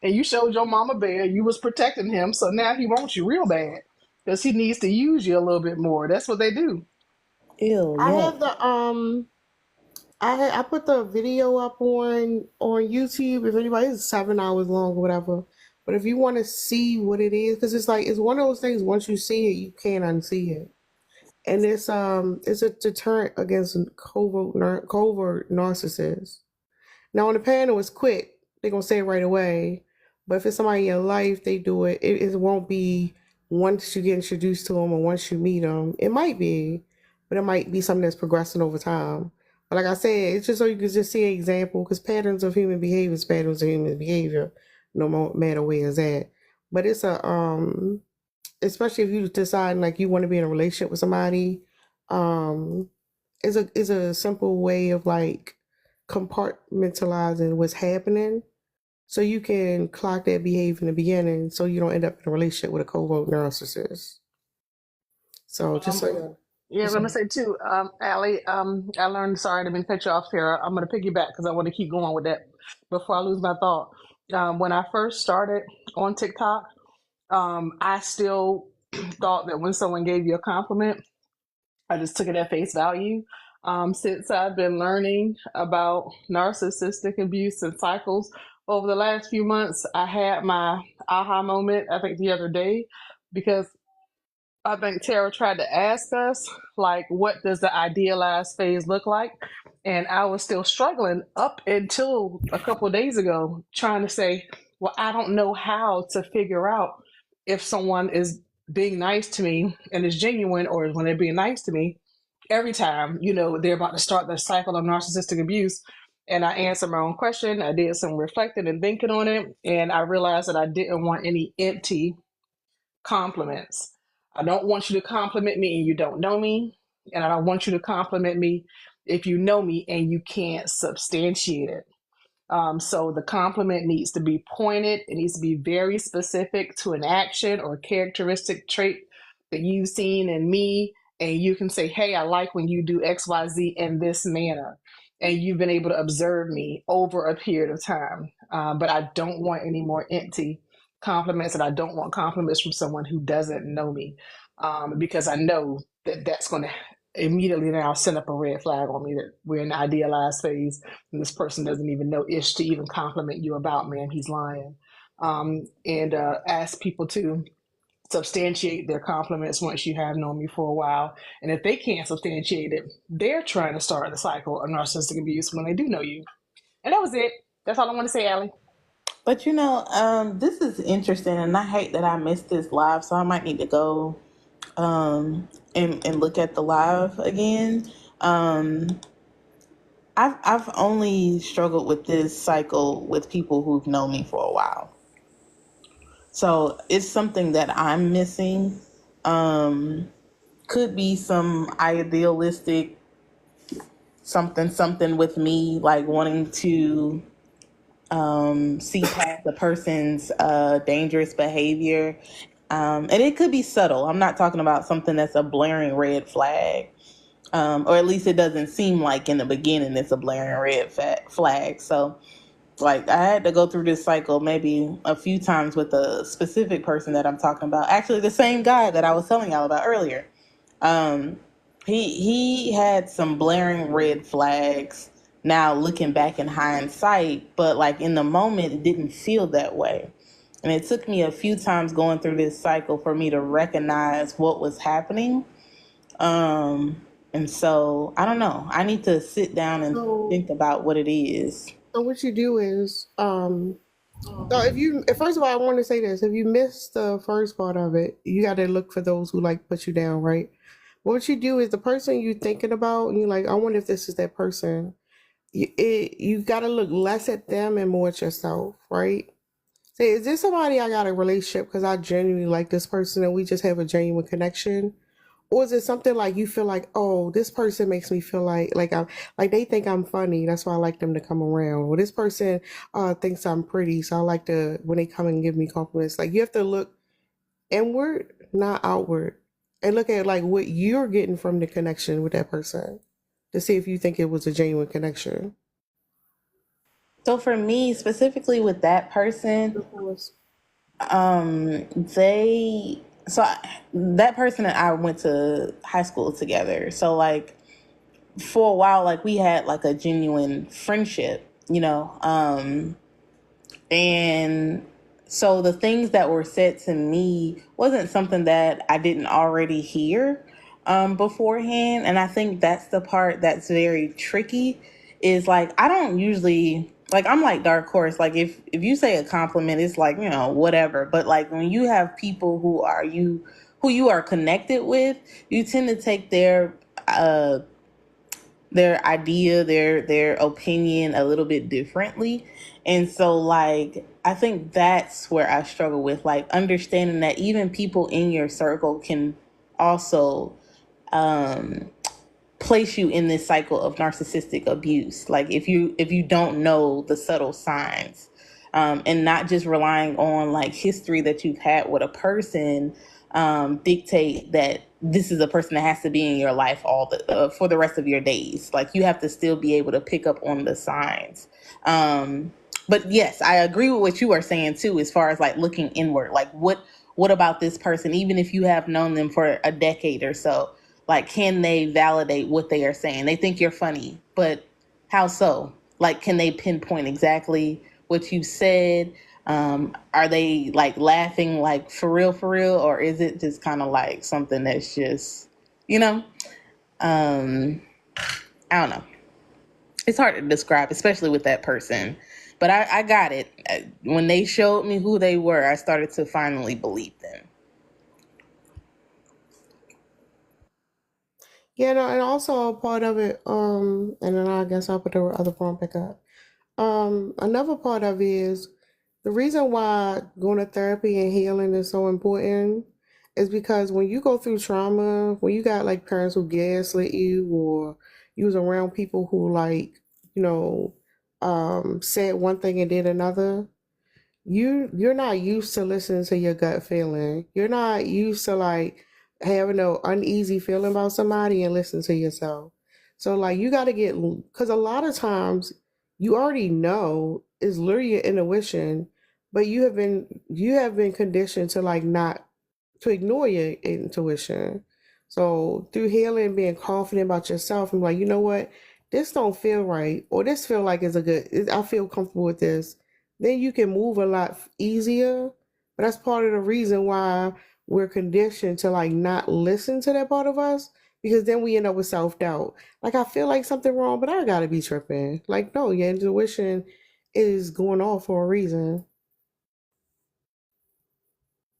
and you showed your mama bad. You was protecting him, so now he wants you real bad because he needs to use you a little bit more. That's what they do. Ew, I yuck. have the I put the video up on YouTube. If anybody, it's 7 hours long or whatever. But if you want to see what it is, because it's like it's one of those things. Once you see it, you can't unsee it. And it's a deterrent against covert narcissists. Now on the panel, it's quick. They're gonna say it right away. But if it's somebody in your life, they do it. It won't be once you get introduced to them or once you meet them. It might be, but it might be something that's progressing over time. But like I said, it's just so you can just see an example because patterns of human behavior is patterns of human behavior, matter where it's at. But it's especially if you decide like you want to be in a relationship with somebody, um, is a simple way of like compartmentalizing what's happening so you can clock that behavior in the beginning so you don't end up in a relationship with a covert narcissist. So just so Um, you yeah, I'm just gonna so, say too, Allie. I learned. Sorry, I didn't mean to cut you off here. I'm gonna piggyback because I want to keep going with that before I lose my thought. When I first started on TikTok, I still thought that when someone gave you a compliment, I just took it at face value. Since I've been learning about narcissistic abuse and cycles over the last few months, I had my aha moment, I think, the other day, because I think Tara tried to ask us, like, what does the idealized phase look like? And I was still struggling up until a couple of days ago, trying to say, well, I don't know how to figure out if someone is being nice to me and is genuine, or when they're being nice to me every time, they're about to start their cycle of narcissistic abuse. And I answered my own question. I did some reflecting and thinking on it. And I realized that I didn't want any empty compliments. I don't want you to compliment me and you don't know me. And I don't want you to compliment me if you know me and you can't substantiate it. So the compliment needs to be pointed. It needs to be very specific to an action or characteristic trait that you've seen in me. And you can say, hey, I like when you do XYZ in this manner. And you've been able to observe me over a period of time. But I don't want any more empty compliments, and I don't want compliments from someone who doesn't know me, because I know that that's going to immediately now send up a red flag on me that we're in the idealized phase and this person doesn't even know ish to even compliment you about, man, he's lying. And ask people to substantiate their compliments once you have known me for a while. And if they can't substantiate it, they're trying to start the cycle of narcissistic abuse when they do know you. And that was it. That's all I want to say, Allie. But this is interesting, and I hate that I missed this live, so I might need to go and look at the live again. Um, I've only struggled with this cycle with people who've known me for a while, so it's something that I'm missing. Um, could be some idealistic something with me, like wanting to see past the person's dangerous behavior. And it could be subtle. I'm not talking about something that's a blaring red flag. Or at least it doesn't seem like in the beginning it's a blaring red flag. So, like, I had to go through this cycle maybe a few times with a specific person that I'm talking about. Actually, the same guy that I was telling y'all about earlier. Um, he had some blaring red flags. Now looking back in hindsight, but like in the moment, it didn't feel that way. And it took me a few times going through this cycle for me to recognize what was happening. And so I don't know. I need to sit down and so think about what it is. so what you do is so first of all I want to say this, if you missed the first part of it, you got to look for those who like put you down, right? What you do is the person you're thinking about, and you're like, I wonder if this is that person. You got to look less at them and more at yourself, right? Say, is this somebody I got a relationship because I genuinely like this person and we just have a genuine connection? Or is it something like you feel like, oh, this person makes me feel like I'm like they think I'm funny, that's why I like them to come around. Or this person thinks I'm pretty, so I like to when they come and give me compliments. Like you have to look inward, not outward, and look at like what you're getting from the connection with that person to see if you think it was a genuine connection. So for me, specifically with that person, Of course. they so I, that person and I went to high school together. So like for a while, like we had like a genuine friendship, and so the things that were said to me wasn't something that I didn't already hear beforehand. And I think that's the part that's very tricky is like I don't usually like I'm like dark horse. Like if you say a compliment, it's like, you know, whatever. But like when you have people who you are connected with, you tend to take uh their idea, their opinion a little bit differently. And so like I think that's where I struggle with like understanding that even people in your circle can also um place you in this cycle of narcissistic abuse. Like if you don't know the subtle signs, and not just relying on like history that you've had with a person, dictate that this is a person that has to be in your life all the for the rest of your days. Like you have to still be able to pick up on the signs. But yes, I agree with what you are saying too, as far as like looking inward. Like what about this person, even if you have known them for a decade or so? Like, can they validate what they are saying? They think you're funny, but how so? Like, can they pinpoint exactly what you said? Are they like laughing, like for real, or is it just kind of like something that's just, you know? Um, I don't know. It's hard to describe, especially with that person. But I got it. When they showed me who they were, I started to finally believe them. Yeah, no, and also a part of it, and then I guess I'll put the other part back up. Another part of it is the reason why going to therapy and healing is so important is because when you go through trauma, when you got like parents who gaslit you or you was around people who like, you know, said one thing and did another, you're not used to listening to your gut feeling. You're not used to like having an uneasy feeling about somebody and listen to yourself. So like you got to get, because a lot of times you already know is literally your intuition, but you have been conditioned to like not to ignore your intuition. So through healing, being confident about yourself and like, you know what, this don't feel right, or this feel like it's a good. I feel comfortable with this. Then you can move a lot easier. But that's part of the reason why we're conditioned to like not listen to that part of us, because then we end up with self doubt. Like I feel like something wrong, but I gotta be tripping. Like no, your intuition is going off for a reason.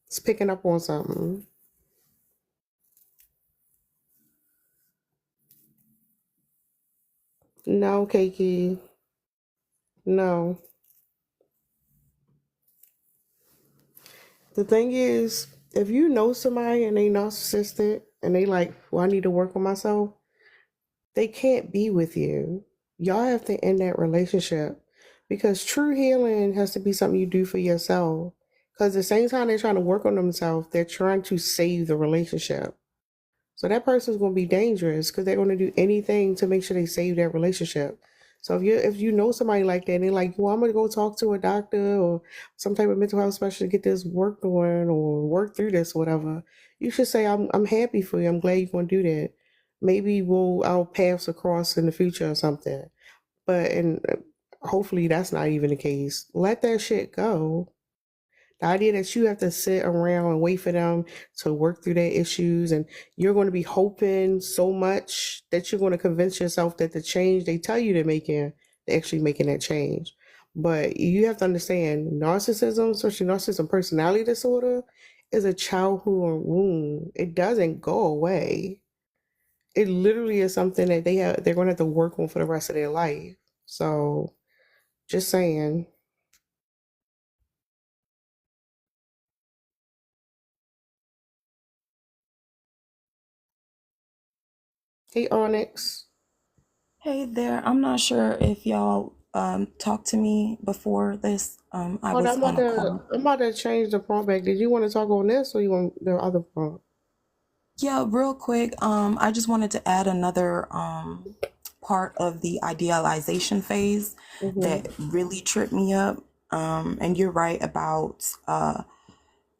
It's picking up on something. No, Keiki. No. The thing is, if you know somebody and they narcissistic and they like, well, I need to work on myself, they can't be with you. Y'all have to end that relationship because true healing has to be something you do for yourself. Because at the same time they're trying to work on themselves, they're trying to save the relationship. So that person's going to be dangerous because they're going to do anything to make sure they save their relationship. So if you know somebody like that and they're like, well, I'm gonna go talk to a doctor or some type of mental health specialist to get this worked on or work through this or whatever, you should say, I'm happy for you. I'm glad you're gonna do that. Maybe our paths will cross in the future or something. But and hopefully that's not even the case. Let that shit go. The idea that you have to sit around and wait for them to work through their issues and you're going to be hoping so much that you're going to convince yourself that the change they tell you they're actually making that change. But you have to understand narcissism, especially narcissism personality disorder, is a childhood wound. It doesn't go away. It literally is something that they're going to have to work on for the rest of their life. So just saying. Hey Onyx. Hey there. I'm not sure if y'all talked to me before this. I Hold on, was on a call. I'm about to change the prompt back. Did you want to talk on this or you want the other prompt? Yeah, real quick. I just wanted to add another part of the idealization phase Mm-hmm. that really tripped me up. And you're right about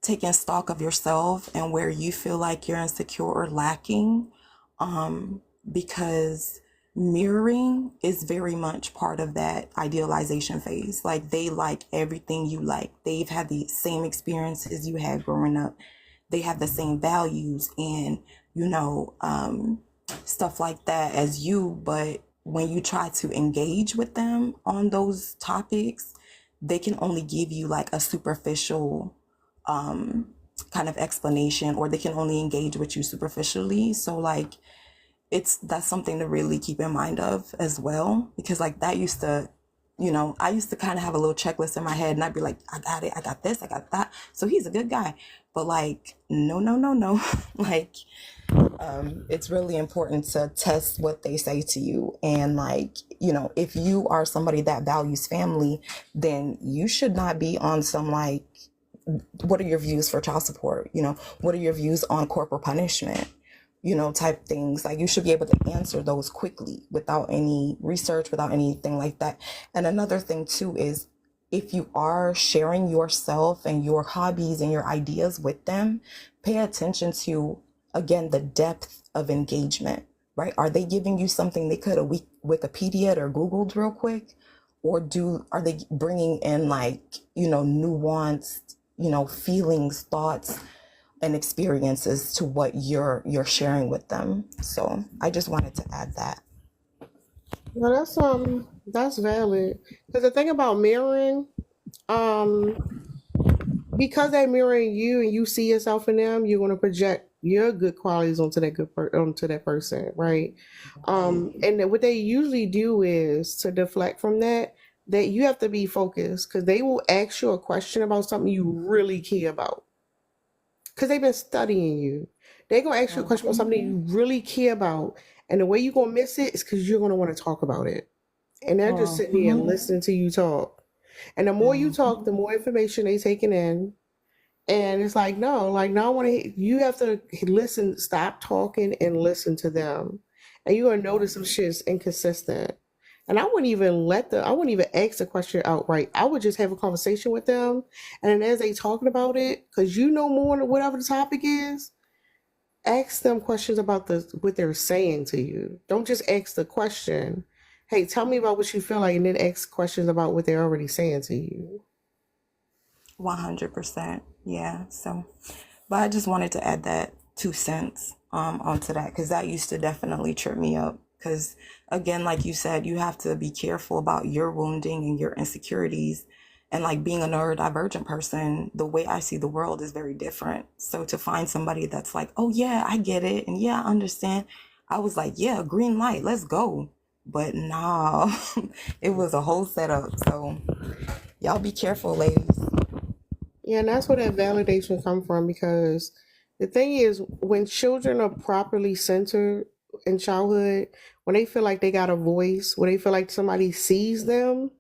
taking stock of yourself and where you feel like you're insecure or lacking, because mirroring is very much part of that idealization phase. Like they like everything you like. They've had the same experiences you had growing up. They have the same values and, you know, stuff like that as you, but when you try to engage with them on those topics, they can only give you like a superficial kind of explanation, or they can only engage with you superficially. So like that's something to really keep in mind of as well, because like that used to, I used to kind of have a little checklist in my head, and I'd be like, I got it, I got this, I got that, so he's a good guy. But like, no, no, no, no. Like, it's really important to test what they say to you. And like, if you are somebody that values family, then you should not be on some like, what are your views for child support? What are your views on corporal punishment? Type things. Like, you should be able to answer those quickly without any research, without anything like that. And another thing too is, if you are sharing yourself and your hobbies and your ideas with them, pay attention to, again, the depth of engagement, right? Are they giving you something they could have Wikipedia or Googled real quick? Or are they bringing in like, nuanced, feelings, thoughts, and experiences to what you're sharing with them? So I just wanted to add that. Well, that's valid. Because the thing about mirroring, because they're mirroring you and you see yourself in them, you're going to project your good qualities onto onto that person, right? And then what they usually do is to deflect from that. That you have to be focused, because they will ask you a question about something you really care about, because they've been studying you. They're gonna ask you a question about something you really care about, and the way you're gonna miss it is because you're gonna want to talk about it, and they're just sitting there and listening to you talk. And the more you talk, the more information they taking in. And it's like, no, like, no, I want to. You have to listen. Stop talking and listen to them, and you're gonna notice some shit's inconsistent. And I wouldn't even ask the question outright. I would just have a conversation with them, and then as they talking about it, because you know more than whatever the topic is, ask them questions about what they're saying to you. Don't just ask the question, "Hey, tell me about what you feel like," and then ask questions about what they're already saying to you. 100%. Yeah. So, but I just wanted to add that 2 cents onto that, because that used to definitely trip me up. Because again, like you said, you have to be careful about your wounding and your insecurities. And like, being a neurodivergent person, the way I see the world is very different. So to find somebody that's like, oh yeah, I get it, and yeah, I understand, I was like, yeah, green light, let's go. But nah, it was a whole setup. So y'all be careful, ladies. Yeah, and that's where that validation come from, because the thing is, when children are properly centered in childhood, when they feel like they got a voice, when they feel like somebody sees them,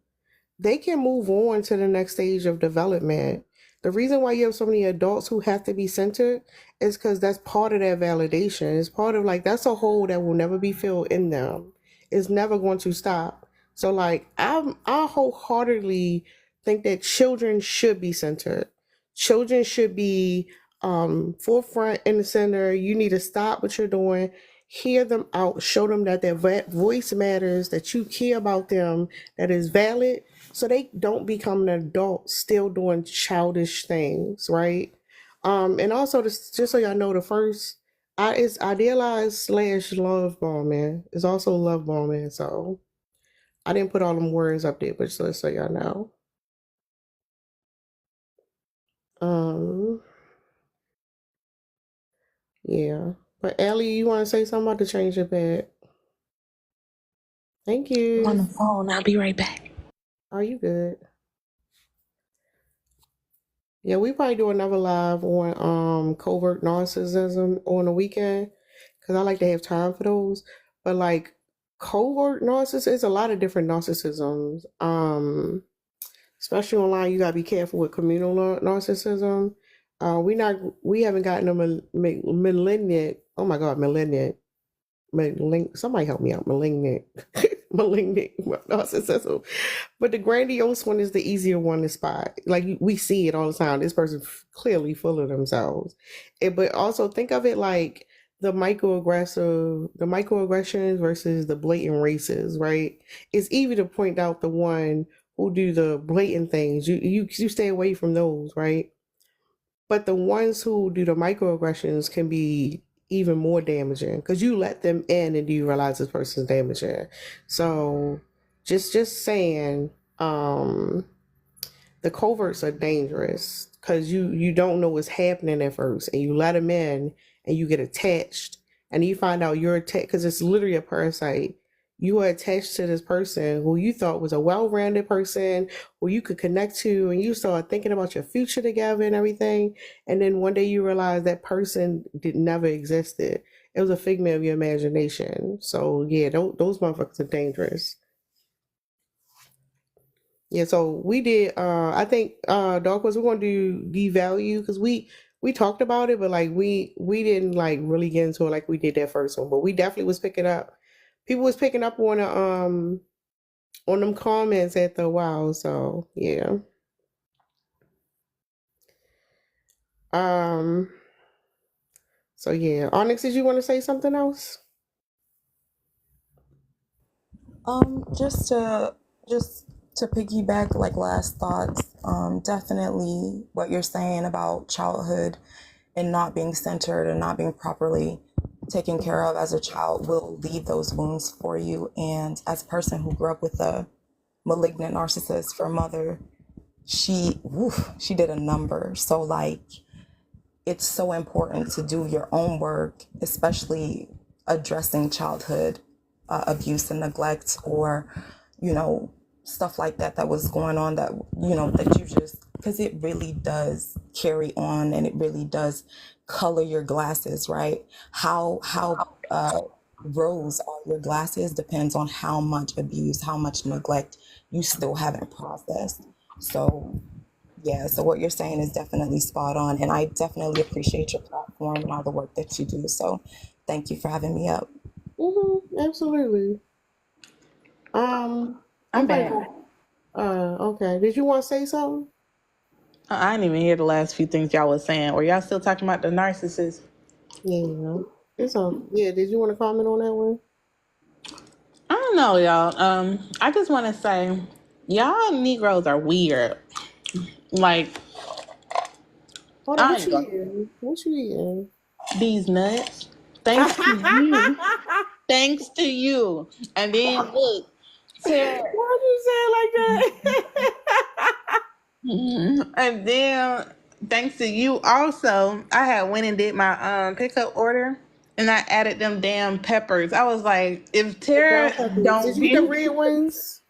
they can move on to the next stage of development. The reason why you have so many adults who have to be centered is because that's part of their validation. It's part of, like, that's a hole that will never be filled in them. It's never going to stop. So like, I wholeheartedly think that children should be centered. Children should be forefront in the center. You need to stop what you're doing, hear them out, show them that their voice matters, that you care about them, that is valid, so they don't become an adult still doing childish things, right? And also, just so y'all know, the first is idealized slash love bombing. It's also love bombing. So I didn't put all them words up there, but just so y'all know. Um, yeah. But Ellie, you want to say something about the change your bed? Thank I'm on you. the phone. I'll be right back. Are you good? Yeah, we probably do another live on covert narcissism on the weekend, because I like to have time for those. But like, covert narcissism, it's a lot of different narcissisms. Especially online, you gotta be careful with communal narcissism. We haven't gotten a malignant. Oh my God, somebody help me out. Malignant, malignant narcissism. But the grandiose one is the easier one to spot. Like, we see it all the time. This person clearly full of themselves. But also think of it like the microaggressions versus the blatant races, right? It's easy to point out the one who do the blatant things. You stay away from those, right? But the ones who do the microaggressions can be even more damaging because you let them in and you realize this person's damaging. So just saying, the coverts are dangerous because you don't know what's happening at first, and you let them in and you get attached, and you find out you're attached because it's literally a parasite. You are attached to this person who you thought was a well-rounded person who you could connect to, and you start thinking about your future together and everything. And then one day you realize that person did never existed. It was a figment of your imagination. So yeah, those motherfuckers are dangerous. Yeah, so we did. I think Dog was we're gonna do devalue because we talked about it, but like we didn't like really get into it like we did that first one. But we definitely was picking up. People was picking up on them comments after a while. So yeah. Um. So yeah, Onyx, did you want to say something else? Just to piggyback like last thoughts, definitely what you're saying about childhood and not being centered and not being properly taken care of as a child will leave those wounds for you. And as a person who grew up with a malignant narcissist for a mother, she did a number. So like it's so important to do your own work, especially addressing childhood abuse and neglect, or stuff like that was going on, that that you just, because it really does carry on, and it really does color your glasses, right? How rose are your glasses depends on how much abuse, how much neglect you still haven't processed. So yeah, so what you're saying is definitely spot on, and I definitely appreciate your platform and all the work that you do. So thank you for having me up. Absolutely. I'm I'm like, back. okay. Did you want to say something? I didn't even hear the last few things y'all was saying. Were y'all still talking about the narcissist? Yeah, it's on. Yeah, did you want to comment on that one? I don't know, y'all. I just want to say, y'all Negroes are weird. Like, Hold on, I what ain't you gonna eating? What you eating? these nuts. Thanks to you. Thanks to you. And then look, Tara. Why'd you say it like that? And then thanks to you also, I had went and did my pickup order, and I added them damn peppers. I was like, if The Tara bell peppers. Did don't you get the be, red ones?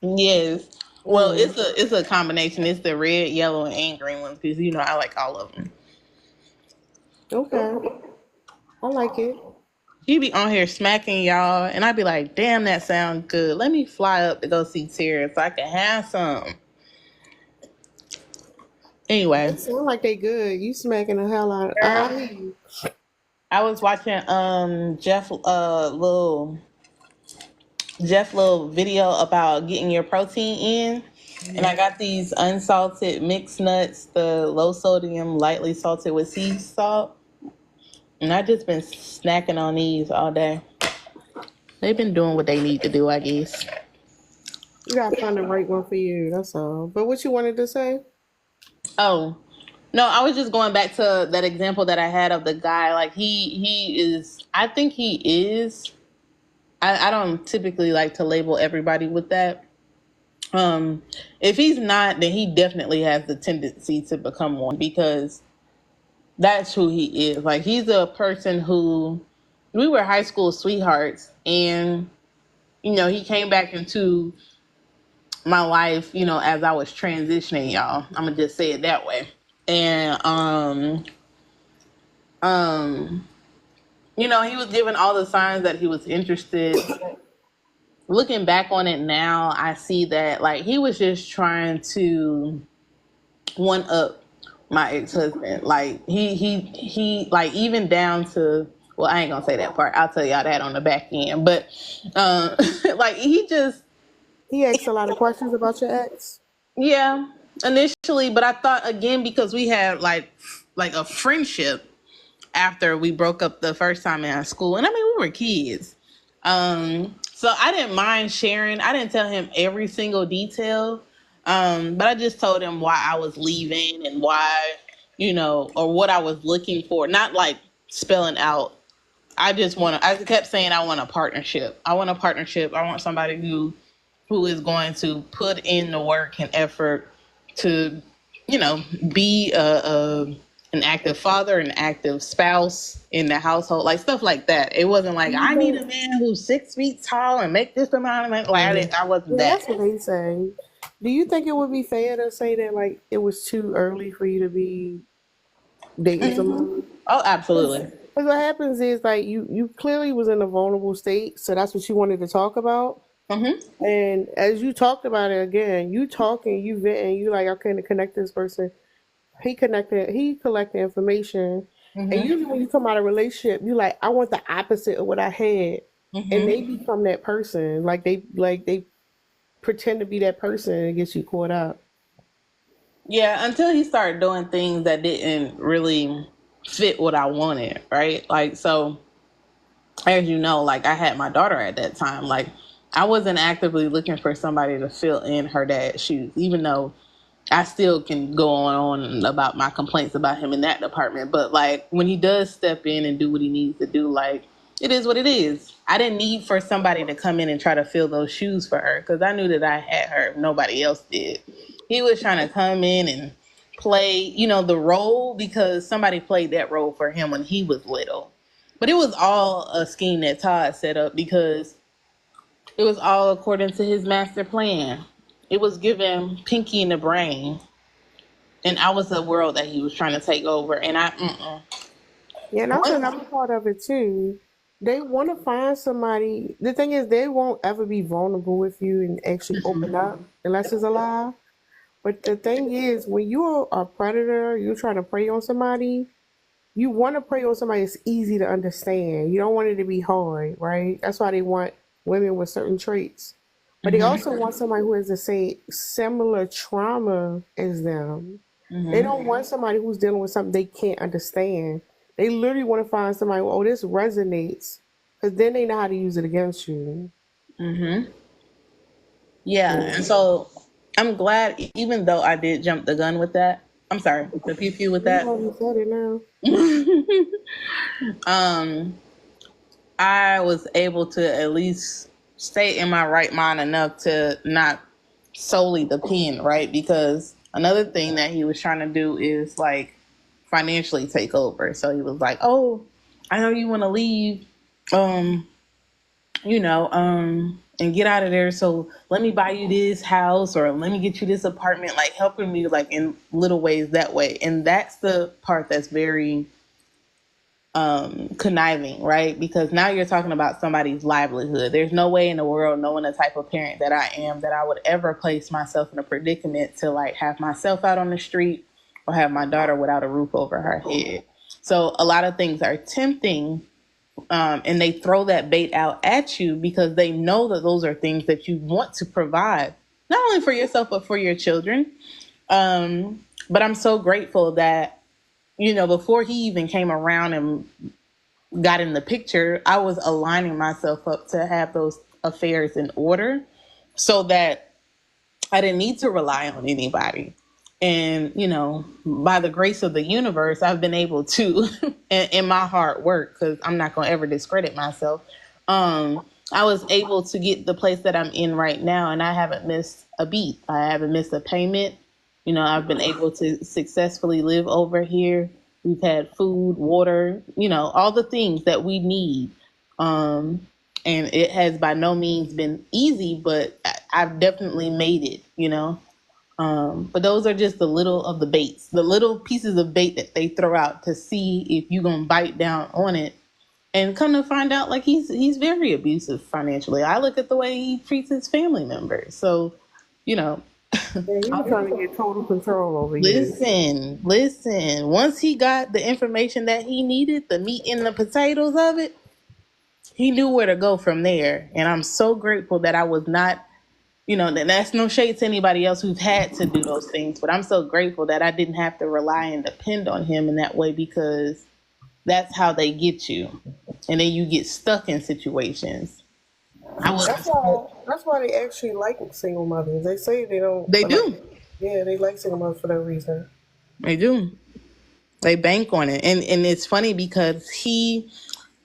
yes. Well, Mm, it's a combination. It's the red, yellow, and green ones because I like all of them. okay, I like it. She be on here smacking y'all, and I'd be like, damn, that sounds good. Let me fly up to go see Tara so I can have some. They Anyway, sound like they good. You smacking the hell out. I girl, hear you. I was watching Jeff little video about getting your protein in. And I got these unsalted mixed nuts, the low sodium, lightly salted with sea salt. And I just been snacking on these all day. They've been doing what they need to do, I guess. You gotta find the right one for you. That's all. But what you wanted to say? Oh, no, I was just going back to that example that I had of the guy. Like he is, I think he is. I don't typically like to label everybody with that. If he's not, then he definitely has the tendency to become one because that's who he is. Like he's a person who we were high school sweethearts, and he came back into my life, as I was transitioning, y'all. I'm gonna just say it that way. And um, he was giving all the signs that he was interested. Looking back on it now, I see that like he was just trying to one up my ex-husband. Like he like even down to, well, I ain't gonna say that part. I'll tell y'all that on the back end. But like he just, He asked a lot of questions about your ex. yeah, initially, but I thought again because we had like a friendship after we broke up the first time in school. And I mean, we were kids. So I didn't mind sharing. I didn't tell him every single detail. But I just told him why I was leaving and why, or what I was looking for. Not like spelling out. I kept saying I want a partnership. I want a partnership. I want somebody who is going to put in the work and effort to, be an active father, an active spouse in the household, like stuff like that. It wasn't like I need a man who's 6 feet tall and make this amount of money. Like I wasn't Yeah, that. that's what they say. Do you think it would be fair to say that like it was too early for you to be dating someone? Oh, absolutely. Because what happens is like you clearly was in a vulnerable state, so that's what you wanted to talk about. Mm-hmm. And as you talked about it again, you talking, you venting, you like, okay, to connect this person. He collected information. And Mm-hmm. usually when you come out of a relationship, you like, I want the opposite of what I had. And they Mm-hmm. become that person. Like they pretend to be that person and it gets you caught up. Yeah, until he started doing things that didn't really fit what I wanted, right? Like, so as you know, like I had my daughter at that time. Like, I wasn't actively looking for somebody to fill in her dad's shoes, even though I still can go on about my complaints about him in that department. But like when he does step in and do what he needs to do, like it is what it is. I didn't need for somebody to come in and try to fill those shoes for her because I knew that I had her if nobody else did. He was trying to come in and play, the role because somebody played that role for him when he was little. But it was all a scheme that Todd set up because it was all according to his master plan. It was giving Pinky in the brain, and I was the world that he was trying to take over. And Yeah, and that's once, another part of it too. They want to find somebody. The thing is, they won't ever be vulnerable with you and actually open up unless it's a lie. But the thing is, when you're a predator, you're trying to prey on somebody. You want to prey on somebody that's easy to understand. You don't want it to be hard, right? That's why they want women with certain traits. But they also want somebody who has the same similar trauma as them. They don't want somebody who's dealing with something they can't understand. They literally want to find somebody, oh, this resonates. Because then they know how to use it against you. yeah, Yeah. and so I'm glad, even though I did jump the gun with that. I'm sorry, the pew pew with You that. already said it now. um, I was able to at least stay in my right mind enough to not solely depend, right? Because another thing that he was trying to do is like financially take over. So he was like, "Oh, I know you want to leave, um, and get out of there. So let me buy you this house or let me get you this apartment," like helping me like in little ways that way. And that's the part that's very conniving, right? Because now you're talking about somebody's livelihood. There's no way in the world, knowing the type of parent that I am, that I would ever place myself in a predicament to like have myself out on the street or have my daughter without a roof over her head. So a lot of things are tempting, and they throw that bait out at you because they know that those are things that you want to provide, not only for yourself but for your children. But I'm so grateful that before he even came around and got in the picture, I was aligning myself up to have those affairs in order so that I didn't need to rely on anybody. And, by the grace of the universe, I've been able to, in my hard work, because I'm not going to ever discredit myself, I was able to get the place that I'm in right now, and I haven't missed a beat. I haven't missed a payment. I've been able to successfully live over here. We've had food, water, all the things that we need. And it has by no means been easy, but I've definitely made it. But those are just the little of the baits, the little pieces of bait that they throw out to see if you're going to bite down on it. And come to find out, like he's very abusive financially. I look at the way he treats his family members. So, you know, Yeah, he was trying to get total control over you. listen. Once he got the information that he needed, the meat and the potatoes of it, he knew where to go from there. And I'm so grateful that I was not, that's no shade to anybody else who's had to do those things, but I'm so grateful that I didn't have to rely and depend on him in that way, because that's how they get you. And then you get stuck in situations. I That's was, why. That's why they actually like single mothers. They say they don't, they but like, do. yeah, they like single mothers for that reason. They do. They bank on it. And it's funny because he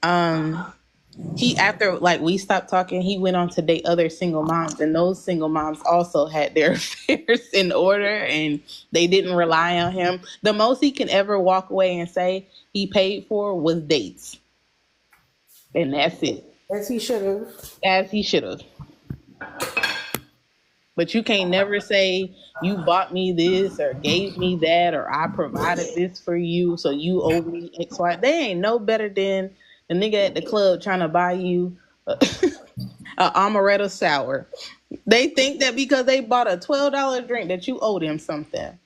after like we stopped talking, he went on to date other single moms, and those single moms also had their affairs in order, and they didn't rely on him. The most he can ever walk away and say he paid for was dates, and that's it. As he should have. As he should have. But you can't never say you bought me this or gave me that or I provided this for you, so you owe me X, Y. They ain't no better than the nigga at the club trying to buy you a amaretto sour. They think that because they bought a $12 drink that you owe them something.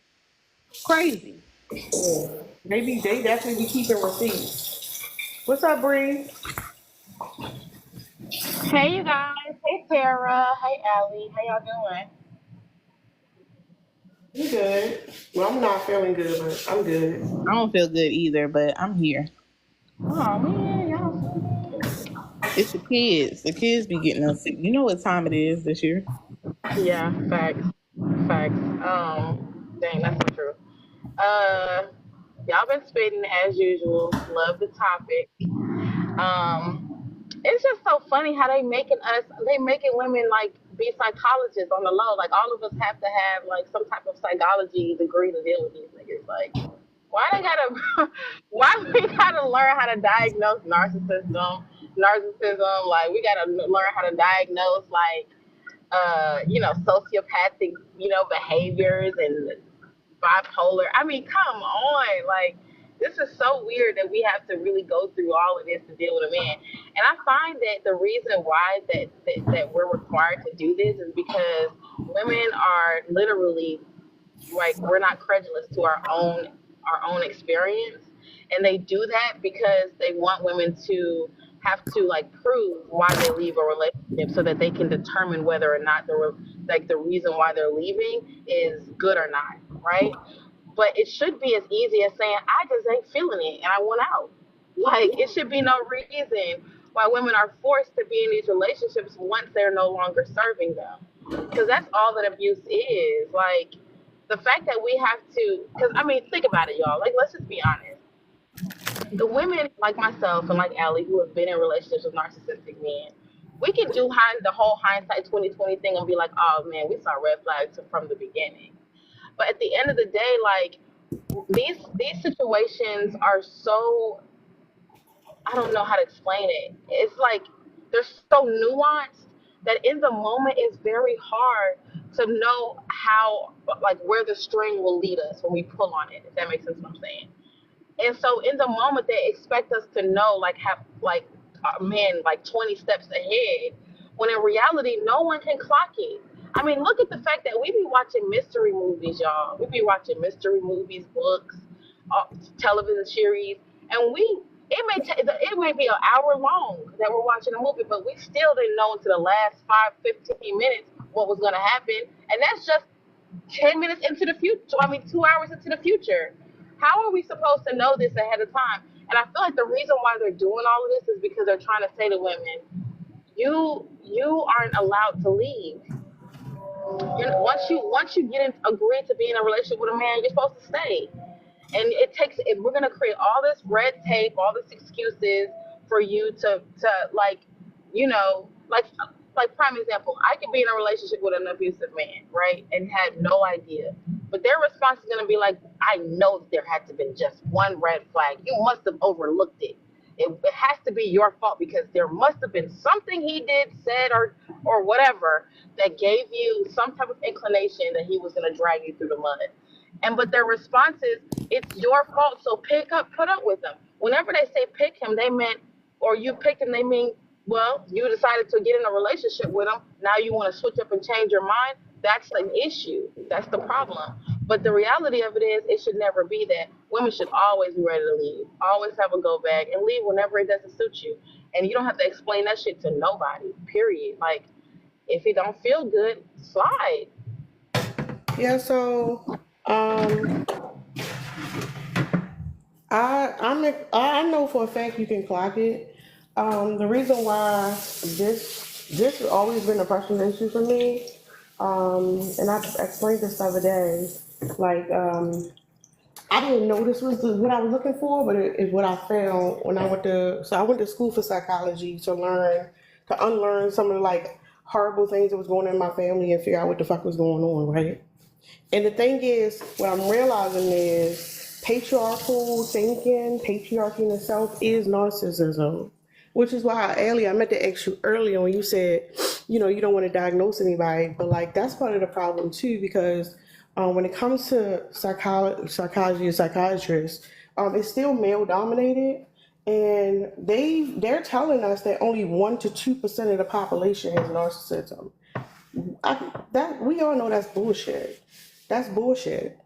Crazy. Yeah. They definitely be keeping receipts. What's up, Bree? Hey, you guys. Hey, Tara. Hey, Allie. How y'all doing? You good? Well, I'm not feeling good, but I'm good. I don't feel good either, but I'm here. Oh, man. Y'all so good. It's the kids. The kids be getting us sick. You know what time it is this year? Yeah, facts. Facts. Dang, that's so true. Uh, y'all been spitting as usual. Love the topic. It's just so funny how they making women like be psychologists on the low. Like all of us have to have like some type of psychology degree to deal with these niggas. Like, why they gotta, why we gotta learn how to diagnose narcissism? Like we gotta learn how to diagnose like, sociopathic, behaviors and bipolar. I mean, come on. Like, this is so weird that we have to really go through all of this to deal with a man. And I find that the reason why that we're required to do this is because women are literally like we're not credulous to our own experience, and they do that because they want women to have to like prove why they leave a relationship so that they can determine whether or not the reason why they're leaving is good or not, right? But it should be as easy as saying I just ain't feeling it and I want out. Like it should be no reason why women are forced to be in these relationships once they're no longer serving them, because that's all that abuse is. Like the fact that we have to, because I mean, think about it, y'all. Like, let's just be honest. The women like myself and like Allie who have been in relationships with narcissistic men, we can do the whole hindsight 2020 thing and be like, oh man, we saw red flags from the beginning. But at the end of the day, like these situations are so, I don't know how to explain it. It's like they're so nuanced that in the moment it's very hard to know how, like, where the string will lead us when we pull on it, if that makes sense what I'm saying. And so in the moment they expect us to know, like, have like men like 20 steps ahead, when in reality no one can clock it. I mean, look at the fact that we be watching mystery movies, y'all. We be watching mystery movies, books, television series, and it may be an hour long that we're watching a movie, but we still didn't know until the last 5, 15 minutes what was going to happen, and that's just 10 minutes into the future. I mean, 2 hours into the future. How are we supposed to know this ahead of time? And I feel like the reason why they're doing all of this is because they're trying to say to women, you aren't allowed to leave. Once you agree to be in a relationship with a man, you're supposed to stay. And we're going to create all this red tape, all this excuses for you to like, like prime example, I could be in a relationship with an abusive man, right, and had no idea, but their response is going to be like, I know that there had to been just one red flag, you must have overlooked it. It has to be your fault because there must have been something he did, said, or whatever that gave you some type of inclination that he was going to drag you through the mud. But their response is, it's your fault, so put up with him. Whenever they say pick him, they meant, or you picked him, they mean, well, you decided to get in a relationship with him. Now you want to switch up and change your mind. That's an issue. That's the problem. But the reality of it is, it should never be that. Women should always be ready to leave. Always have a go bag and leave whenever it doesn't suit you. And you don't have to explain that shit to nobody, period. Like, if it don't feel good, slide. Yeah, so I know for a fact you can clock it. The reason why this has always been a personal issue for me, and I explained this the other day. Like, I didn't know this was what I was looking for, but it's what I found when I went to. So I went to school for psychology to unlearn some of the like horrible things that was going on in my family and figure out what the fuck was going on, right? And the thing is, what I'm realizing is patriarchal thinking, patriarchy in itself is narcissism, which is why earlier I meant to ask you earlier when you said, you don't want to diagnose anybody, but like that's part of the problem too, because when it comes to psychology and psychiatrists, it's still male dominated, and they're telling us that only 1 to 2% of the population has narcissism. That we all know that's bullshit. That's bullshit.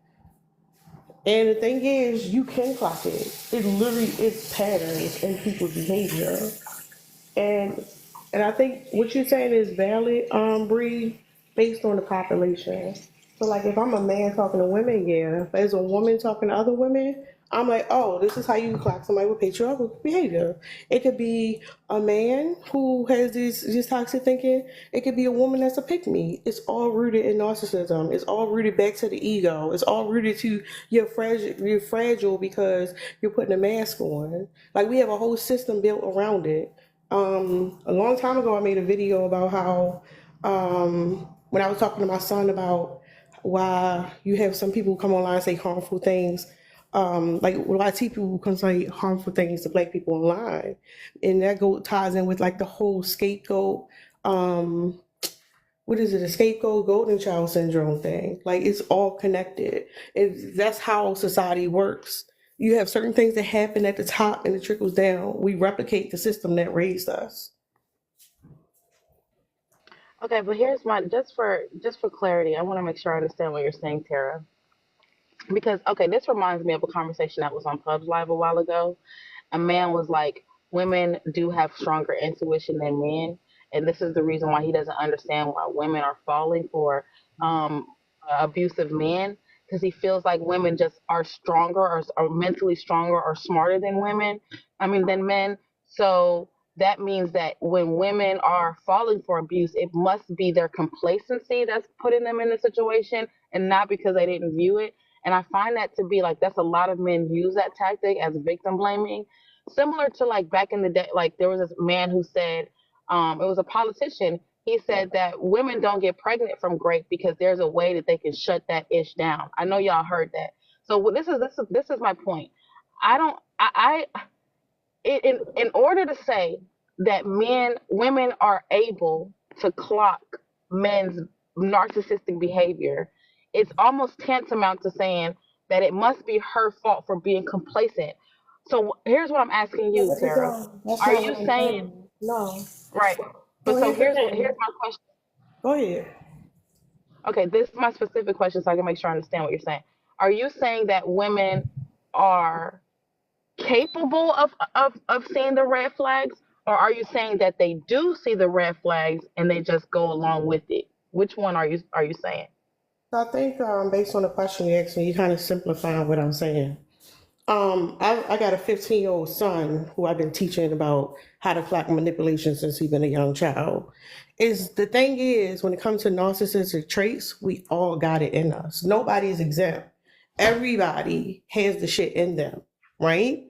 And the thing is, you can clock it. It literally is patterns in people's behavior. And and I think what you're saying is valid, Bree, based on the population. So like if I'm a man talking to women, yeah. If there's a woman talking to other women, I'm like, oh, this is how you clock somebody with patriarchal behavior. It could be a man who has this toxic thinking. It could be a woman that's a pick me. It's all rooted in narcissism. It's all rooted back to the ego. It's all rooted to you're fragile because you're putting a mask on. Like we have a whole system built around it. A long time ago, I made a video about how when I was talking to my son about why you have some people come online and say harmful things, like why people can say harmful things to black people online, and that ties in with like the whole scapegoat. Um, what is it? A scapegoat golden child syndrome thing. Like it's all connected. That's how society works. You have certain things that happen at the top and it trickles down. We replicate the system that raised us. Okay, but here's my just for clarity. I want to make sure I understand what you're saying, Tara. Because okay, this reminds me of a conversation that was on Pubs Live a while ago. A man was like, women do have stronger intuition than men, and this is the reason why he doesn't understand why women are falling for um, abusive men, because he feels like women just are stronger or mentally stronger or smarter than women. I mean, than men. So that means that when women are falling for abuse, it must be their complacency that's putting them in the situation, and not because they didn't view it. And I find that to be like that's a lot of men use that tactic as victim blaming, similar to like back in the day. Like there was this man who said, it was a politician. He said that women don't get pregnant from grape because there's a way that they can shut that ish down. I know y'all heard that. So this is my point. I don't I in order to say that women are able to clock men's narcissistic behavior, it's almost tantamount to saying that it must be her fault for being complacent. So here's what I'm asking No, you, but Tara. that's Are not you what I'm saying saying. No. right? So But so here's the here's thing. my question. Go ahead. Okay, this is my specific question so I can make sure I understand what you're saying. Are you saying that women are capable of seeing the red flags, or are you saying that they do see the red flags and they just go along with it? Which one are you saying? So I think based on the question you asked me, you kind of simplifying what I'm saying. I got a 15-year-old son who I've been teaching about how to clock manipulation since he's been a young child. Is the thing is when it comes to narcissistic traits, we all got it in us. Nobody is exempt. Everybody has the shit in them, right?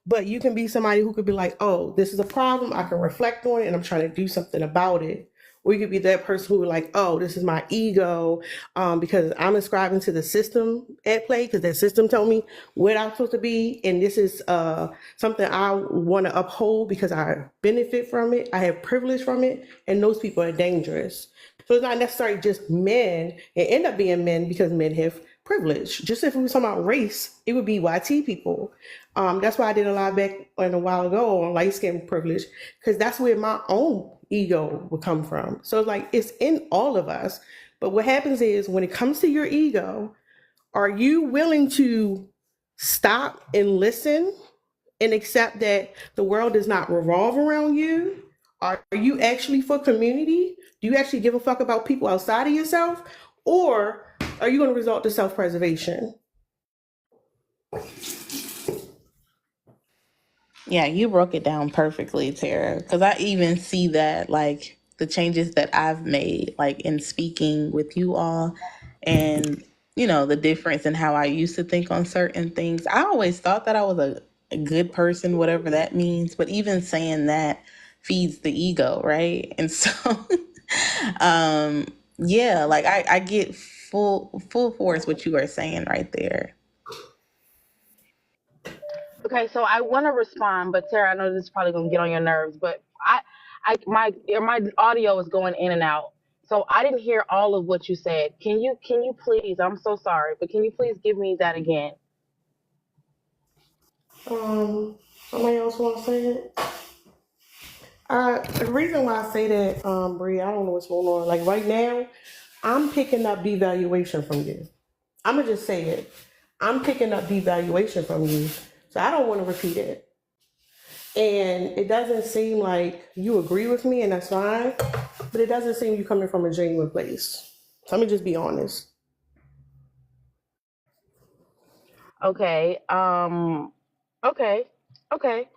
But you can be somebody who could be like, oh, this is a problem. I can reflect on it and I'm trying to do something about it. Or you could be that person who like, oh, this is my ego, because I'm ascribing to the system at play because that system told me what I'm supposed to be. And this is something I want to uphold because I benefit from it. I have privilege from it. And those people are dangerous. So it's not necessarily just men. It end up being men because men have privilege. Just if we were talking about race, it would be YT people. That's why I did a lot back a while ago on light skin privilege, because that's where my own ego would come from. So like it's in all of us. But what happens is when it comes to your ego, are you willing to stop and listen and accept that the world does not revolve around you? Are you actually for community? Do you actually give a fuck about people outside of yourself? Or are you going to resort to self preservation? Yeah, you broke it down perfectly, Tara. Because I even see that, like, the changes that I've made, like, in speaking with you all and, the difference in how I used to think on certain things. I always thought that I was a good person, whatever that means. But even saying that feeds the ego, right? And so, um, yeah, like I get full force what you are saying right there. Okay, so I want to respond, but Tara, I know this is probably gonna get on your nerves, but my audio is going in and out, so I didn't hear all of what you said. Can you please? I'm so sorry, but can you please give me that again? Somebody else want to say it? The reason why I say that, Bree, I don't know what's going on. Like right now, I'm picking up devaluation from you. I'm gonna just say it. I'm picking up devaluation from you, so I don't want to repeat it. And it doesn't seem like you agree with me, and that's fine. But it doesn't seem you coming from a genuine place. So let me just be honest. Okay. Okay. Okay.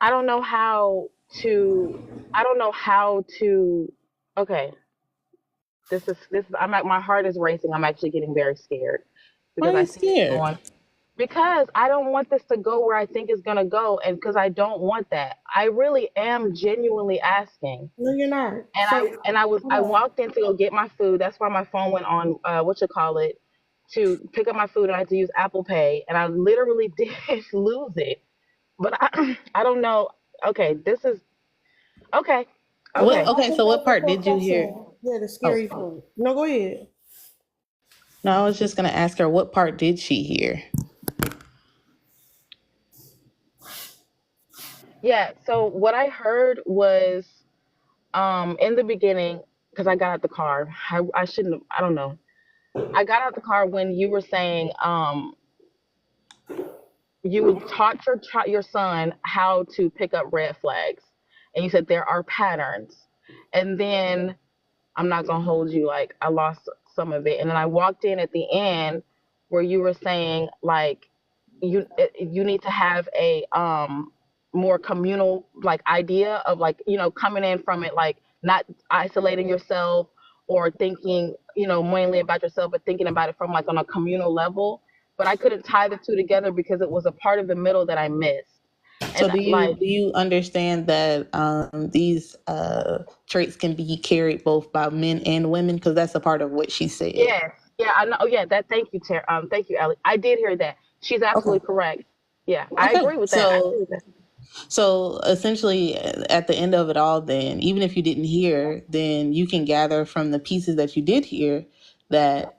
I don't know how to. I don't know how to. Okay. This is. My heart is racing. I'm actually getting very scared Why are because I you see it scared? going. Because I don't want this to go where I think it's gonna go, and because I don't want that. I really am genuinely asking. No, you're not. And So I walked in to go get my food. That's why my phone went on what you call it, to pick up my food, and I had to use Apple Pay, and I literally did lose it. But I don't know. Okay, this is okay. What? Okay. I Okay, think so that's what the part did you hear? professor. Yeah, the Oh, scary part. No, go ahead. no, I was just gonna ask her what part did she hear? Yeah, so what I heard was in the beginning, because I got out the car. I shouldn't have, I don't know. I got out the car when you were saying you taught your son how to pick up red flags, and you said there are patterns, and then I'm not gonna hold you, like I lost some of it, and then I walked in at the end where you were saying like you need to have a more communal like idea of like coming in from it, like not isolating yourself or thinking mainly about yourself, but thinking about it from like on a communal level. But I couldn't tie the two together because it was a part of the middle that I missed. So And like, do you understand that these traits can be carried both by men and women? Because that's a part of what she said. yes, yeah, I know. Oh, yeah, that. Thank you, thank you, Ellie. I did hear that. She's Okay. absolutely correct. Yeah, I Okay. agree with that. I agree So with that. essentially, at the end of it all, then, even if you didn't hear, then you can gather from the pieces that you did hear that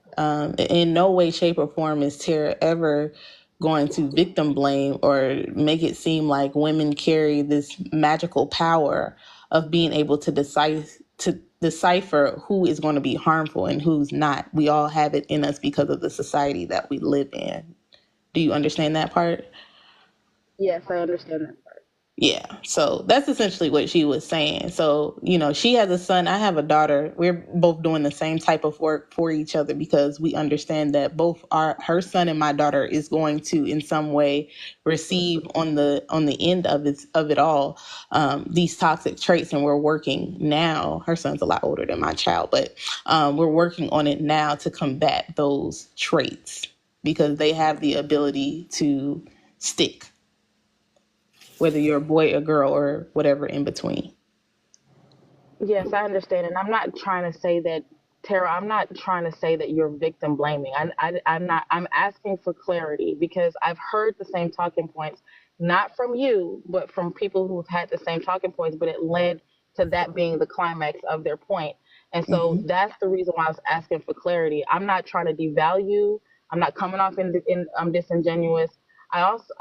in no way, shape, or form is Tara ever going to victim blame or make it seem like women carry this magical power of being able to decipher who is going to be harmful and who's not. We all have it in us because of the society that we live in. Do you understand that part? Yes, I understand that. Yeah, so that's essentially what she was saying. So, she has a son, I have a daughter. We're both doing the same type of work for each other because we understand that both her son and my daughter is going to in some way receive on the end of it all these toxic traits, and we're working now. Her son's a lot older than my child, but we're working on it now to combat those traits because they have the ability to stick, whether you're a boy, a girl, or whatever in between. Yes, I understand, and I'm not trying to say that, Tara. I'm not trying to say that you're victim blaming. I'm not. I'm asking for clarity because I've heard the same talking points, not from you, but from people who've had the same talking points, but it led to that being the climax of their point. And so Hmm. that's the reason why I was asking for clarity. I'm not trying to devalue. I'm not coming off in I'm disingenuous. I also,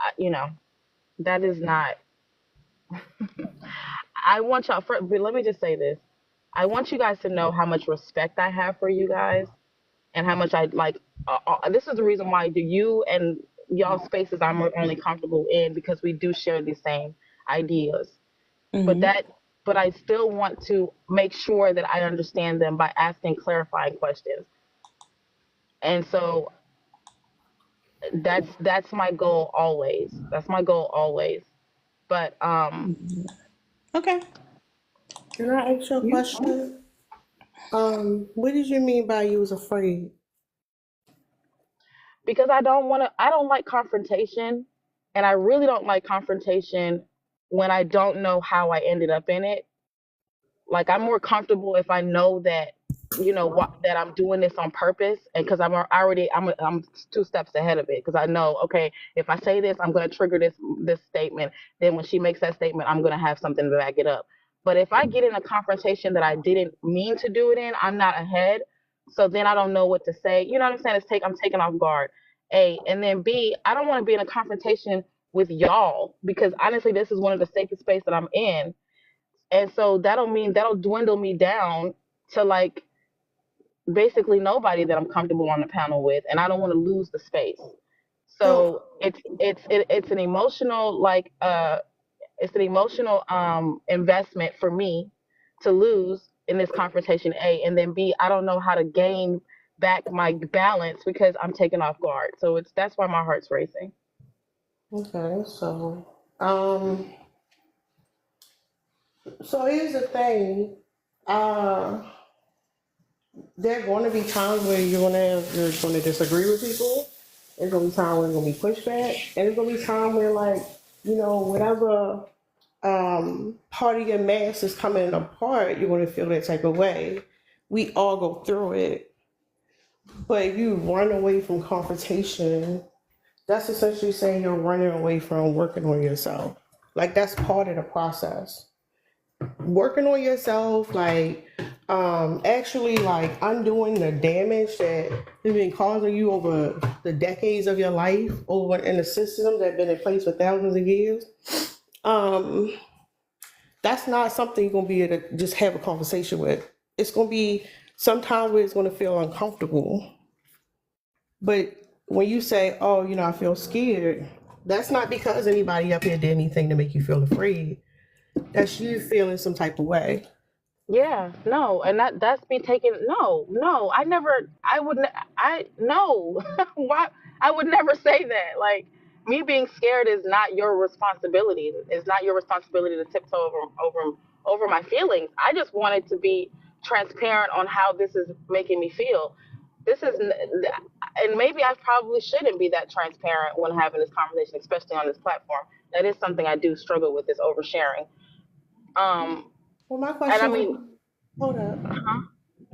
that is not. I want y'all. But let me just say this. I want you guys to know how much respect I have for you guys and how much I like. This is the reason why do you and y'all spaces I'm only comfortable in because we do share the same ideas. But Hmm. that, but I still want to make sure that I understand them by asking clarifying questions. And so that's my goal always. That's my goal always. But Okay. Can I ask you a question? What did you mean by you was afraid? because I don't like confrontation, and I really don't like confrontation when I don't know how I ended up in it. Like, I'm more comfortable if I know that, that I'm doing this on purpose, and because I'm 2 steps ahead of it, because I know, okay, if I say this, I'm going to trigger this statement. Then when she makes that statement, I'm going to have something to back it up. But if I get in a confrontation that I didn't mean to do it in, I'm not ahead. So then I don't know what to say. You know what I'm saying? I'm taken off guard. A, and then B, I don't want to be in a confrontation with y'all, because honestly, this is one of the safest space that I'm in, and so that'll dwindle me down to, like, basically nobody that I'm comfortable on the panel with, and I don't want to lose the space. So So it's an emotional, like, it's an emotional investment for me to lose in this confrontation. A, and then B, I don't know how to gain back my balance because I'm taken off guard. So that's why my heart's racing. okay, um, so here's the thing. Uh, there are going to be times where you're going to disagree with people. There's going to be times where there's going to be pushback, and there's going to be times where, like, whatever part of your mass is coming apart, you're going to feel that type of way. We all go through it, but if you run away from confrontation, that's essentially saying you're running away from working on yourself. Like, that's part of the process. Working on yourself, like, actually, like, undoing the damage that has been causing you over the decades of your life, over in the systems that have been in place for thousands of years. Um, that's not something you're gonna be able to just have a conversation with. It's gonna be sometimes where it's gonna feel uncomfortable. But when you say, "Oh, I feel scared," that's not because anybody up here did anything to make you feel afraid. That's you feeling some type of way. Yeah, no, and that's me taking, no, I never, I would, I no, why, I would never say that. Like, me being scared is not your responsibility. It's not your responsibility to tiptoe over my feelings. I just wanted to be transparent on how this is making me feel. This is, and maybe I probably shouldn't be that transparent when having this conversation, especially on this platform. That is something I do struggle with, is oversharing. Um, Well, my and I question mean, is, hold up.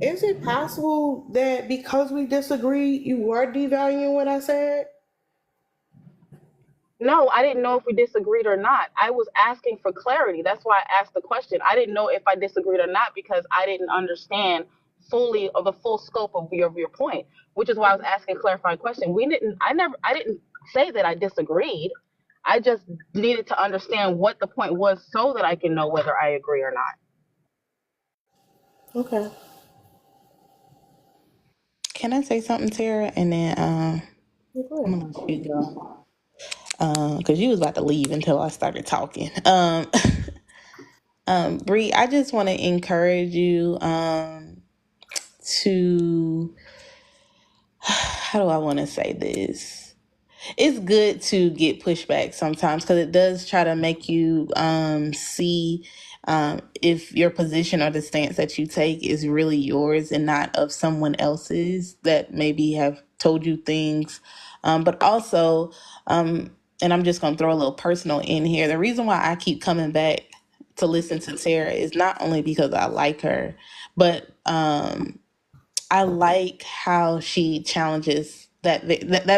Is it possible that because we disagree, you were devaluing what I said? no, I didn't know if we disagreed or not. I was asking for clarity. That's why I asked the question. I didn't know if I disagreed or not because I didn't understand fully of the full scope of your point, which is why I was asking a clarifying question. I didn't say that I disagreed. I just needed to understand what the point was so that I can know whether I agree or not. Okay. Can I say something, Tara? And then Yeah, go I'm ahead. gonna let you go. Because you was about to leave until I started talking. Bree, I just want to encourage you to, how do I want to say this? It's good to get pushback sometimes because it does try to make you see if your position or the stance that you take is really yours and not of someone else's that maybe have told you things. But also, and I'm just going to throw a little personal in here. The reason why I keep coming back to listen to Tara is not only because I like her, but I like how she challenges that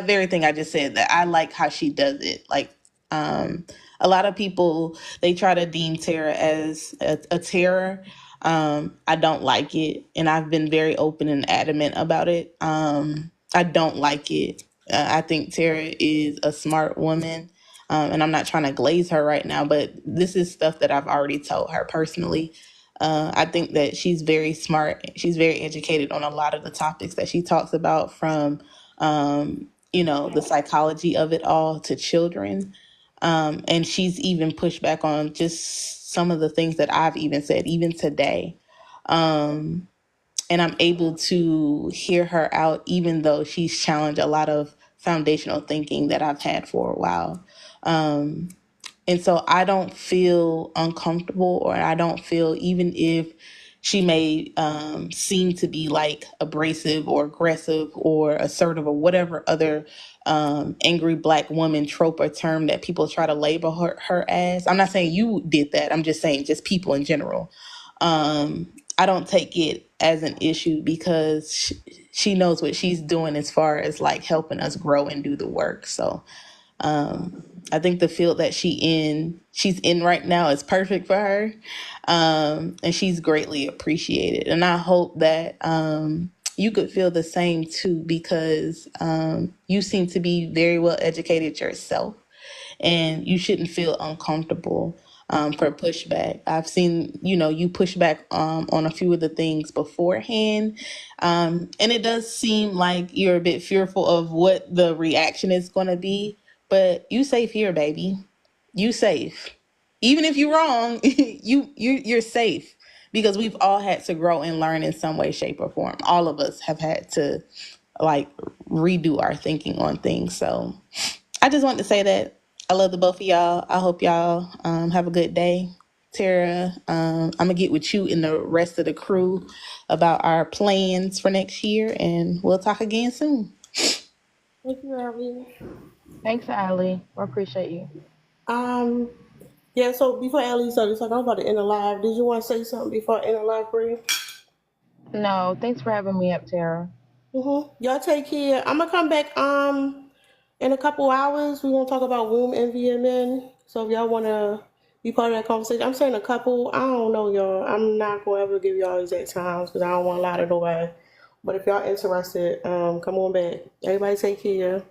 very thing I just said. That I like how she does it. Like, um, a lot of people, they try to deem Tara as a terror. I don't like it, and I've been very open and adamant about it. I don't like it. I think Tara is a smart woman, and I'm not trying to glaze her right now, but this is stuff that I've already told her personally. I think that she's very smart. She's very educated on a lot of the topics that she talks about, from, the psychology of it all to children. And she's even pushed back on just some of the things that I've even said, even today. And I'm able to hear her out, even though she's challenged a lot of foundational thinking that I've had for a while. And so I don't feel uncomfortable, or I don't feel, even if she may seem to be like abrasive or aggressive or assertive or whatever other angry black woman trope or term that people try to label her as. I'm not saying you did that. I'm just saying just people in general. I don't take it as an issue because she knows what she's doing as far as like helping us grow and do the work. So I think the field that she's in right now is perfect for her. And she's greatly appreciated. And I hope that you could feel the same too, because you seem to be very well educated yourself, and you shouldn't feel uncomfortable for pushback. I've seen, you push back on a few of the things beforehand. And it does seem like you're a bit fearful of what the reaction is going to be, but you safe here, baby. You safe. Even if you're wrong, you're safe, because we've all had to grow and learn in some way, shape, or form. All of us have had to like redo our thinking on things. So I just wanted to say that I love the both of y'all. I hope y'all have a good day. Tara, I'm gonna get with you and the rest of the crew about our plans for next year, and we'll talk again soon. Thank you, Abby. Thanks, Allie. I appreciate you. Um, yeah, so before Ellie started talking, I'm about to end the live. Did you want to say something before I end the live, Bree? No, thanks for having me up, Tara. Y'all take care. I'm gonna come back in a couple hours. We're gonna talk about womb envy and men. So if y'all wanna be part of that conversation, I'm saying a couple. I don't know, y'all. I'm not gonna ever give y'all exact times because I don't want to lie to nobody. But if y'all interested, come on back. Everybody take care.